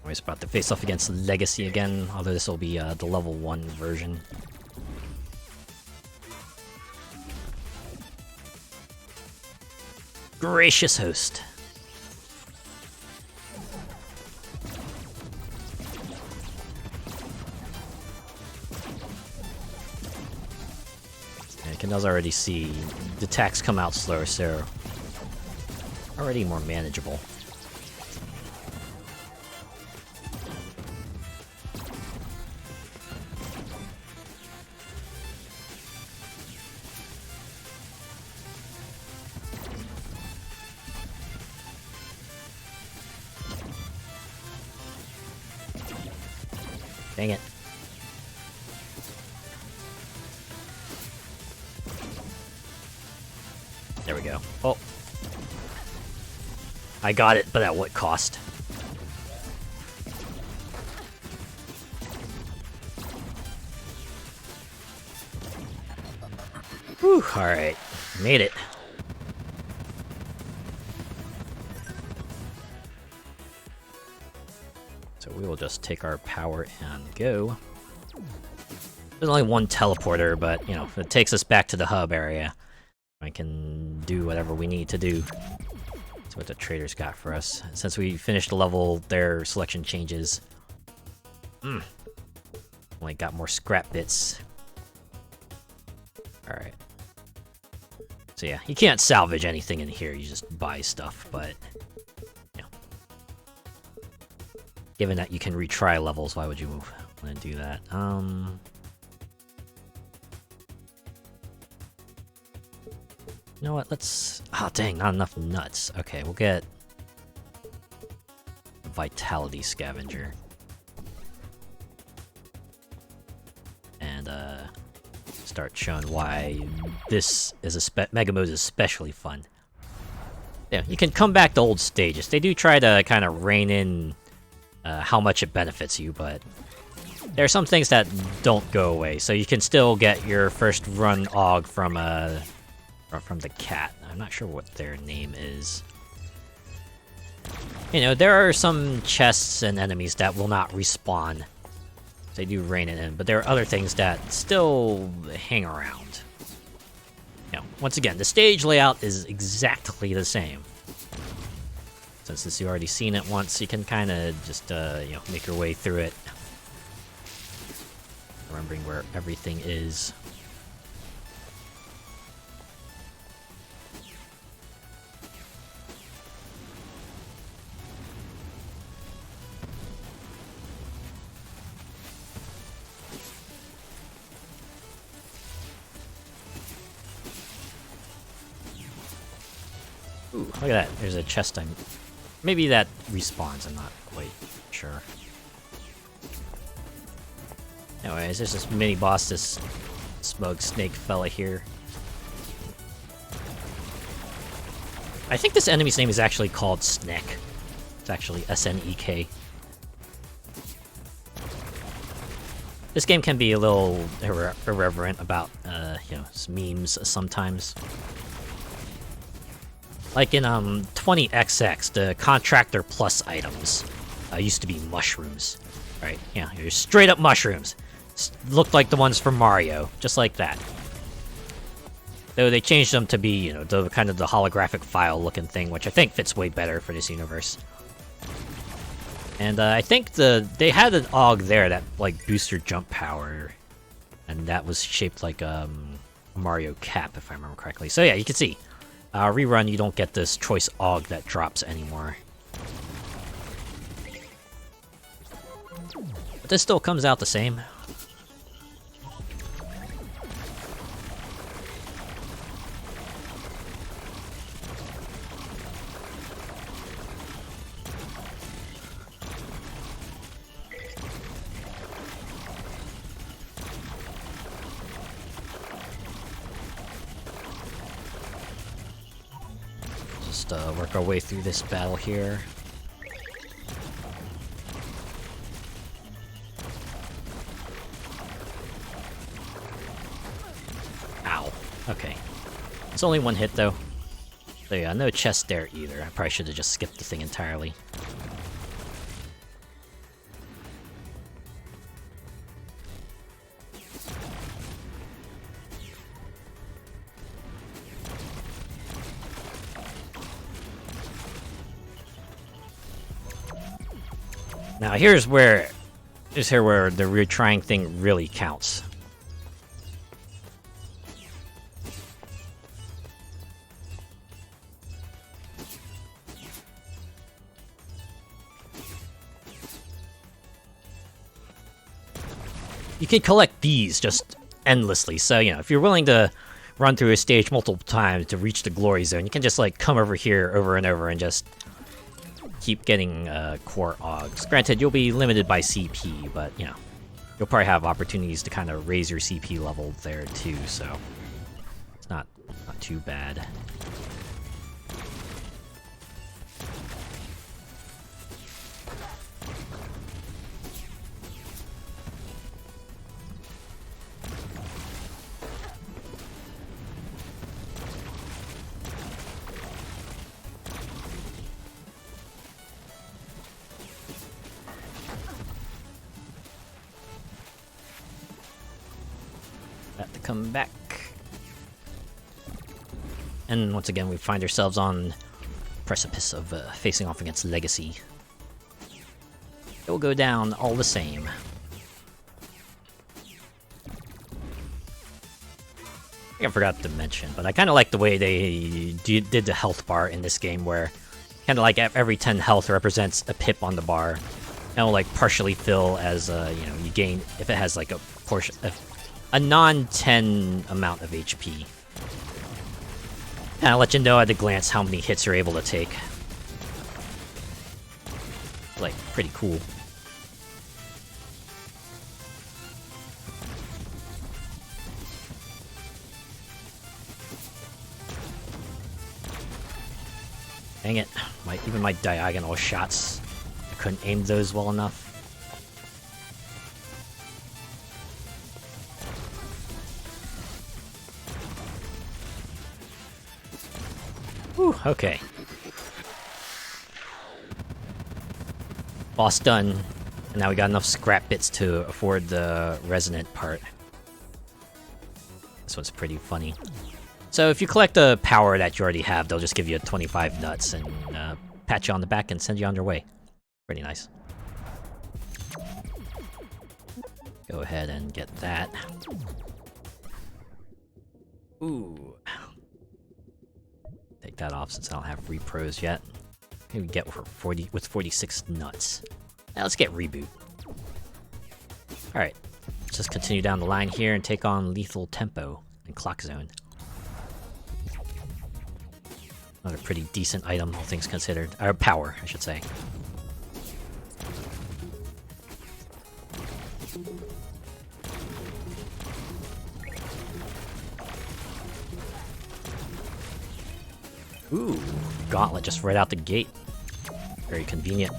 A: Always about to face off against Legacy again, although this will be the level 1 version. Gracious host. I can already see the attacks come out slower, so already more manageable. Dang it. There we go. Oh. I got it, but at what cost? Whew, alright. Made it. So we will just take our power and go. There's only one teleporter, but, you know, if it takes us back to the hub area, I can do whatever we need to do. That's what the traders got for us. Since we finished the level, their selection changes. Only got more scrap bits. Alright. So yeah, you can't salvage anything in here, you just buy stuff, but... Given that you can retry levels, why would you want to do that? You know what, let's... Oh, dang, not enough nuts. Okay, we'll get... a Vitality Scavenger. And, start showing why this is a Mega Mode is especially fun. Yeah, you can come back to old stages. They do try to kind of rein in how much it benefits you, but there are some things that don't go away, so you can still get your first run AUG from the cat. I'm not sure what their name is. You know, there are some chests and enemies that will not respawn. They do rein it in, but there are other things that still hang around. You know, once again, the stage layout is exactly the same. Since you've already seen it once, you can kind of just, you know, make your way through it. Remembering where everything is. Ooh, look at that. There's a chest I'm... Maybe that respawns, I'm not quite sure. Anyways, there's this mini-boss, this smug snake fella here. I think this enemy's name is actually called Snek. It's actually S-N-E-K. This game can be a little irreverent about, you know, memes sometimes. Like in 20XX, the Contractor Plus items used to be mushrooms. Right, yeah, you're straight up mushrooms. Looked like the ones from Mario, just like that. Though they changed them to be, you know, the kind of the holographic file looking thing, which I think fits way better for this universe. And I think they had an AUG there that like booster jump power, and that was shaped like a Mario cap, if I remember correctly. So yeah, you can see, rerun, you don't get this choice AUG that drops anymore. But this still comes out the same. Just work our way through this battle here. Ow. Okay. It's only one hit, though. So yeah, no chest there either. I probably should have just skipped the thing entirely. Now here's where the retrying thing really counts. You can collect these just endlessly, so, you know, if you're willing to run through a stage multiple times to reach the glory zone, you can just, like, come over here over and over and just keep getting core AUGs. Granted, you'll be limited by CP, but, you know, you'll probably have opportunities to kind of raise your CP level there, too, so it's not too bad. That to come back. And once again, we find ourselves on precipice of facing off against Legacy. It will go down all the same. I think I forgot to mention, but I kind of like the way they did the health bar in this game, where kind of like every 10 health represents a pip on the bar. And it will like partially fill as you know, you gain if it has like a portion, a non-10 amount of HP. And I'll let you know at a glance how many hits you're able to take. Like, pretty cool. Dang it. Even my diagonal shots, I couldn't aim those well enough. Whew, okay. Boss done. And now we got enough scrap bits to afford the resonant part. This one's pretty funny. So if you collect the power that you already have, they'll just give you 25 nuts and pat you on the back and send you on your way. Pretty nice. Go ahead and get that. Ooh. Take that off since I don't have repros yet. Maybe get for 46 nuts. Now let's get reboot. Alright. Let's just continue down the line here and take on Lethal Tempo and Clock Zone. Another pretty decent item, all things considered. Or power, I should say. Ooh, gauntlet just right out the gate. Very convenient.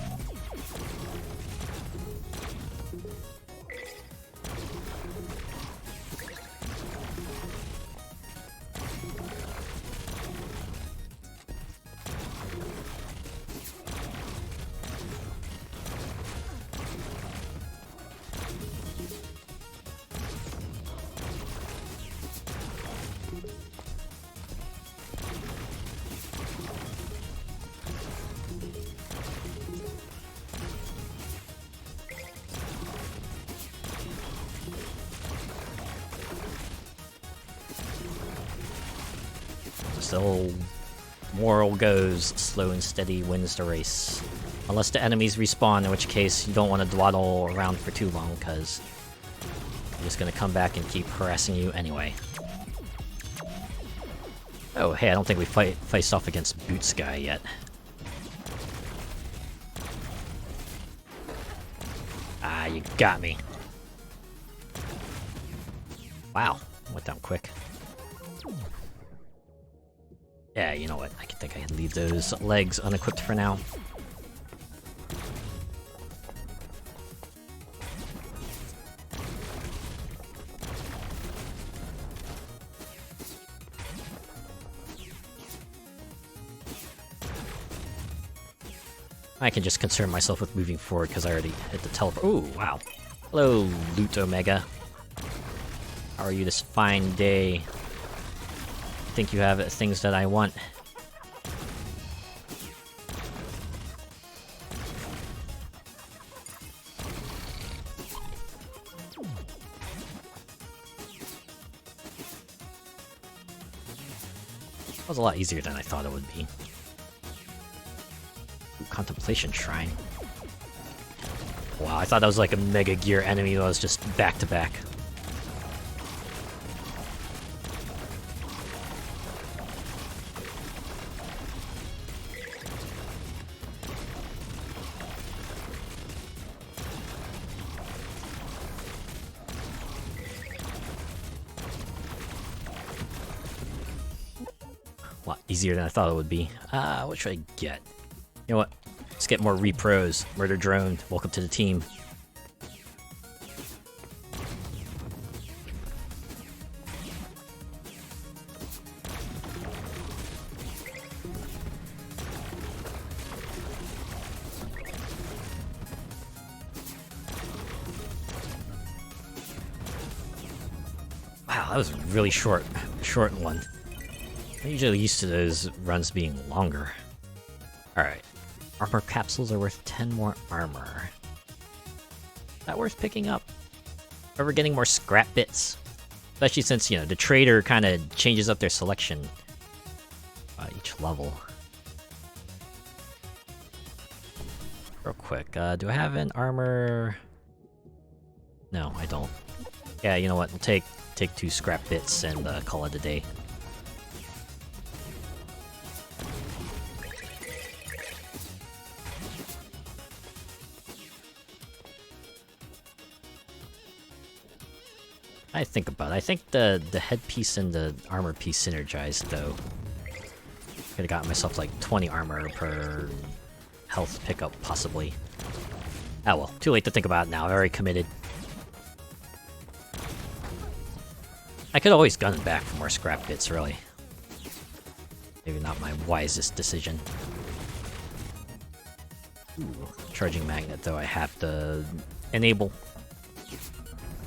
A: Still, moral goes, slow and steady wins the race. Unless the enemies respawn, in which case you don't want to dawdle around for too long, because they're just gonna come back and keep harassing you anyway. Oh, hey, I don't think we faced off against Boots guy yet. Ah, you got me. Wow, went down quick. Yeah, you know what? I think I can leave those legs unequipped for now. I can just concern myself with moving forward because I already hit the teleport. Ooh, wow. Hello, Loot Omega. How are you this fine day? Think you have things that I want? That was a lot easier than I thought it would be. Ooh, Contemplation Shrine. Wow, I thought that was like a Mega Gear enemy that was just back to back. A lot easier than I thought it would be. What should I get? You know what? Let's get more repros. Murder Drone, welcome to the team. Wow, that was a really short one. I'm usually used to those runs being longer. Alright. Armor capsules are worth 10 more armor. Is that worth picking up? Or we're getting more scrap bits? Especially since, you know, the trader kind of changes up their selection each level. Real quick, do I have an armor? No, I don't. Yeah, you know what? We'll take 2 scrap bits and call it a day. I think about it. I think the headpiece and the armor piece synergized, though. Could've gotten myself like 20 armor per health pickup, possibly. Oh well, too late to think about it now. I'm already committed. I could always gun back for more scrap bits, really. Maybe not my wisest decision. Ooh, charging magnet, though, I have to enable.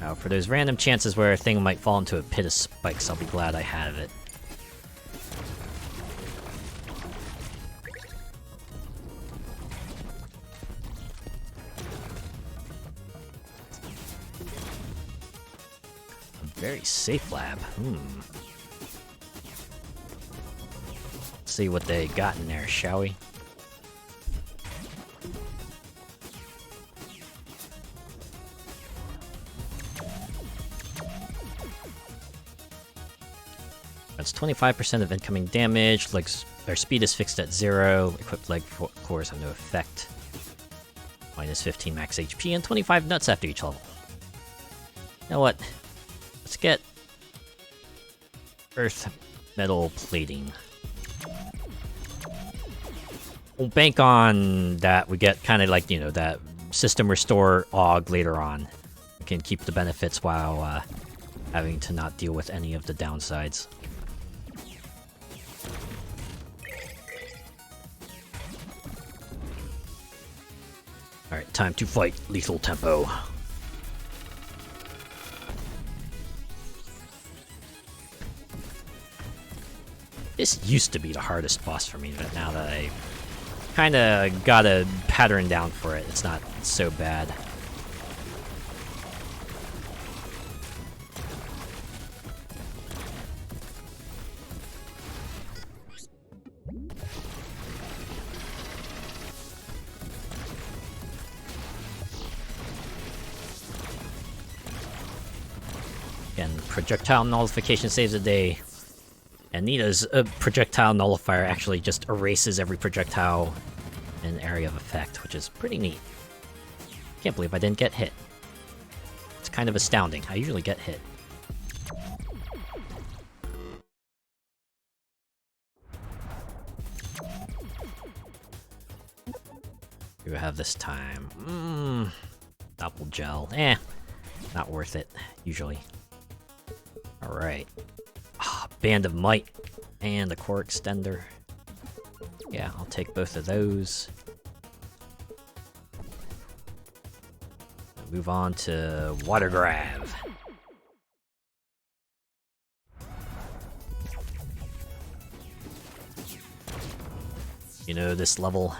A: Now, for those random chances where a thing might fall into a pit of spikes, I'll be glad I have it. A very safe lab. Let's see what they got in there, shall we? That's 25% of incoming damage. Legs, their speed is fixed at 0. Equipped leg cores have no effect. Minus 15 max HP and 25 nuts after each level. You know what? Let's get earth metal plating. We'll bank on that. We get kind of like, you know, that system restore AUG later on. We can keep the benefits while having to not deal with any of the downsides. Alright, time to fight Lethal Tempo. This used to be the hardest boss for me, but now that I kinda got a pattern down for it, it's not so bad. And projectile nullification saves the day. And Nita's projectile nullifier actually just erases every projectile in area of effect, which is pretty neat. Can't believe I didn't get hit. It's kind of astounding. I usually get hit. We have this time. Double gel. Not worth it, usually. Alright. Band of Might. And the core extender. Yeah, I'll take both of those. Move on to Water Grab. You know, this level...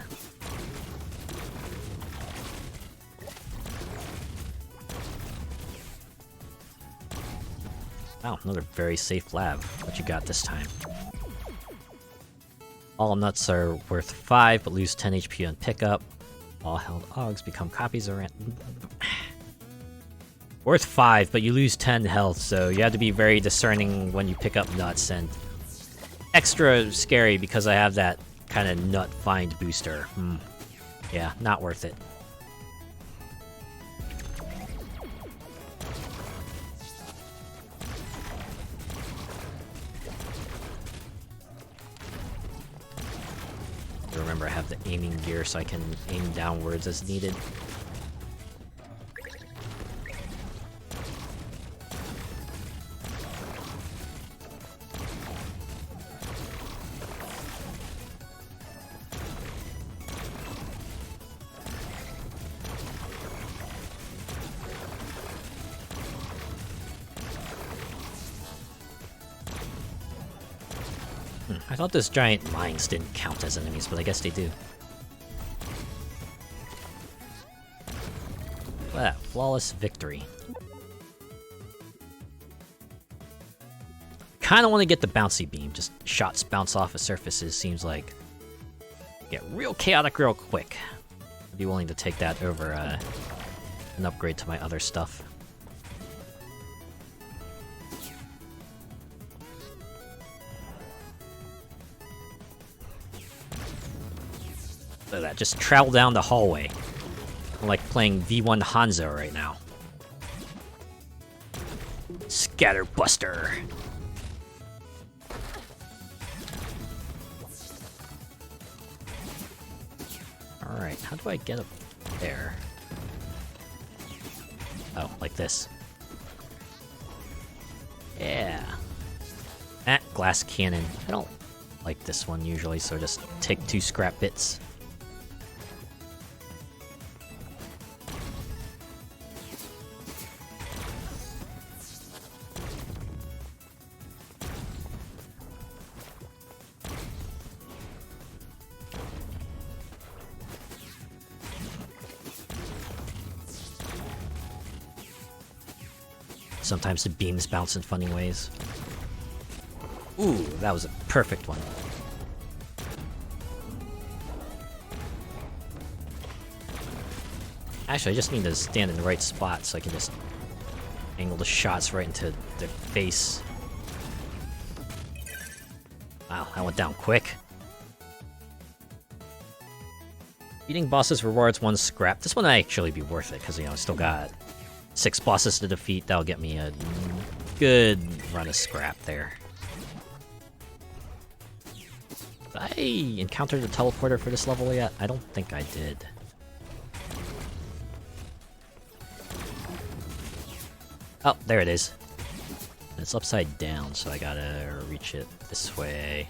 A: Wow, another very safe lab. What you got this time? All nuts are worth 5, but lose 10 HP on pickup. All held Augs become copies around... Worth 5, but you lose 10 health, so you have to be very discerning when you pick up nuts, and... Extra scary because I have that kind of nut find booster. Yeah, not worth it. Remember, I have the aiming gear so I can aim downwards as needed. I thought those giant mines didn't count as enemies, but I guess they do. Wow, flawless victory. Kinda want to get the bouncy beam, just shots bounce off of surfaces, seems like. Get real chaotic real quick. I'd be willing to take that over an upgrade to my other stuff. Look at that, just travel down the hallway. I'm like playing V1 Hanzo right now. Scatterbuster. Alright, how do I get up there? Oh, like this. Yeah. Glass cannon. I don't like this one usually, so just take 2 scrap bits. Sometimes the beams bounce in funny ways. Ooh, that was a perfect one. Actually, I just need to stand in the right spot so I can just angle the shots right into their face. Wow, that went down quick. Beating bosses rewards 1 scrap. This one might actually be worth it, because, you know, I still got 6 bosses to defeat. That'll get me a good run of scrap there. Did I encounter the teleporter for this level yet? I don't think I did. Oh, there it is. It's upside down, so I gotta reach it this way.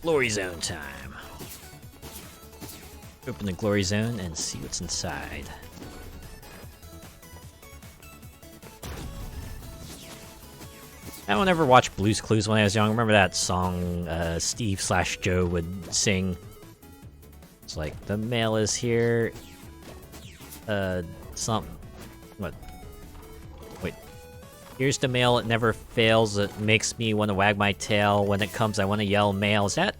A: Glory Zone time. Open the Glory Zone and see what's inside. I don't ever watch Blue's Clues when I was young. Remember that song Steve/Joe would sing? It's like, the mail is here. What? Wait. Here's the mail, it never fails. It makes me want to wag my tail. When it comes, I want to yell mail. Was that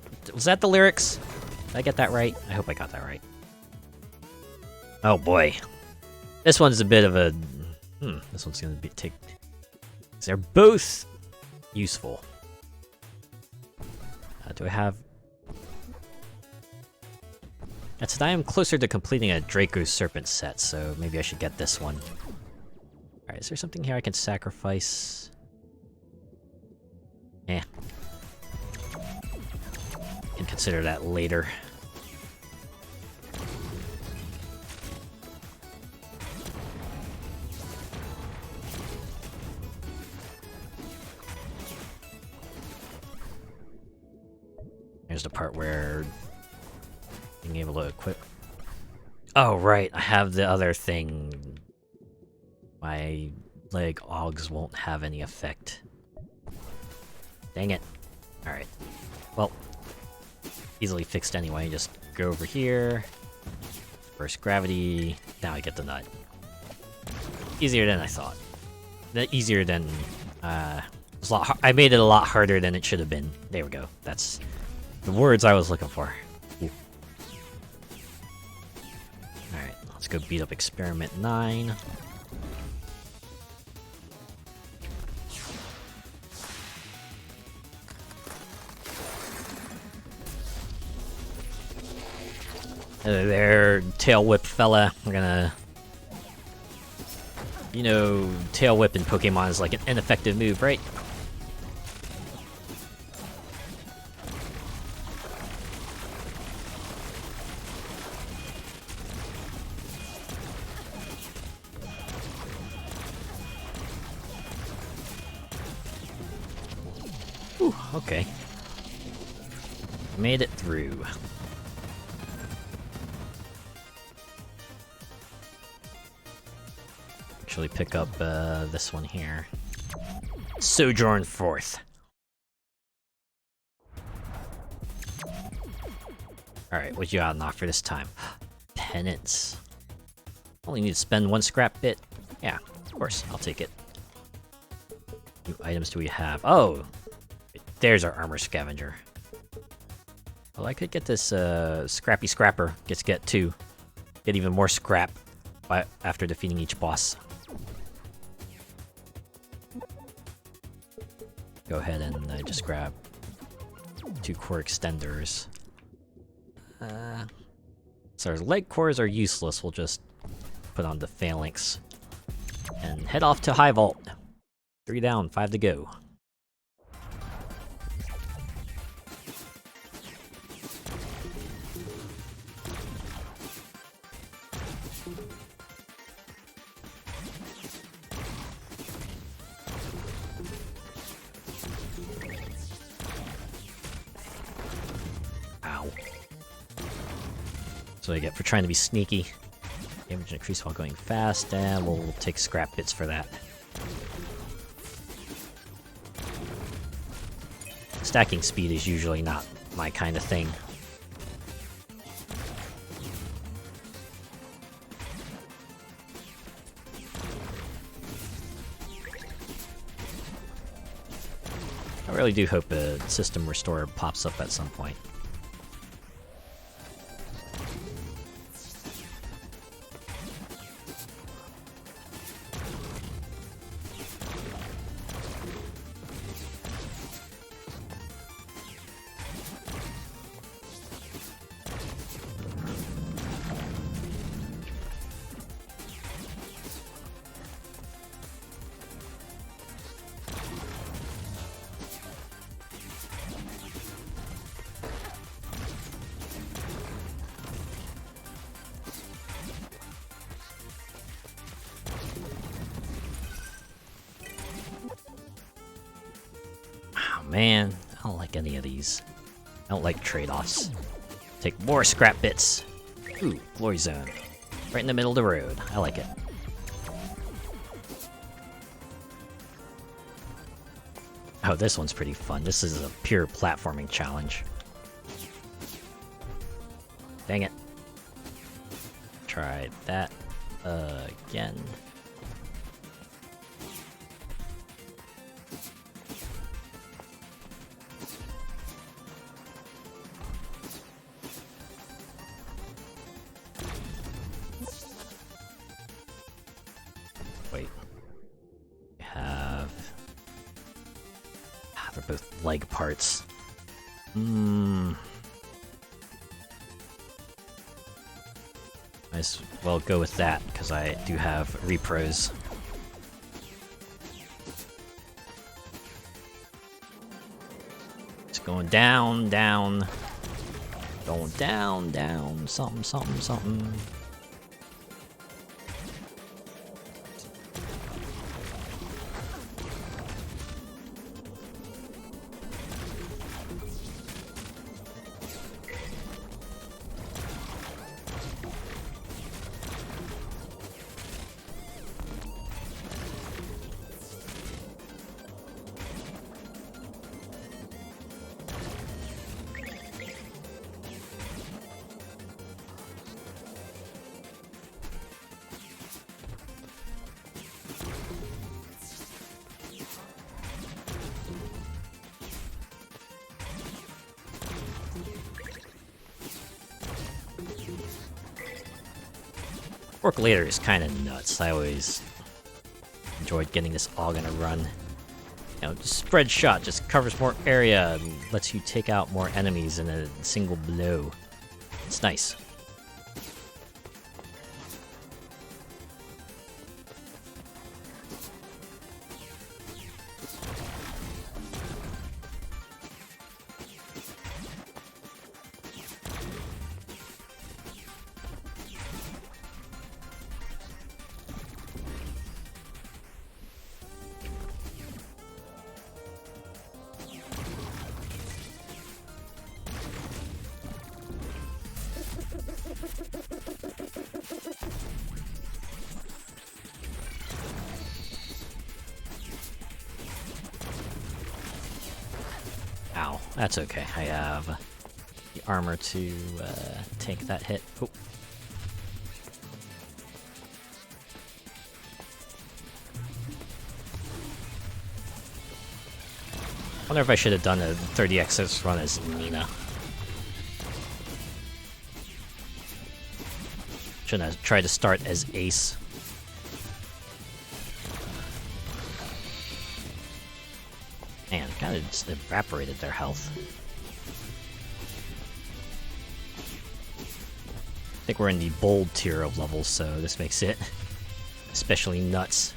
A: the lyrics? Did I get that right? I hope I got that right. Oh boy. This one's a bit of a... this one's gonna be take... They're both useful. Do I have... That's an item closer to completing a Draco Serpent set, so maybe I should get this one. Alright, is there something here I can sacrifice? Eh. Can consider that later. There's the part where being able to equip. Oh right, I have the other thing. My leg augs won't have any effect. Dang it. Alright. Well, easily fixed anyway. Just go over here. First gravity. Now I get the nut. Easier than I thought. Easier than... it's a lot I made it a lot harder than it should have been. There we go. That's the words I was looking for. Alright, let's go beat up Experiment 9. Hello there, tail whip fella. We're gonna... You know, tail whip in Pokemon is like an ineffective move, right? Whew, okay. Made it through. Actually pick up this one here. Sojourn Forth. Alright, what you got on offer this time? Penance. Only need to spend 1 scrap bit. Yeah, of course, I'll take it. New items do we have? Oh! There's our armor scavenger. Well, I could get this scrappy scrapper. Get 2. Get even more scrap after defeating each boss. Go ahead and just grab 2 core extenders. So our leg cores are useless. We'll just put on the phalanx and head off to High Vault. 3 down, 5 to go. So I get for trying to be sneaky. Damage increase while going fast, and we'll take scrap bits for that. Stacking speed is usually not my kind of thing. I really do hope a system restore pops up at some point. Man, I don't like any of these. I don't like trade-offs. Take more scrap bits. Ooh, glory zone. Right in the middle of the road. I like it. Oh, this one's pretty fun. This is a pure platforming challenge. Dang it. Try that again. both leg parts. Might as well go with that, because I do have repros. It's going down, down. Going down, down. Something, something, something. Work later is kind of nuts. I always enjoyed getting this all gonna run. You know, just spread shot, just covers more area and lets you take out more enemies in a single blow. It's nice. Ow, that's okay. I have the armor to take that hit. Oh. I wonder if I should have done a 30x run as Nina. Shouldn't have tried to start as Ace. Man, kinda just evaporated their health. I think we're in the bold tier of levels, so this makes it especially nuts.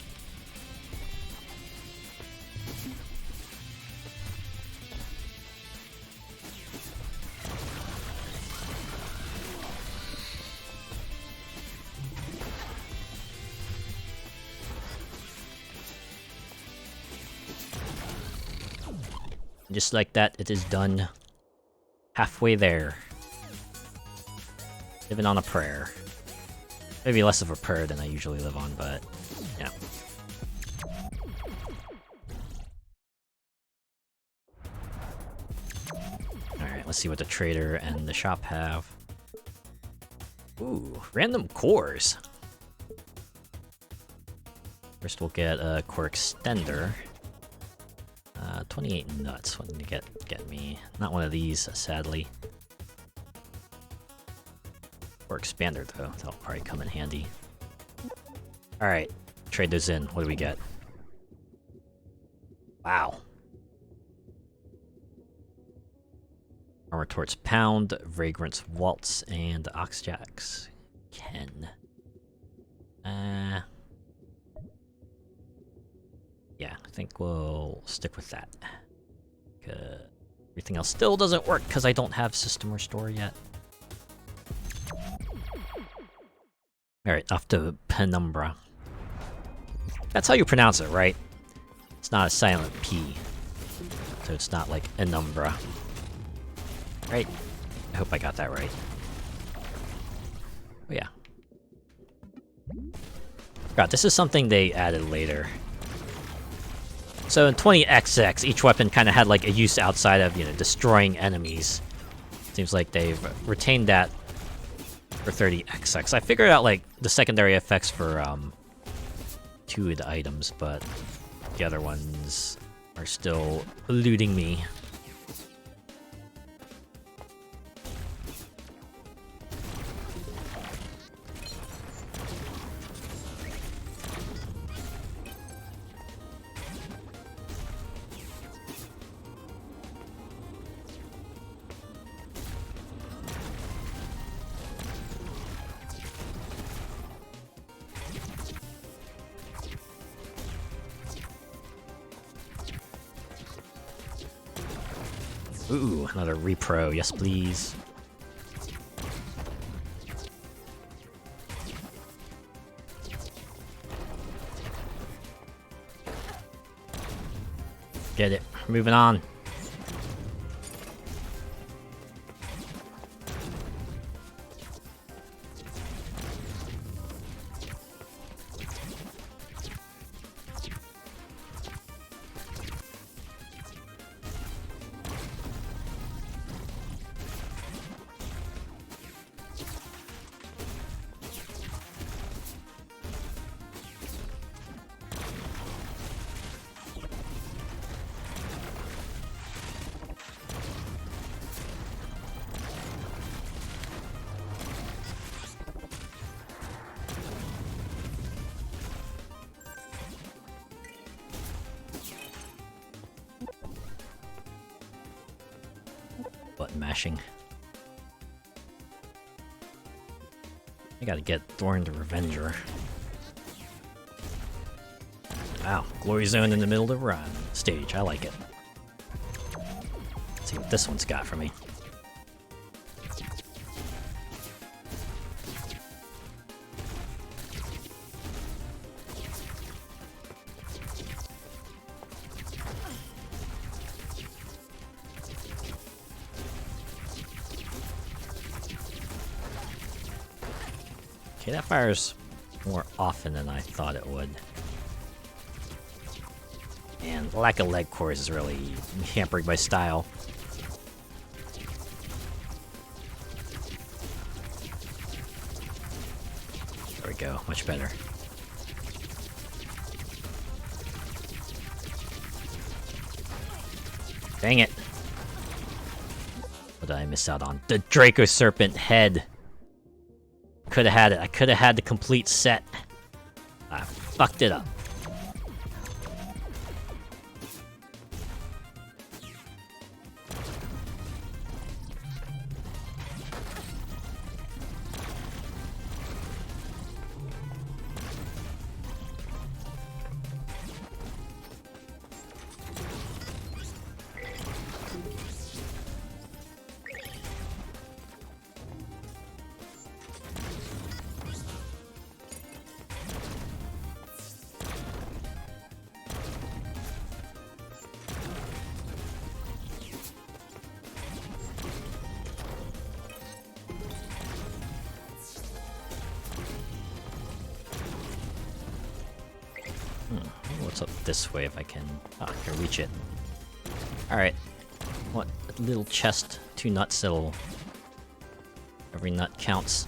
A: Just like that, it is done. Halfway there. Living on a prayer. Maybe less of a prayer than I usually live on, but, yeah. Alright, let's see what the trader and the shop have. Ooh, random cores. First we'll get a core extender. 28 nuts. What did you get me? Not one of these, sadly. Or expander though. That'll probably come in handy. Alright, trade those in. What do we get? Wow. Armor Torch Pound, Vagrant's Waltz, and Oxjack's Ken. Yeah, I think we'll stick with that. Everything else still doesn't work because I don't have System Restore yet. Alright, off to Penumbra. That's how you pronounce it, right? It's not a silent P. So it's not like Penumbra. Right? I hope I got that right. Oh yeah. God, this is something they added later. So in 20XX, each weapon kind of had like a use outside of, you know, destroying enemies. Seems like they've retained that for 30XX. I figured out like the secondary effects for two of the items, but the other ones are still eluding me. Ooh, another repro. Yes, please. Get it. Moving on. Button mashing. I gotta get Thorn the Revenger. Wow, Glory Zone in the middle of the run stage. I like it. Let's see what this one's got for me. Okay, that fires more often than I thought it would. And the lack of leg cores is really hampering my style. There we go, much better. Dang it! What did I miss out on? The Draco Serpent head! Could have had it. I could have had the complete set. I fucked it up. What's up this way if I can... Oh, I can reach it. Alright. What? A little chest, 2 nuts, that'll... Every nut counts.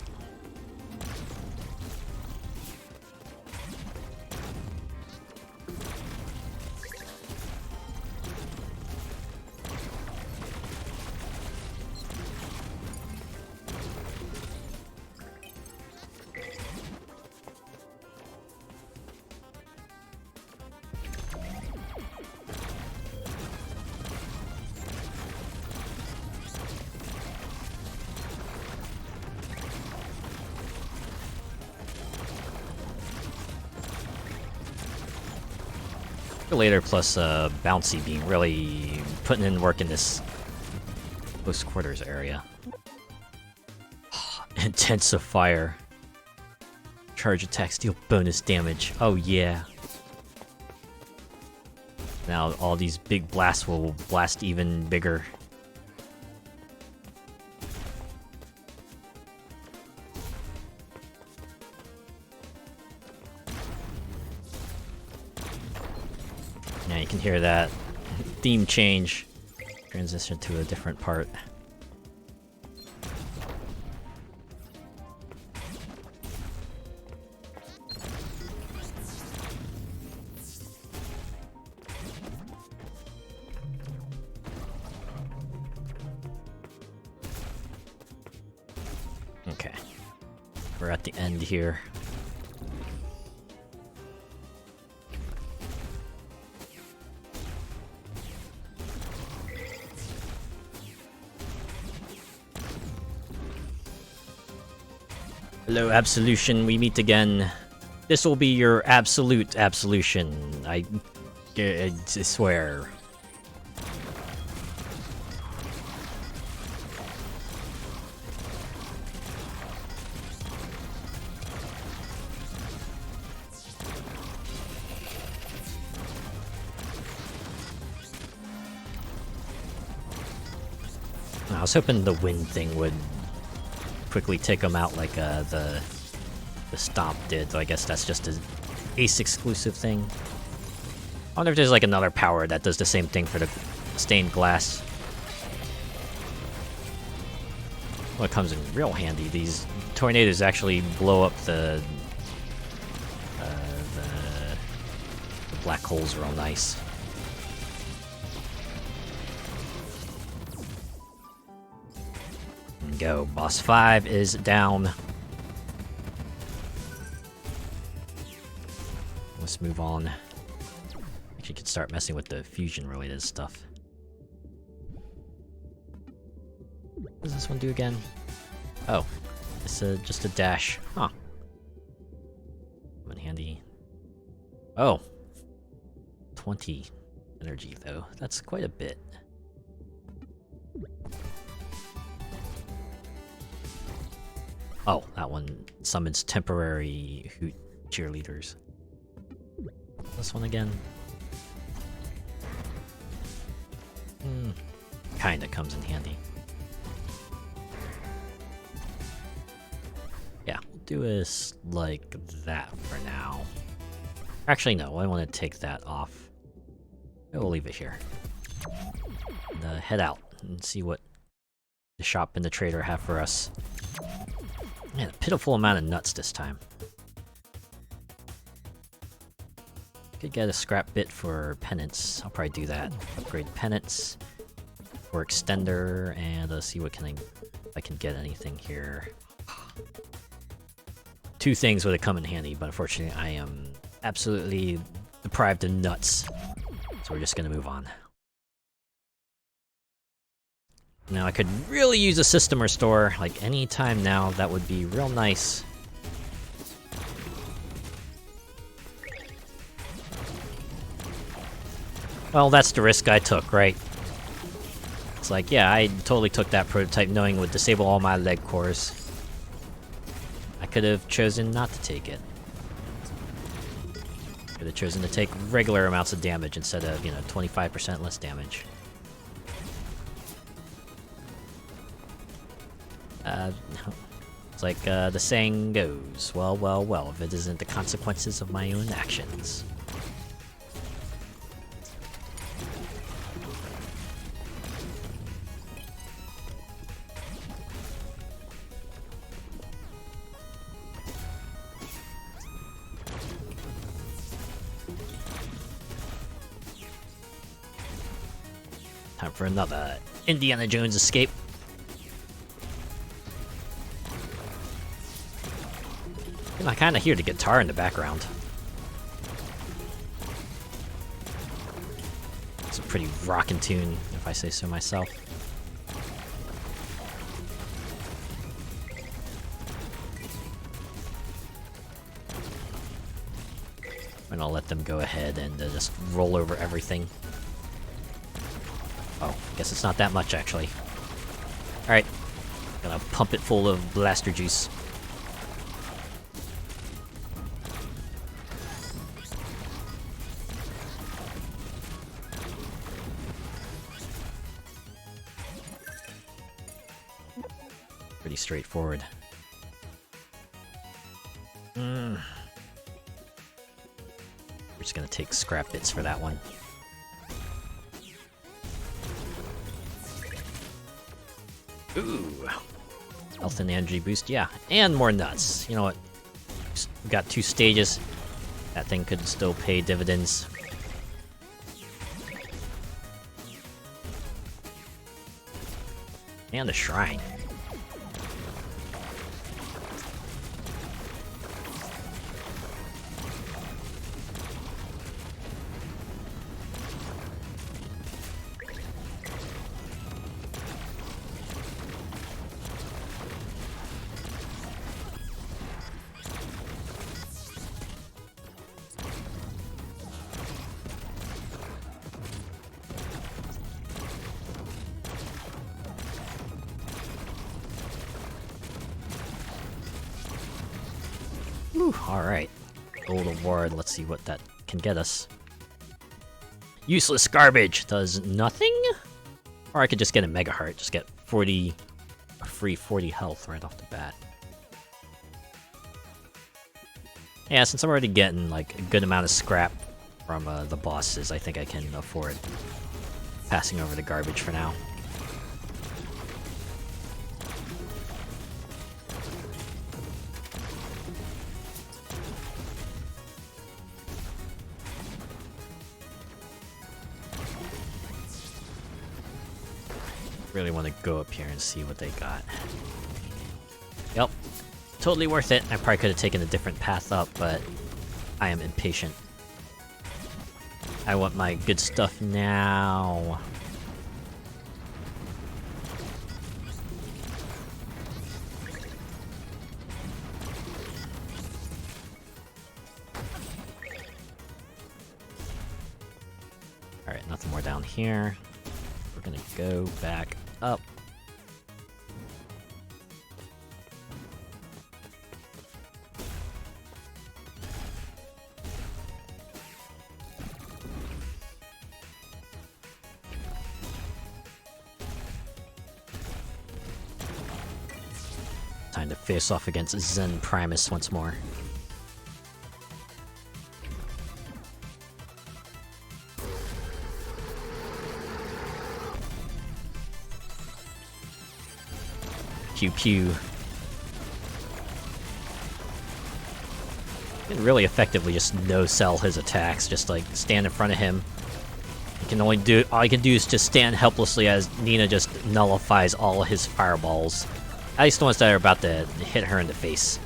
A: Later plus bouncy being really putting in work in this close quarters area. Intensifier. Charge attack, deal bonus damage. Oh yeah. Now all these big blasts will blast even bigger. Yeah, you can hear that theme change. Transition to a different part. Okay. We're at the end here. Hello, Absolution. We meet again. This will be your absolute absolution. I swear. was hoping the wind thing would quickly take them out like the stomp did, so I guess that's just an Ace exclusive thing. I wonder if there's like another power that does the same thing for the stained glass. Well, it comes in real handy. These tornadoes actually blow up the black holes real nice. And go. Boss 5 is down. Let's move on. Actually, could start messing with the fusion-related stuff. What does this one do again? Oh, it's just a dash. Huh. Come in handy. Oh. 20 energy, though. That's quite a bit. Oh, that one summons temporary hoot cheerleaders. This one again. Kinda comes in handy. Yeah, we'll do this like that for now. Actually, no, I want to take that off. We'll leave it here. And, head out and see what the shop and the trader have for us. Man, a pitiful amount of nuts this time. Could get a scrap bit for penance. I'll probably do that. Upgrade penance for extender, and let's see what if I can get anything here. 2 things would have come in handy, but unfortunately I am absolutely deprived of nuts. So we're just gonna move on. Now I could really use a system restore, like any time now. That would be real nice. Well, that's the risk I took, right? It's like, yeah, I totally took that prototype knowing it would disable all my leg cores. I could have chosen not to take it. Could have chosen to take regular amounts of damage instead of, 25% less damage. It's like the saying goes, well, well, well, if it isn't the consequences of my own actions. Time for another Indiana Jones escape. I kinda hear the guitar in the background. It's a pretty rockin' tune, if I say so myself. I'm gonna let them go ahead and just roll over everything. Oh, guess it's not that much, actually. Alright. Gonna pump it full of blaster juice. Pretty straightforward. We're just gonna take scrap bits for that one. Ooh. Health and energy boost, yeah. And more nuts. You know what? We've got 2 stages. That thing could still pay dividends. And a shrine. Alright. Gold award, let's see what that can get us. Useless garbage does nothing? Or I could just get a mega heart, just get 40, a free 40 health right off the bat. Yeah, since I'm already getting like a good amount of scrap from the bosses, I think I can afford passing over the garbage for now. Really want to go up here and see what they got. Yep, totally worth it. I probably could have taken a different path up, but I am impatient. I want my good stuff now. Alright, nothing more down here. We're gonna go back up. Time to face off against Zen Primus once more. Pew pew. Can really effectively just no-sell his attacks, just like stand in front of him. He can only do all he can do is just stand helplessly as Nina just nullifies all his fireballs. At least the ones that are about to hit her in the face.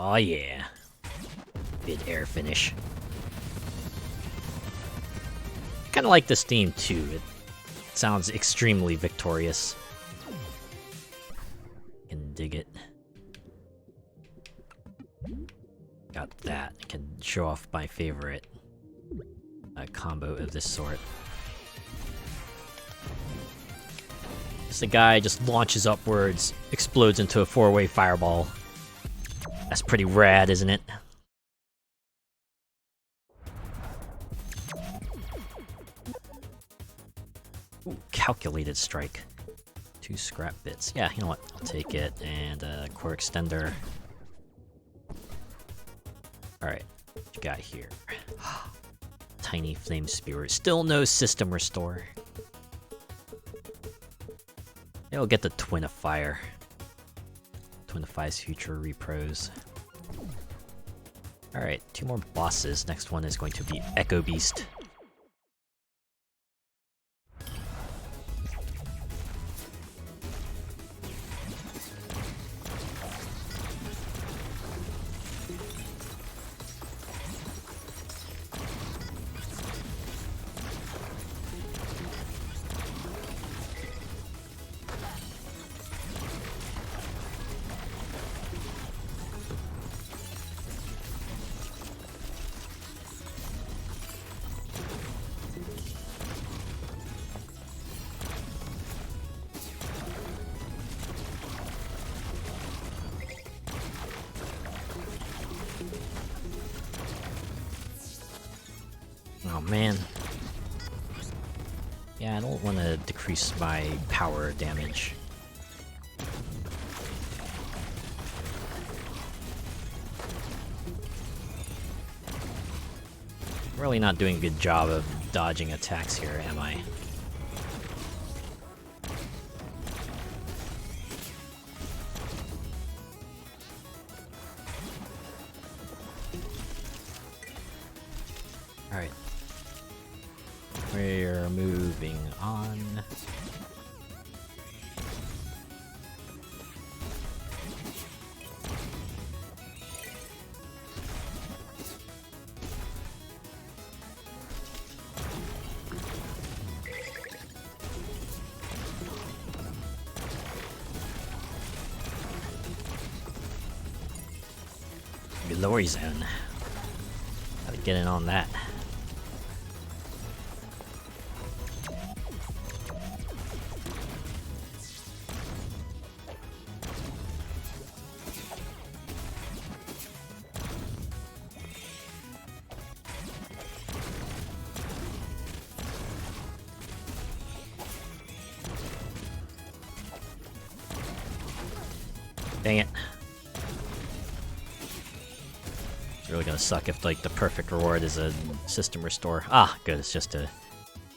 A: Oh yeah. Good air finish. I kinda like this theme too. It sounds extremely victorious. Can dig it. Got that. I can show off my favorite combo of this sort. Just the guy just launches upwards, explodes into a 4-way fireball. That's pretty rad, isn't it? Ooh, calculated strike. 2 scrap bits. Yeah, you know what? I'll take it. And core extender. Alright, what you got here? Tiny flame spear. Still no system restore. It'll get the Twin of Fire. Twinify's future repros. Alright, 2 more bosses. Next one is going to be Echo Beast. Oh man. Yeah, I don't want to decrease my power damage. Really not doing a good job of dodging attacks here, am I? Alright. We're moving on. glory zone. Gotta get in on that. Dang it. It's really gonna suck if, like, the perfect reward is a system restore. Ah, good, it's just a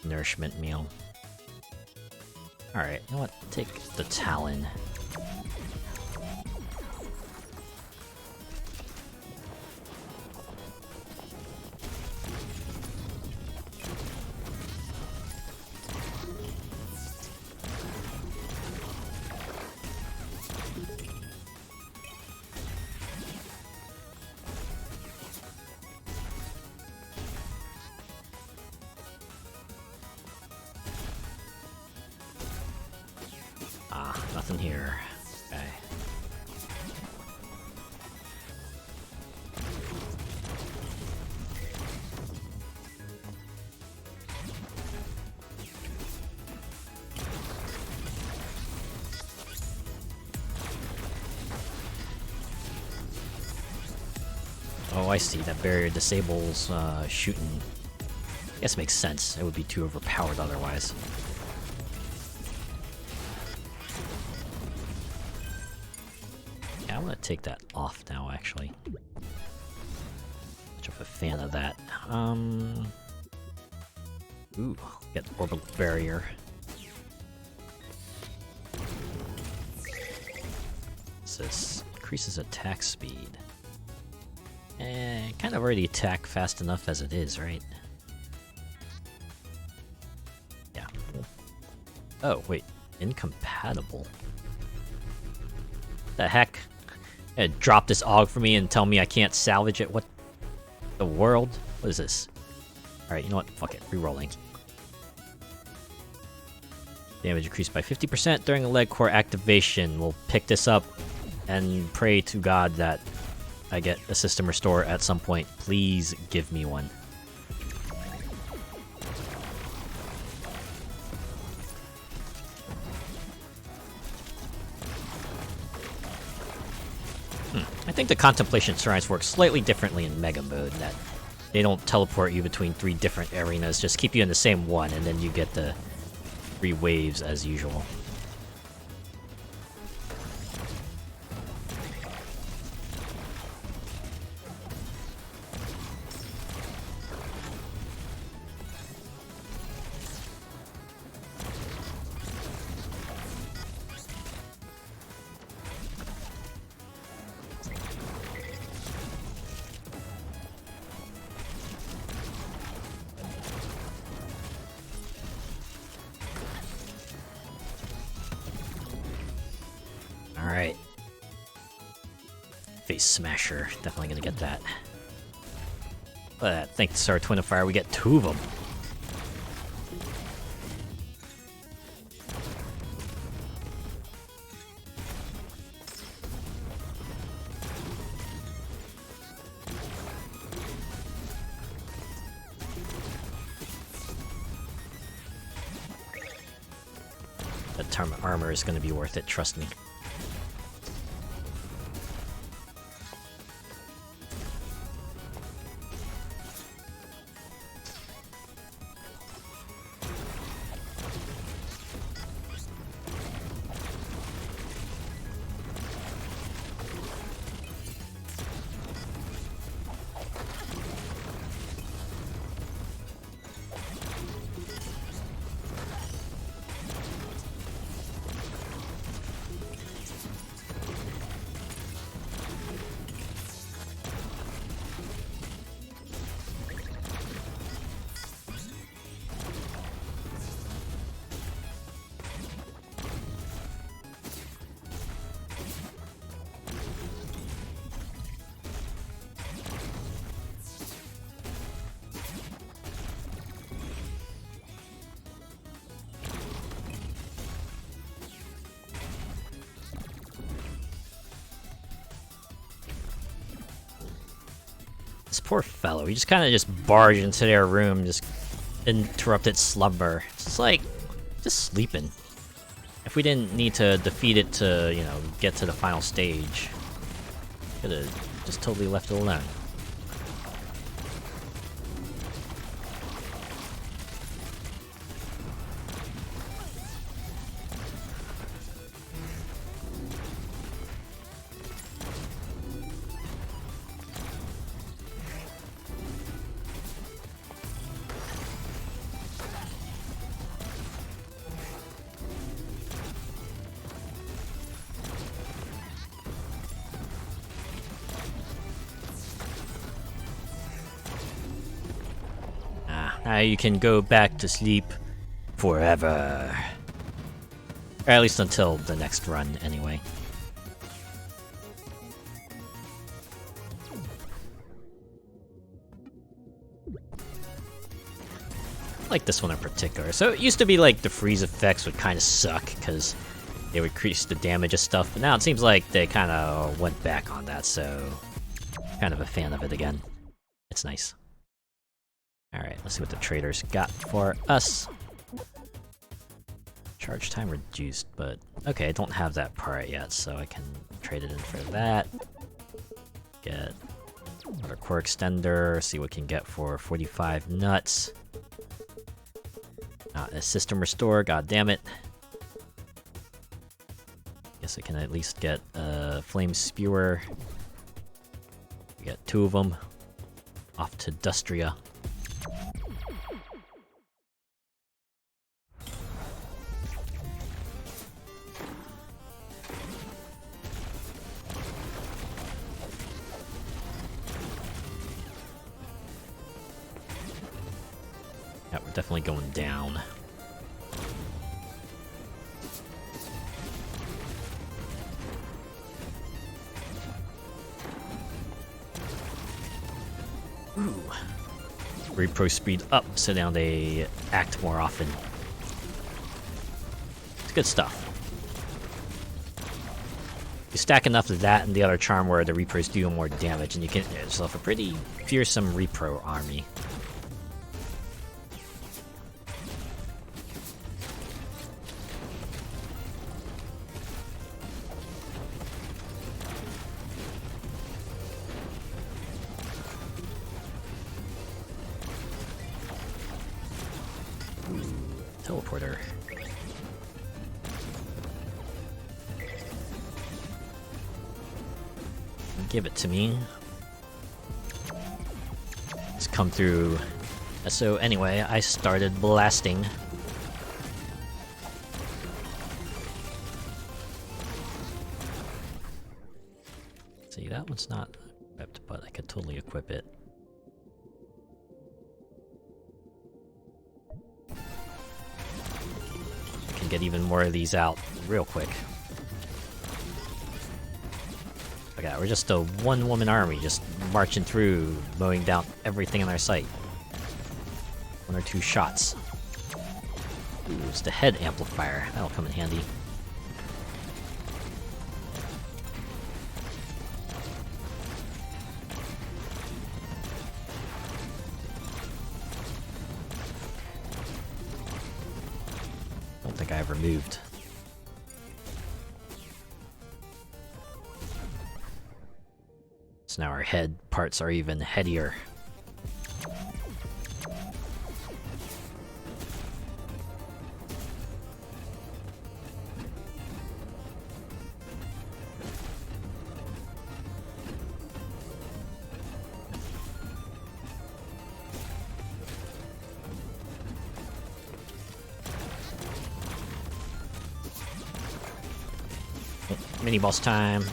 A: nourishment meal. Alright, you know what? Take the Talon. Ah, nothing here. Okay. Oh, I see. That barrier disables shooting. I guess it makes sense. It would be too overpowered otherwise. I'm gonna take that off now, actually. Much of a fan of that. Ooh, get orbital barrier. This increases attack speed. Kind of already attack fast enough as it is, right? Yeah. Oh, wait. Incompatible. The heck? Drop this AUG for me and tell me I can't salvage it? What the world? What is this? Alright, you know what? Fuck it. Rerolling. Damage increased by 50% during a leg core activation. We'll pick this up and pray to God that I get a system restore at some point. Please give me one. I think the Contemplation Shrines work slightly differently in Mega Mode, that they don't teleport you between 3 different arenas, just keep you in the same one, and then you get the 3 waves as usual. Alright. Face Smasher. Definitely gonna get that. Thanks to our Twin of Fire, we get 2 of them. That armor is gonna be worth it, trust me. poor fellow. He just kind of just barged into their room, just interrupted slumber. It's like, just sleeping. If we didn't need to defeat it to, you know, get to the final stage, could've just totally left it alone. Now you can go back to sleep forever. Or at least until the next run, anyway. I like this one in particular. So it used to be like the freeze effects would kind of suck, because they would increase the damage of stuff, but now it seems like they kind of went back on that, so kind of a fan of it again. It's nice. Alright, let's see what the traders got for us. Charge time reduced, but okay, I don't have that part yet, so I can trade it in for that. Get another core extender, see what we can get for 45 nuts. Not a system restore, god damn it. Guess I can at least get a flame spewer. We got 2 of them. Off to Dustria. Yeah, we're definitely going down. Ooh. Repro speed up so now they act more often. It's good stuff. You stack enough of that and the other charm where the repros do more damage, and you can get yourself a pretty fearsome repro army. Teleporter. Give it to me. Let's come through. So anyway, I started blasting. See, that one's not equipped, but I could totally equip it. Get even more of these out real quick. Look at that, we're just a one-woman army just marching through, mowing down everything in our sight. 1 or 2 shots. Ooh, it's the head amplifier. That'll come in handy. I don't think I ever moved. So now our head parts are even headier. Mini boss time.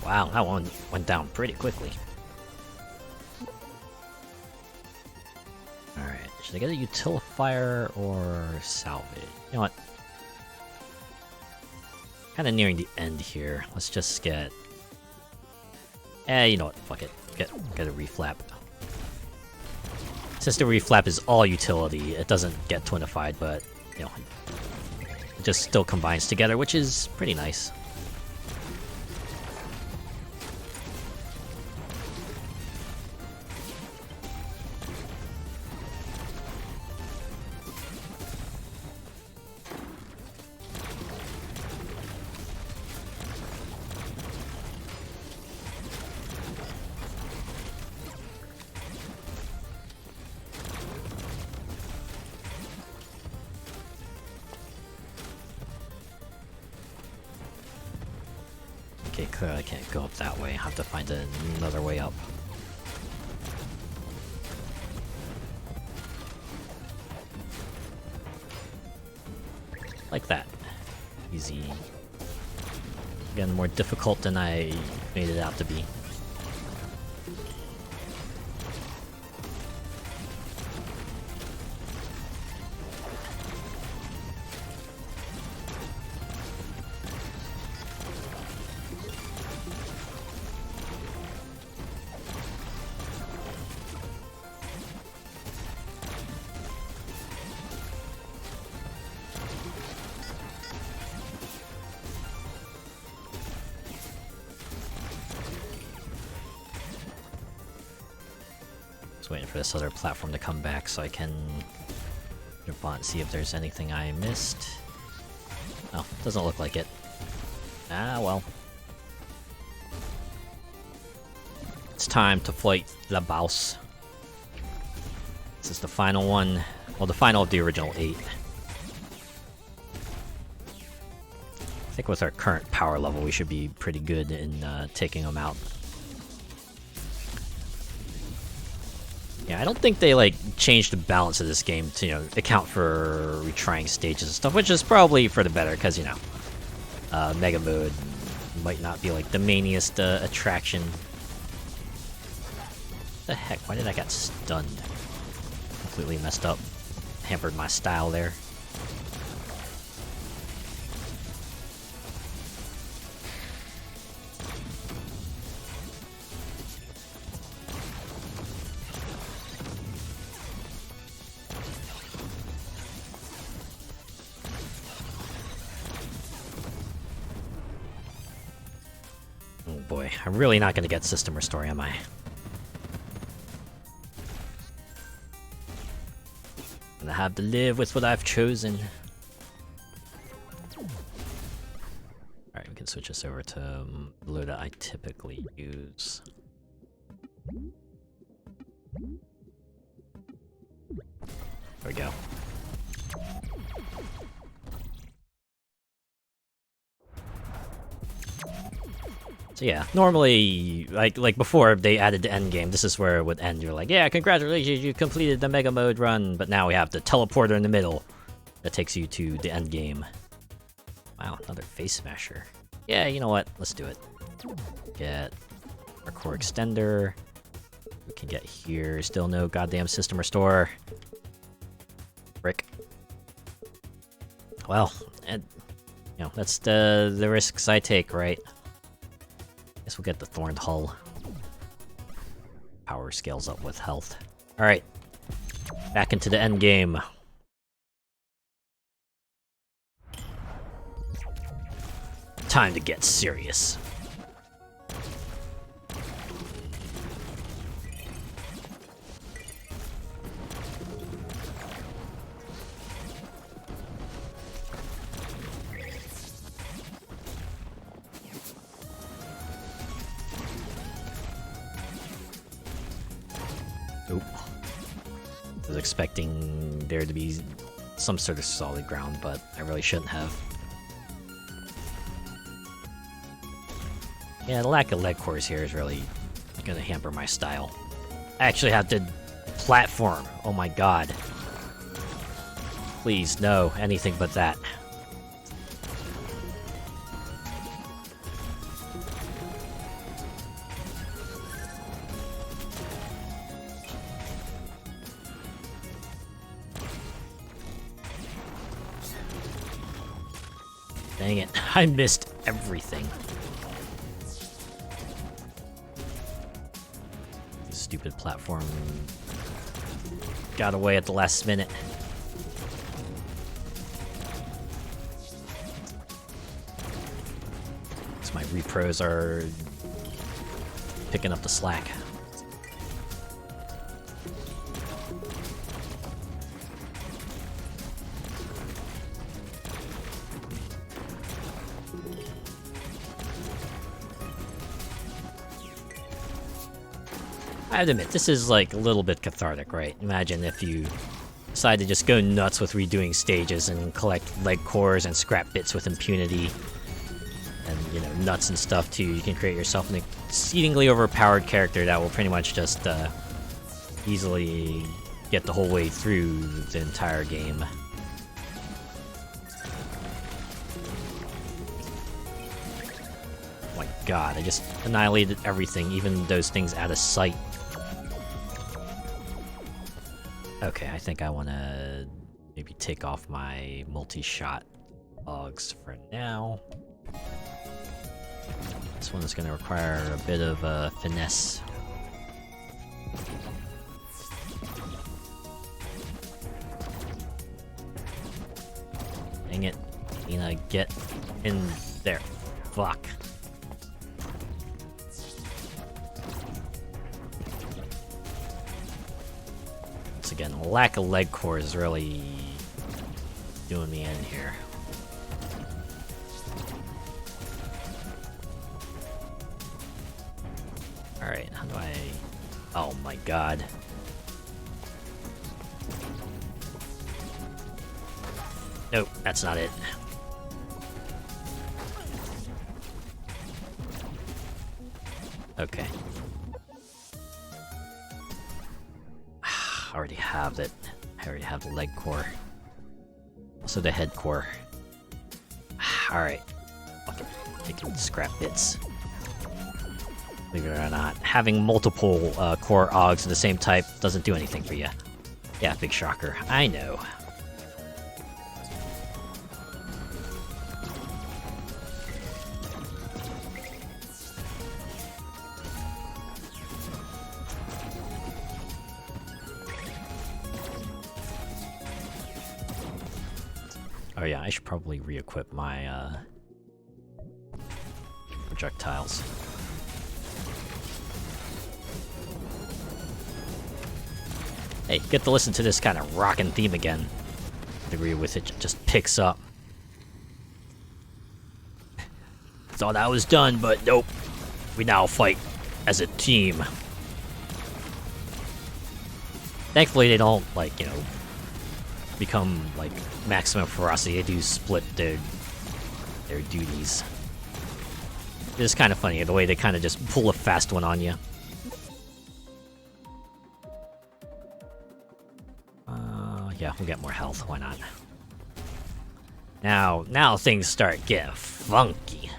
A: Wow, that one went down pretty quickly. Alright, should I get a utilifier or salvage? You know what? Kinda nearing the end here. Let's just get... you know what? Fuck it. Get a reflap. Since the reflap is all utility, it doesn't get twinified, but, you know, it just still combines together, which is pretty nice. Okay, clearly I can't go up that way. I have to find another way up. Like that. Easy. Again, more difficult than I made it out to be. Just waiting for this other platform to come back so I can jump on and see if there's anything I missed. Oh, doesn't look like it. Ah, well. It's time to fight the boss. This is the final one. Well, the final of the original 8. I think with our current power level, we should be pretty good in taking them out. Yeah, I don't think they, like, changed the balance of this game to, you know, account for retrying stages and stuff, which is probably for the better, because, you know, Mega Mode might not be, like, the mainiest attraction. What the heck? Why did I get stunned? Completely messed up. Hampered my style there. Oh boy, I'm really not gonna get system restore, am I? Gonna have to live with what I've chosen. Alright, we can switch this over to blue that I typically use. There we go. So yeah, normally, like before they added the end game, this is where it would end. You're like, yeah, congratulations, you completed the Mega Mode run, but now we have the teleporter in the middle that takes you to the end game. Wow, another face smasher. Yeah, you know what? Let's do it. Get our core extender. We can get here. Still no goddamn system restore. Frick. Well, and you know, that's the risks I take, right? Guess we'll get the Thorned Hull. Power scales up with health. Alright. Back into the end game. Time to get serious. Oop. I was expecting there to be some sort of solid ground, but I really shouldn't have. Yeah, the lack of leg cores here is really gonna hamper my style. I actually have to platform. Oh my god. Please, no, anything but that. Dang it, I missed everything. Stupid platform got away at the last minute. So my repros are picking up the slack. I have to admit, this is like a little bit cathartic, right? Imagine if you decide to just go nuts with redoing stages and collect leg cores and scrap bits with impunity. And, you know, nuts and stuff too. You can create yourself an exceedingly overpowered character that will pretty much just easily get the whole way through the entire game. Oh my god, I just annihilated everything, even those things out of sight. Okay, I think I want to maybe take off my multi-shot logs for now. This one is going to require a bit of finesse. Dang it. Nina, get in there. Fuck. Again, lack of leg core is really doing me in here. Alright, how do I... Oh my god. Nope, that's not it. Okay. I already have it. I already have the leg core. Also the head core. Alright. Fucking taking scrap bits. Believe it or not, having multiple core augs of the same type doesn't do anything for you. Yeah, big shocker. I know. Oh yeah, I should probably re-equip my projectiles. Hey, get to listen to this kind of rockin' theme again. The degree with it just picks up. Thought I was done, but nope. We now fight as a team. Thankfully, they don't, like, you know, become, like, maximum ferocity. They do split their duties. It's kind of funny, the way they kind of just pull a fast one on you. Yeah, we'll get more health, why not? Now things start getting funky.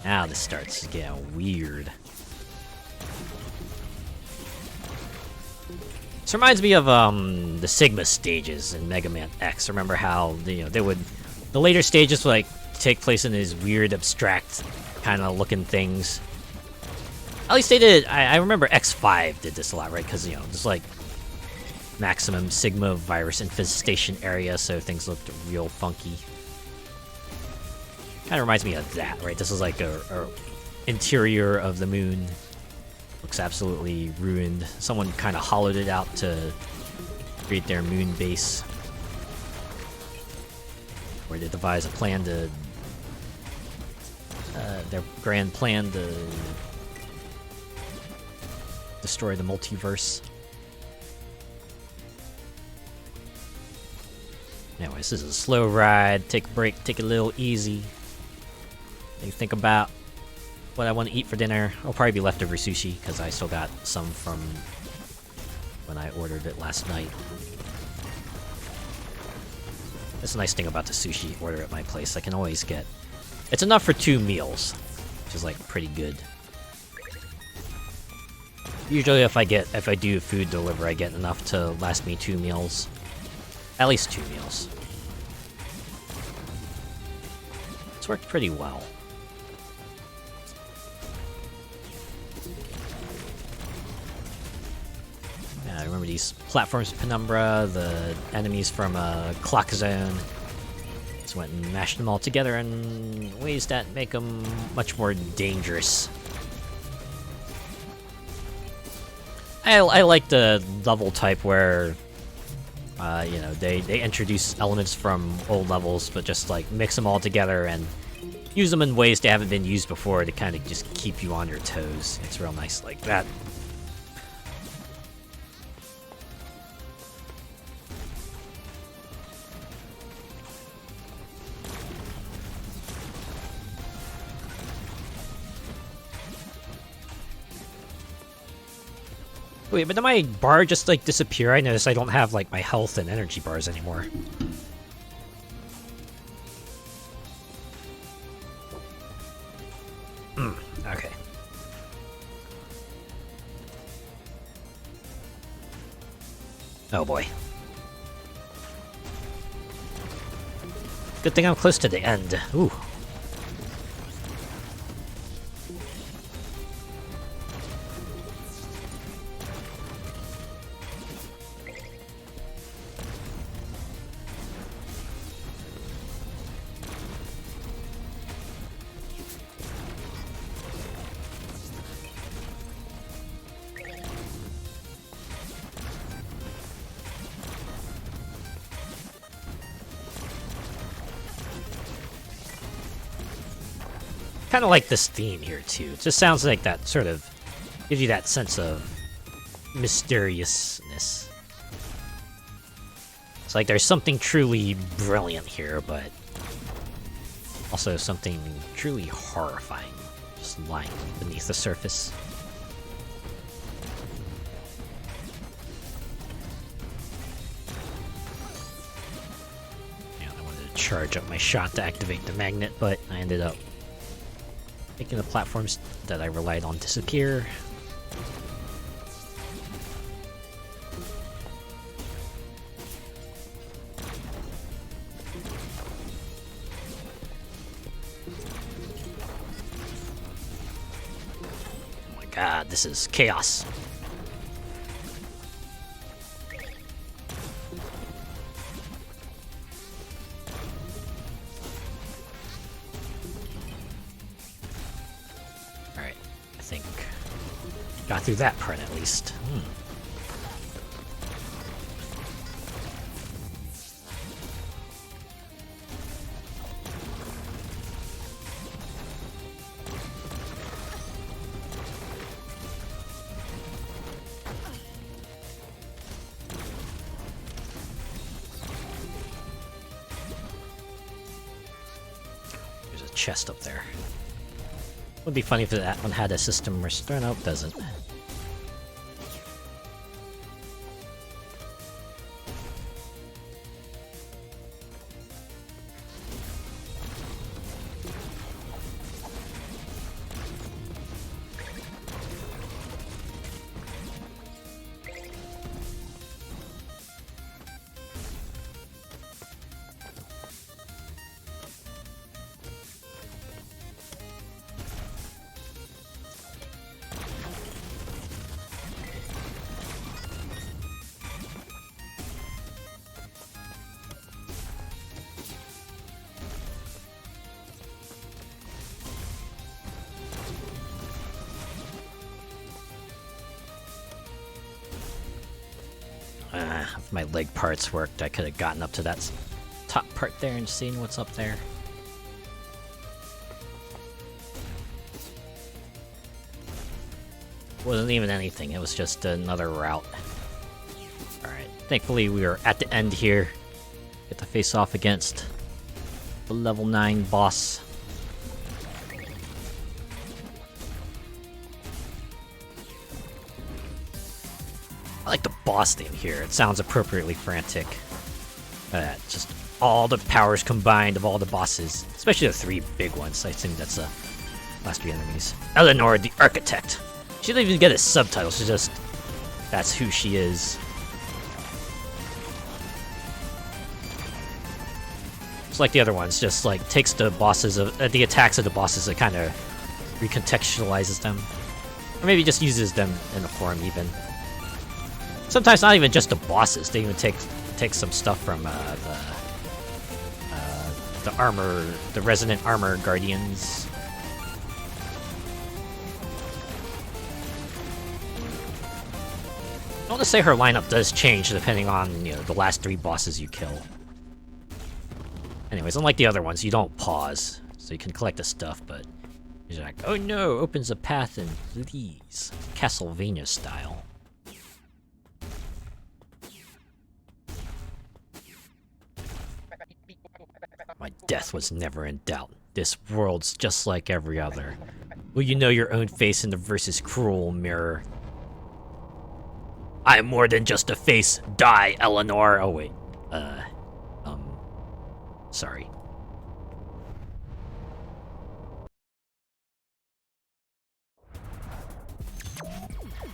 A: Now this starts getting weird. This reminds me of the Sigma stages in Mega Man X. Remember how the later stages would like take place in these weird abstract kind of looking things. At least they did. I remember X5 did this a lot, right? Because there's like maximum Sigma virus infestation area, so things looked real funky. Kind of reminds me of that, right? This is like a interior of the moon. Looks absolutely ruined. Someone kind of hollowed it out to create their moon base, where they devise a plan to their grand plan to destroy the multiverse. Anyways, this is a slow ride. Take a break, take it a little easy. Think about what I want to eat for dinner. It'll probably be leftover sushi, because I still got some from when I ordered it last night. That's a nice thing about the sushi order at my place. I can always get... It's enough for 2 meals, which is, like, pretty good. Usually if I do food deliver, I get enough to last me 2 meals. At least 2 meals. It's worked pretty well. Yeah, I remember these platforms in Penumbra, the enemies from Clock Zone. Just went and mashed them all together in ways that make them much more dangerous. I like the level type where, you know, they introduce elements from old levels, but just like mix them all together and use them in ways they haven't been used before to kind of just keep you on your toes. It's real nice like that. Wait, but did my bar just like disappear? I noticed I don't have like my health and energy bars anymore. Okay. Oh boy. Good thing I'm close to the end. Ooh. Kind of like this theme here too. It just sounds like that sort of gives you that sense of mysteriousness. It's like there's something truly brilliant here, but also something truly horrifying just lying beneath the surface. Yeah, I wanted to charge up my shot to activate the magnet, but I ended up making the platforms that I relied on disappear. Oh my god, this is chaos. Got through that part at least. There's a chest up there. Would be funny if that one had a system restore. Nope, doesn't. If my leg parts worked, I could have gotten up to that top part there and seen what's up there. Wasn't even anything, it was just another route. Alright, thankfully we are at the end here. Get to face off against the level 9 boss. I like the boss theme here. It sounds appropriately frantic. Just all the powers combined of all the bosses, especially the 3 big ones. I think that's the last 3 enemies. Eleanor, the Architect. She didn't even get a subtitle. She's just that's who she is. It's like the other ones. Just like takes the bosses of the attacks of the bosses and kind of recontextualizes them, or maybe just uses them in a form even. Sometimes not even just the bosses. They even take some stuff from the armor, the Resonant Armor Guardians. I want to say her lineup does change depending on, you know, the last 3 bosses you kill. Anyways, unlike the other ones, you don't pause, so you can collect the stuff, but you're like, oh no, opens a path in these, Castlevania style. My death was never in doubt. This world's just like every other. Will you know your own face in the verse's cruel mirror? I am more than just a face. Die, Eleanor. Oh wait. Sorry.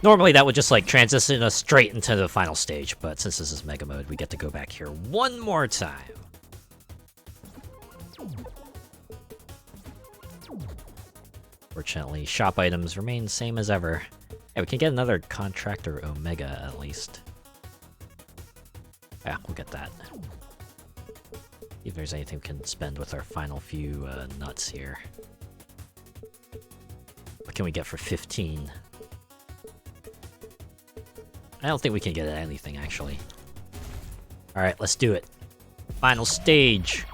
A: Normally that would just like transition us straight into the final stage, but since this is Mega Mode, we get to go back here one more time. Fortunately, shop items remain the same as ever. Yeah, we can get another Contractor Omega at least. Yeah, we'll get that. See if there's anything we can spend with our final few nuts here. What can we get for 15? I don't think we can get anything, actually. Alright, let's do it. Final stage.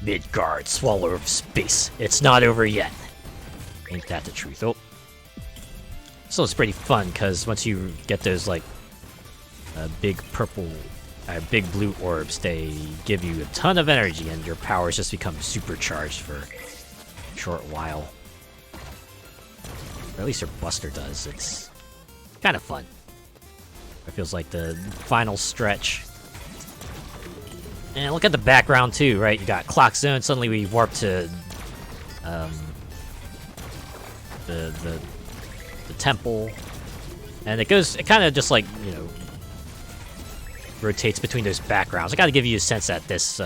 A: Midgard, swallower of space. It's not over yet. Ain't that the truth? Oh. So it's pretty fun, because once you get those, like, big purple, big blue orbs, they give you a ton of energy, and your powers just become supercharged for a short while. Or at least your Buster does. It's kind of fun. It feels like the final stretch. And look at the background too, right? You got Clock Zone. Suddenly we warp to the temple, and it kind of just like, you know, rotates between those backgrounds. I got to give you a sense that this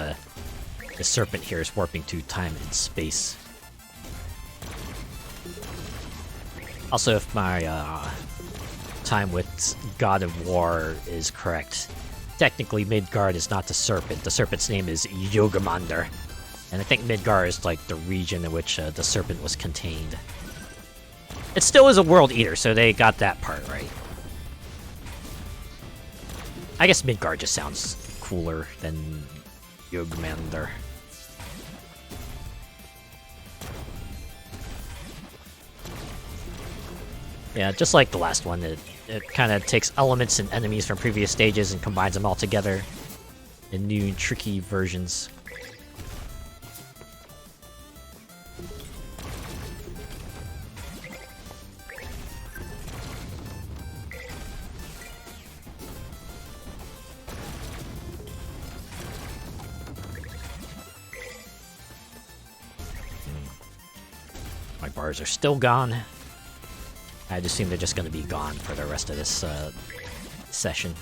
A: serpent here is warping to time and space. Also, if my time with God of War is correct, technically Midgard is not the serpent. The serpent's name is Yogamander, and I think Midgard is like the region in which the serpent was contained. It still is a world eater, so they got that part right. I guess Midgard just sounds cooler than Yogamander. Yeah, just like the last one, it kind of takes elements and enemies from previous stages and combines them all together in new, tricky versions. My bars are still gone. I'd assume they're just going to be gone for the rest of this session.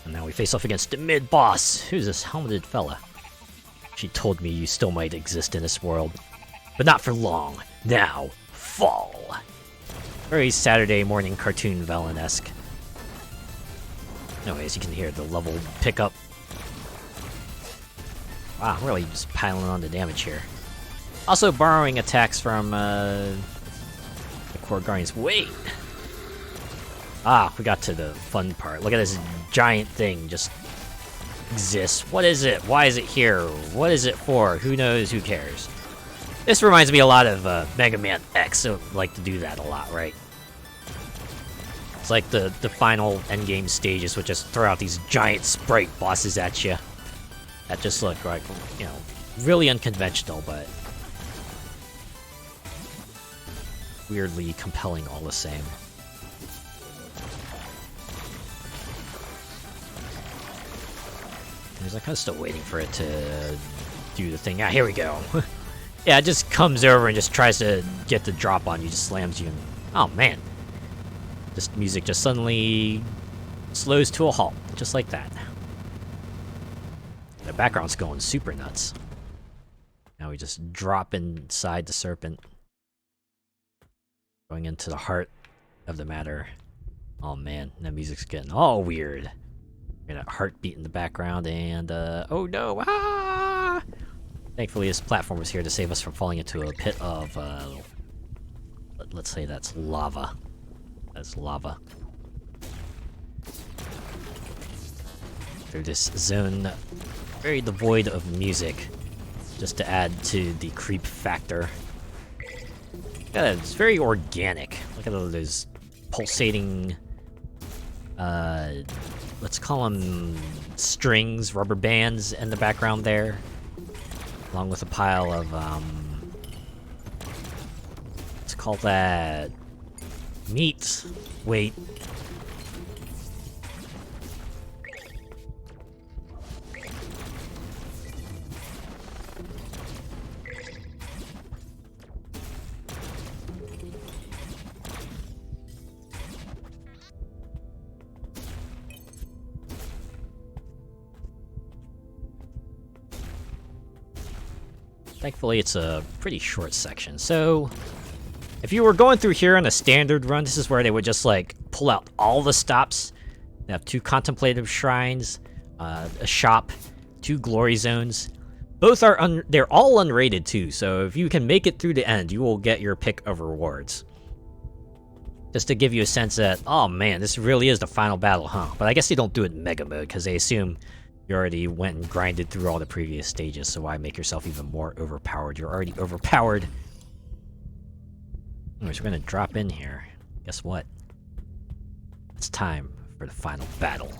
A: And now we face off against the mid-boss. Who's this helmeted fella? She told me you still might exist in this world. But not for long. Now, fall. Very Saturday morning cartoon villain-esque. Anyways, you can hear the level pickup. Wow, I'm really just piling on the damage here. Also borrowing attacks from the Core Guardians. Wait! Ah, we got to the fun part. Look at this giant thing just exists. What is it? Why is it here? What is it for? Who knows? Who cares? This reminds me a lot of Mega Man X, so I like to do that a lot, right? It's like the final endgame stages would just throw out these giant sprite bosses at you. That just look like, you know, really unconventional, but weirdly compelling all the same. Because I'm kind of still waiting for it to do the thing. Ah, here we go. Yeah, it just comes over and just tries to get the drop on you, just slams you. And, oh man. This music just suddenly slows to a halt, just like that. The background's going super nuts. Now we just drop inside the serpent. Going into the heart of the matter. Oh man, that music's getting all weird. Got a heartbeat in the background and, oh no, ah! Thankfully this platform was here to save us from falling into a pit of, let's say that's lava. That's lava. Through this zone, very devoid of music, just to add to the creep factor. Yeah, it's very organic. Look at all those pulsating, let's call them strings, rubber bands in the background there. Along with a pile of, let's call that meat. Wait. Thankfully, it's a pretty short section. So, if you were going through here on a standard run, this is where they would just, like, pull out all the stops. They have 2 contemplative shrines, a shop, 2 glory zones. Both are they're all unrated, too, so if you can make it through the end, you will get your pick of rewards. Just to give you a sense that, oh man, this really is the final battle, huh? But I guess they don't do it in Mega Mode, because they assume you already went and grinded through all the previous stages, so why make yourself even more overpowered? You're already overpowered. Anyways, we're gonna drop in here. Guess what? It's time for the final battle.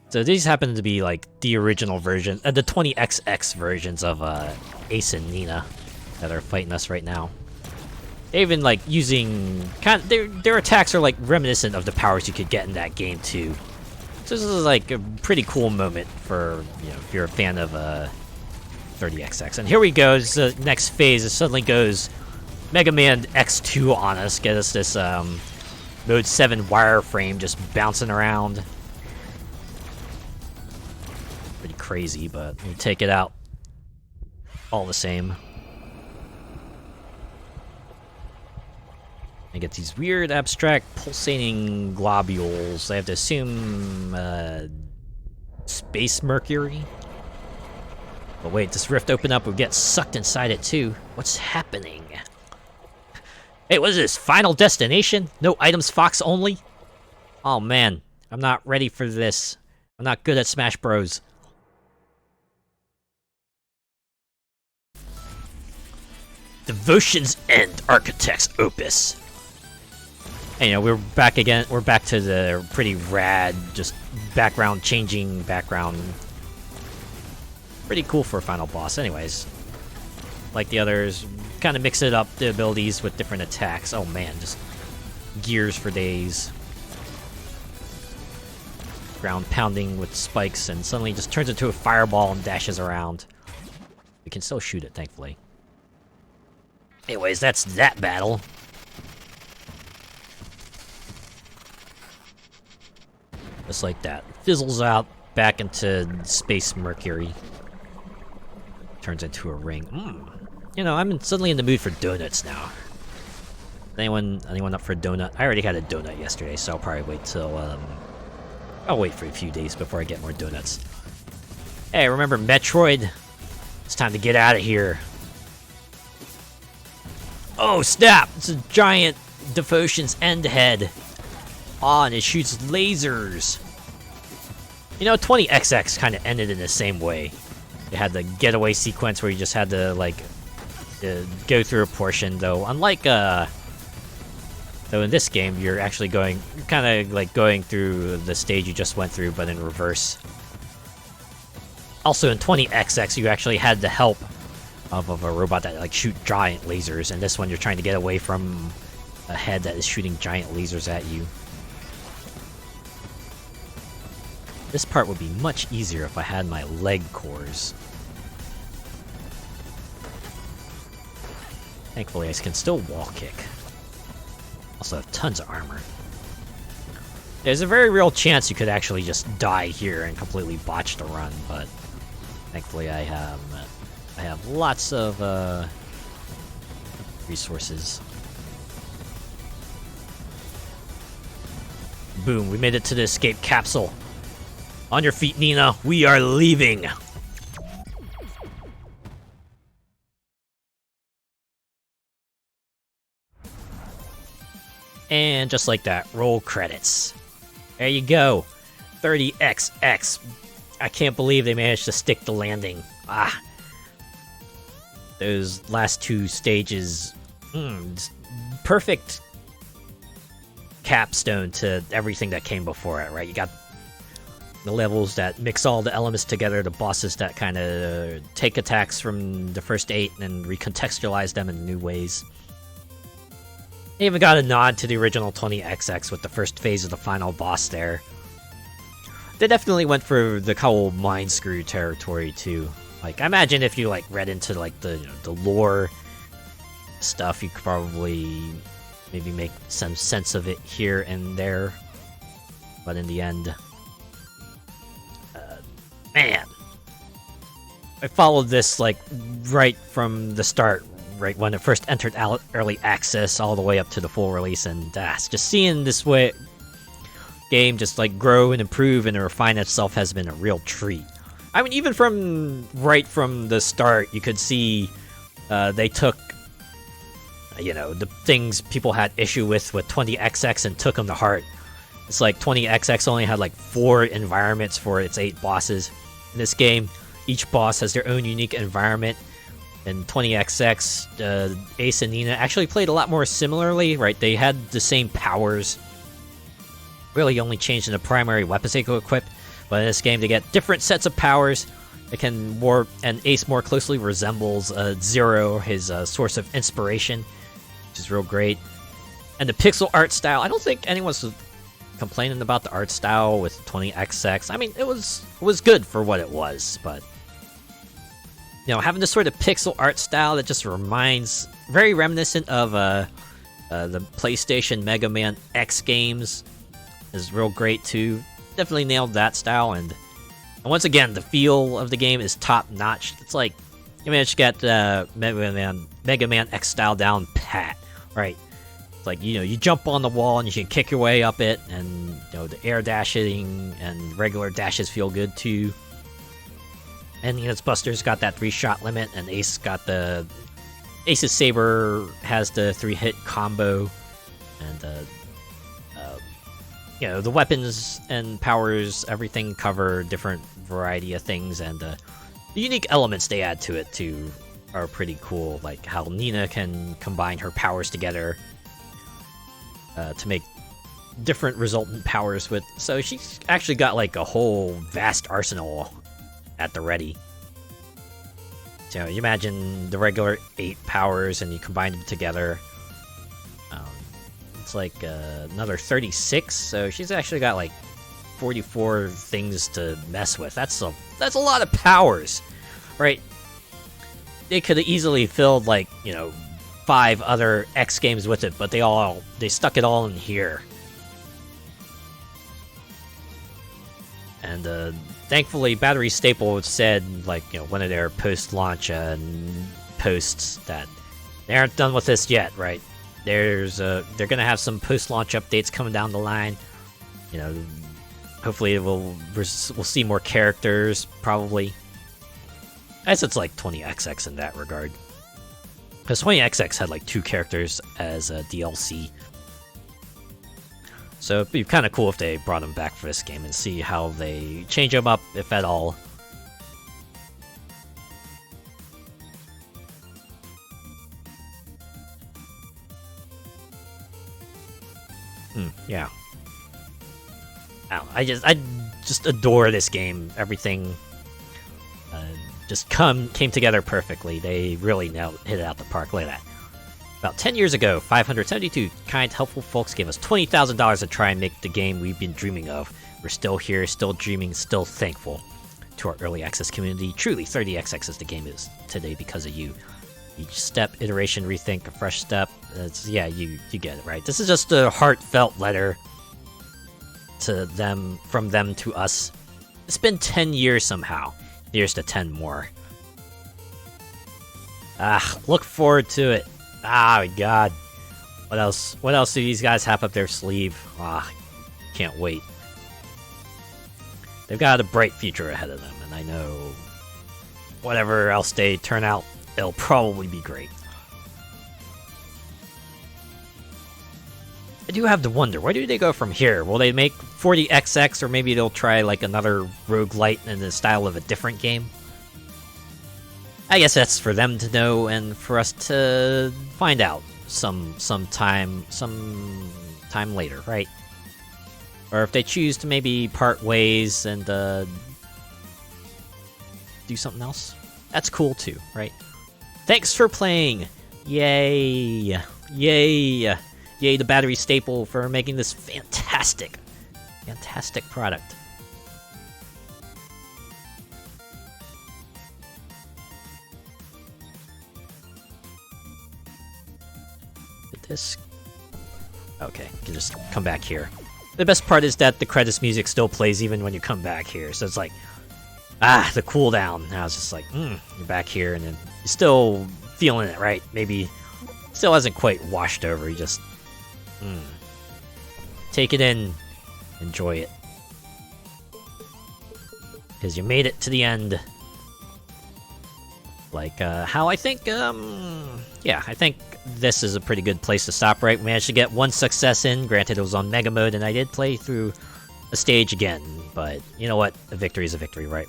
A: So these happen to be like the original version, the 20XX versions of Ace and Nina that are fighting us right now. They're even like using their attacks are like reminiscent of the powers you could get in that game too. So this is like a pretty cool moment for, you know, if you're a fan of 30XX. And here we go. This is the next phase. It suddenly goes Mega Man X2 on us. Get us this Mode 7 wireframe just bouncing around. Pretty crazy, but we take it out all the same. I get these weird, abstract, pulsating globules. I have to assume space mercury. But wait, this rift opened up. We get sucked inside it too. What's happening? Hey, what is this? Final destination? No items, Fox only? Oh man, I'm not ready for this. I'm not good at Smash Bros. Devotion's End Architect's Opus. And, you know, we're back again. We're back to the pretty rad, just background changing background. Pretty cool for a final boss. Anyways, like the others, kind of mix it up, the abilities with different attacks. Oh man, just gears for days. Ground pounding with spikes, and suddenly just turns into a fireball and dashes around. We can still shoot it, thankfully. Anyways, that's that battle. Just like that. Fizzles out, back into space mercury. Turns into a ring. You know, I'm suddenly in the mood for donuts now. Anyone up for a donut? I already had a donut yesterday, so I'll probably wait till, I'll wait for a few days before I get more donuts. Hey, remember Metroid? It's time to get out of here. Oh, snap! It's a giant Devotion's End head. Oh, and it shoots lasers. You know, 20XX kind of ended in the same way. It had the getaway sequence where you just had to, like, go through a portion, though. Unlike, though in this game, you're actually going, kind of, like, going through the stage you just went through, but in reverse. Also, in 20XX, you actually had the help of a robot that, like, shoot giant lasers, and this one you're trying to get away from a head that is shooting giant lasers at you. This part would be much easier if I had my leg cores. Thankfully, I can still wall kick. Also have tons of armor. There's a very real chance you could actually just die here and completely botch the run, but thankfully I have lots of resources. Boom, we made it to the escape capsule. On your feet, Nina, we are leaving! And just like that, roll credits. There you go. 30XX. I can't believe they managed to stick the landing. Ah. Those last two stages. Perfect capstone to everything that came before it, right? You got the levels that mix all the elements together, the bosses that kind of take attacks from the first 8 and recontextualize them in new ways. They even got a nod to the original 20XX with the first phase of the final boss there. They definitely went for the whole mind screw territory too. Like, I imagine if you like read into like the lore stuff, you could probably maybe make some sense of it here and there. But in the end, man, I followed this like right from the start. Right when it first entered early access, all the way up to the full release, and just seeing this game just like grow and improve and refine itself has been a real treat. I mean, even right from the start, you could see they took, the things people had issue with 20XX and took them to heart. It's like 20XX only had like 4 environments for its 8 bosses. In this game, each boss has their own unique environment. And 20XX, Ace and Nina actually played a lot more similarly, right? They had the same powers. Really only changed in the primary weapons they could equip. But in this game, they get different sets of powers. And Ace more closely resembles Zero, his source of inspiration, which is real great. And the pixel art style, I don't think anyone's complaining about the art style with 20XX. I mean, it was good for what it was, but having this sort of pixel art style that just very reminiscent of the PlayStation Mega Man X games is real great too. Definitely nailed that style, and once again, the feel of the game is top notch. It's like you managed to get Mega Man X style down pat, right? It's like you jump on the wall and you can kick your way up it, and the air dashing and regular dashes feel good too. And Buster's got that 3-shot limit, and Ace's saber has the 3-hit combo, and the weapons and powers, everything cover different variety of things, and the unique elements they add to it too are pretty cool. Like how Nina can combine her powers together to make different resultant powers with. So she's actually got like a whole vast arsenal at the ready. So you imagine the regular 8 powers and you combine them together. It's like another 36, so she's actually got like 44 things to mess with. That's a lot of powers, right? They could have easily filled like 5 other X games with it, but they stuck it all in here. And thankfully, Battery Staple said, one of their post-launch posts that they aren't done with this yet, right? They're gonna have some post-launch updates coming down the line. Hopefully we'll see more characters, probably. I guess it's like 20XX in that regard. Because 20XX had like 2 characters as a DLC. So it'd be kind of cool if they brought them back for this game and see how they change them up, if at all. Yeah. I just adore this game. Everything just came together perfectly. They really hit it out the park. Look at that. About 10 years ago, 572 kind, helpful folks gave us $20,000 to try and make the game we've been dreaming of. We're still here, still dreaming, still thankful to our early access community. Truly, 30XX is the game is today because of you. Each step, iteration, rethink, a fresh step. Yeah, you get it, right? This is just a heartfelt letter to them, from them to us. It's been 10 years somehow. Here's to 10 more. Look forward to it. My god. What else? What else do these guys have up their sleeve? Can't wait. They've got a bright future ahead of them, and I know whatever else they turn out, it'll probably be great. I do have to wonder, where do they go from here? Will they make 40XX, or maybe they'll try like another roguelite in the style of a different game? I guess that's for them to know and for us to find out some time later, right? Or if they choose to maybe part ways and do something else, that's cool too, right? Thanks for playing! Yay! Yay! Yay, the battery staple for making this fantastic product. This. Okay, you can just come back here. The best part is that the credits music still plays even when you come back here, so it's like, the cooldown. Now it's just like, you're back here, and then you're still feeling it, right? Maybe still hasn't quite washed over. You just, take it in, enjoy it, because you made it to the end. Like, how I think, yeah, I think this is a pretty good place to stop, right? We managed to get one success in, granted it was on Mega Mode, and I did play through a stage again, but you know what? A victory is a victory, right?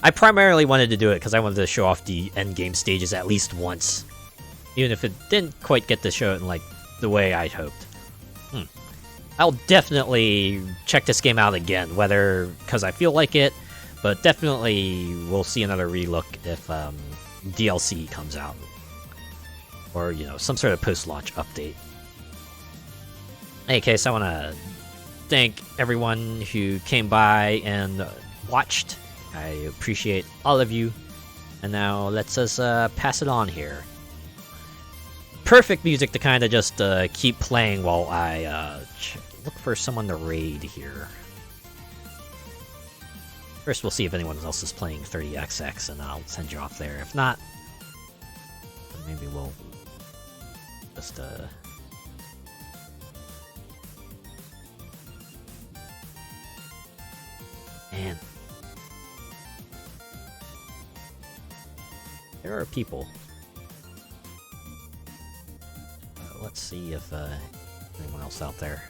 A: I primarily wanted to do it because I wanted to show off the endgame stages at least once, even if it didn't quite get to show it in, like, the way I'd hoped. I'll definitely check this game out again, whether because I feel like it, but definitely we'll see another relook if DLC comes out. Or, you know, some sort of post-launch update. In any case, I want to thank everyone who came by and watched. I appreciate all of you. And now let's us pass it on here. Perfect music to kind of just keep playing while I look for someone to raid here. First, we'll see if anyone else is playing 30XX, and I'll send you off there. If not, then maybe we'll just man, there are people. Let's see if anyone else out there.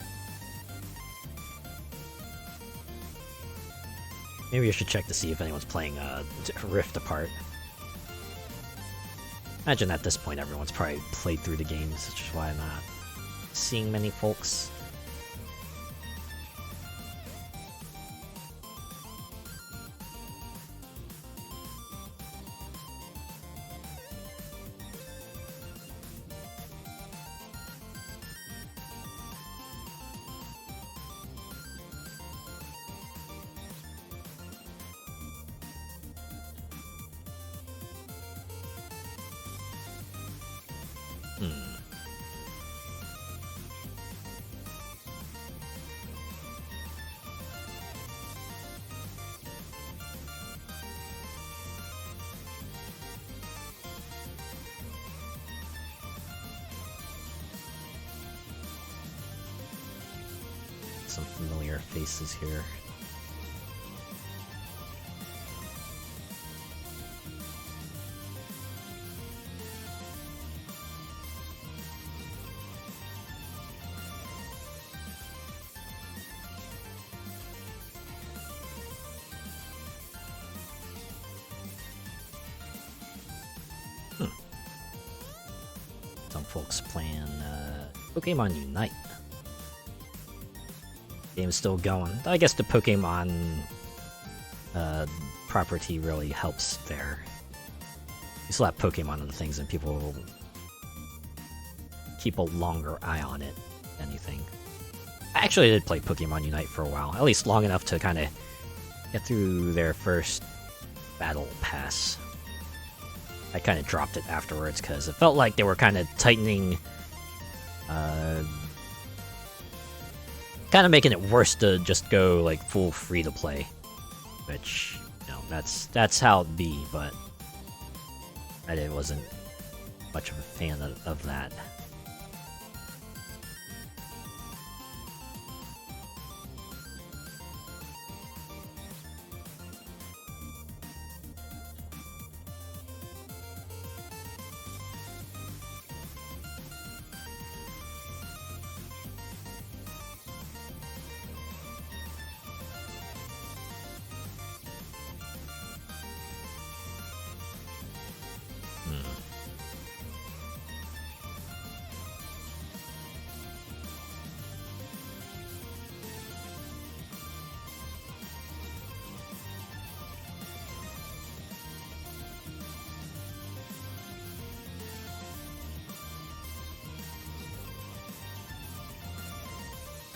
A: Maybe I should check to see if anyone's playing Rift Apart. Imagine at this point everyone's probably played through the games, which is why I'm not seeing many folks. Some familiar faces here. Some folks playing Pokemon Unite. Game's still going. I guess the Pokemon property really helps there. You slap Pokemon on things and people will keep a longer eye on it than anything. I actually did play Pokemon Unite for a while, at least long enough to kind of get through their first battle pass. I kind of dropped it afterwards because it felt like they were kind of tightening, kind of making it worse to just go like full free to play, which that's how it be. But I wasn't much of a fan of that.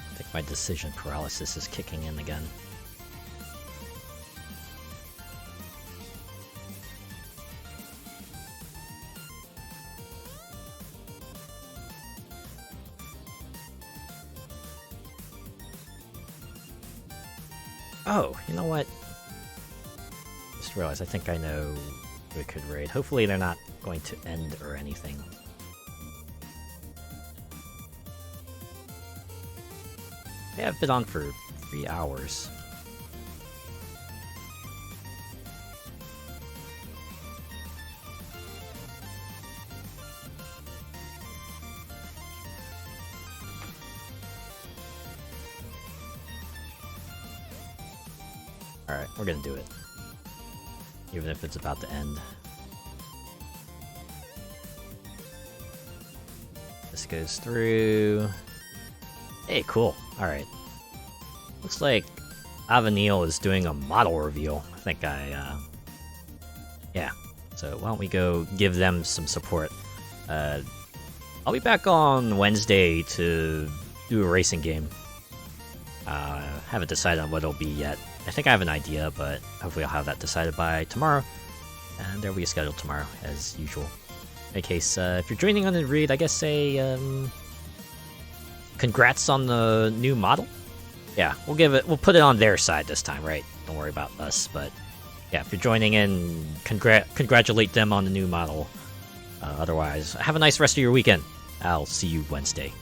A: I think my decision paralysis is kicking in again. Oh, you know what? Just realized I think I know who it could raid. Hopefully they're not going to end or anything. Yeah, I've been on for 3 hours. Alright, we're gonna do it. Even if it's about to end. This goes through. Hey, cool. Alright. Looks like Avanil is doing a model reveal. I think yeah. So why don't we go give them some support. I'll be back on Wednesday to do a racing game. Haven't decided on what it'll be yet. I think I have an idea, but hopefully I'll have that decided by tomorrow. And there'll be a schedule tomorrow, as usual. In any case, if you're joining on the read, I guess say, congrats on the new model? Yeah, we'll put it on their side this time, right? Don't worry about us, but yeah, if you're joining in, congratulate them on the new model. Otherwise, have a nice rest of your weekend. I'll see you Wednesday.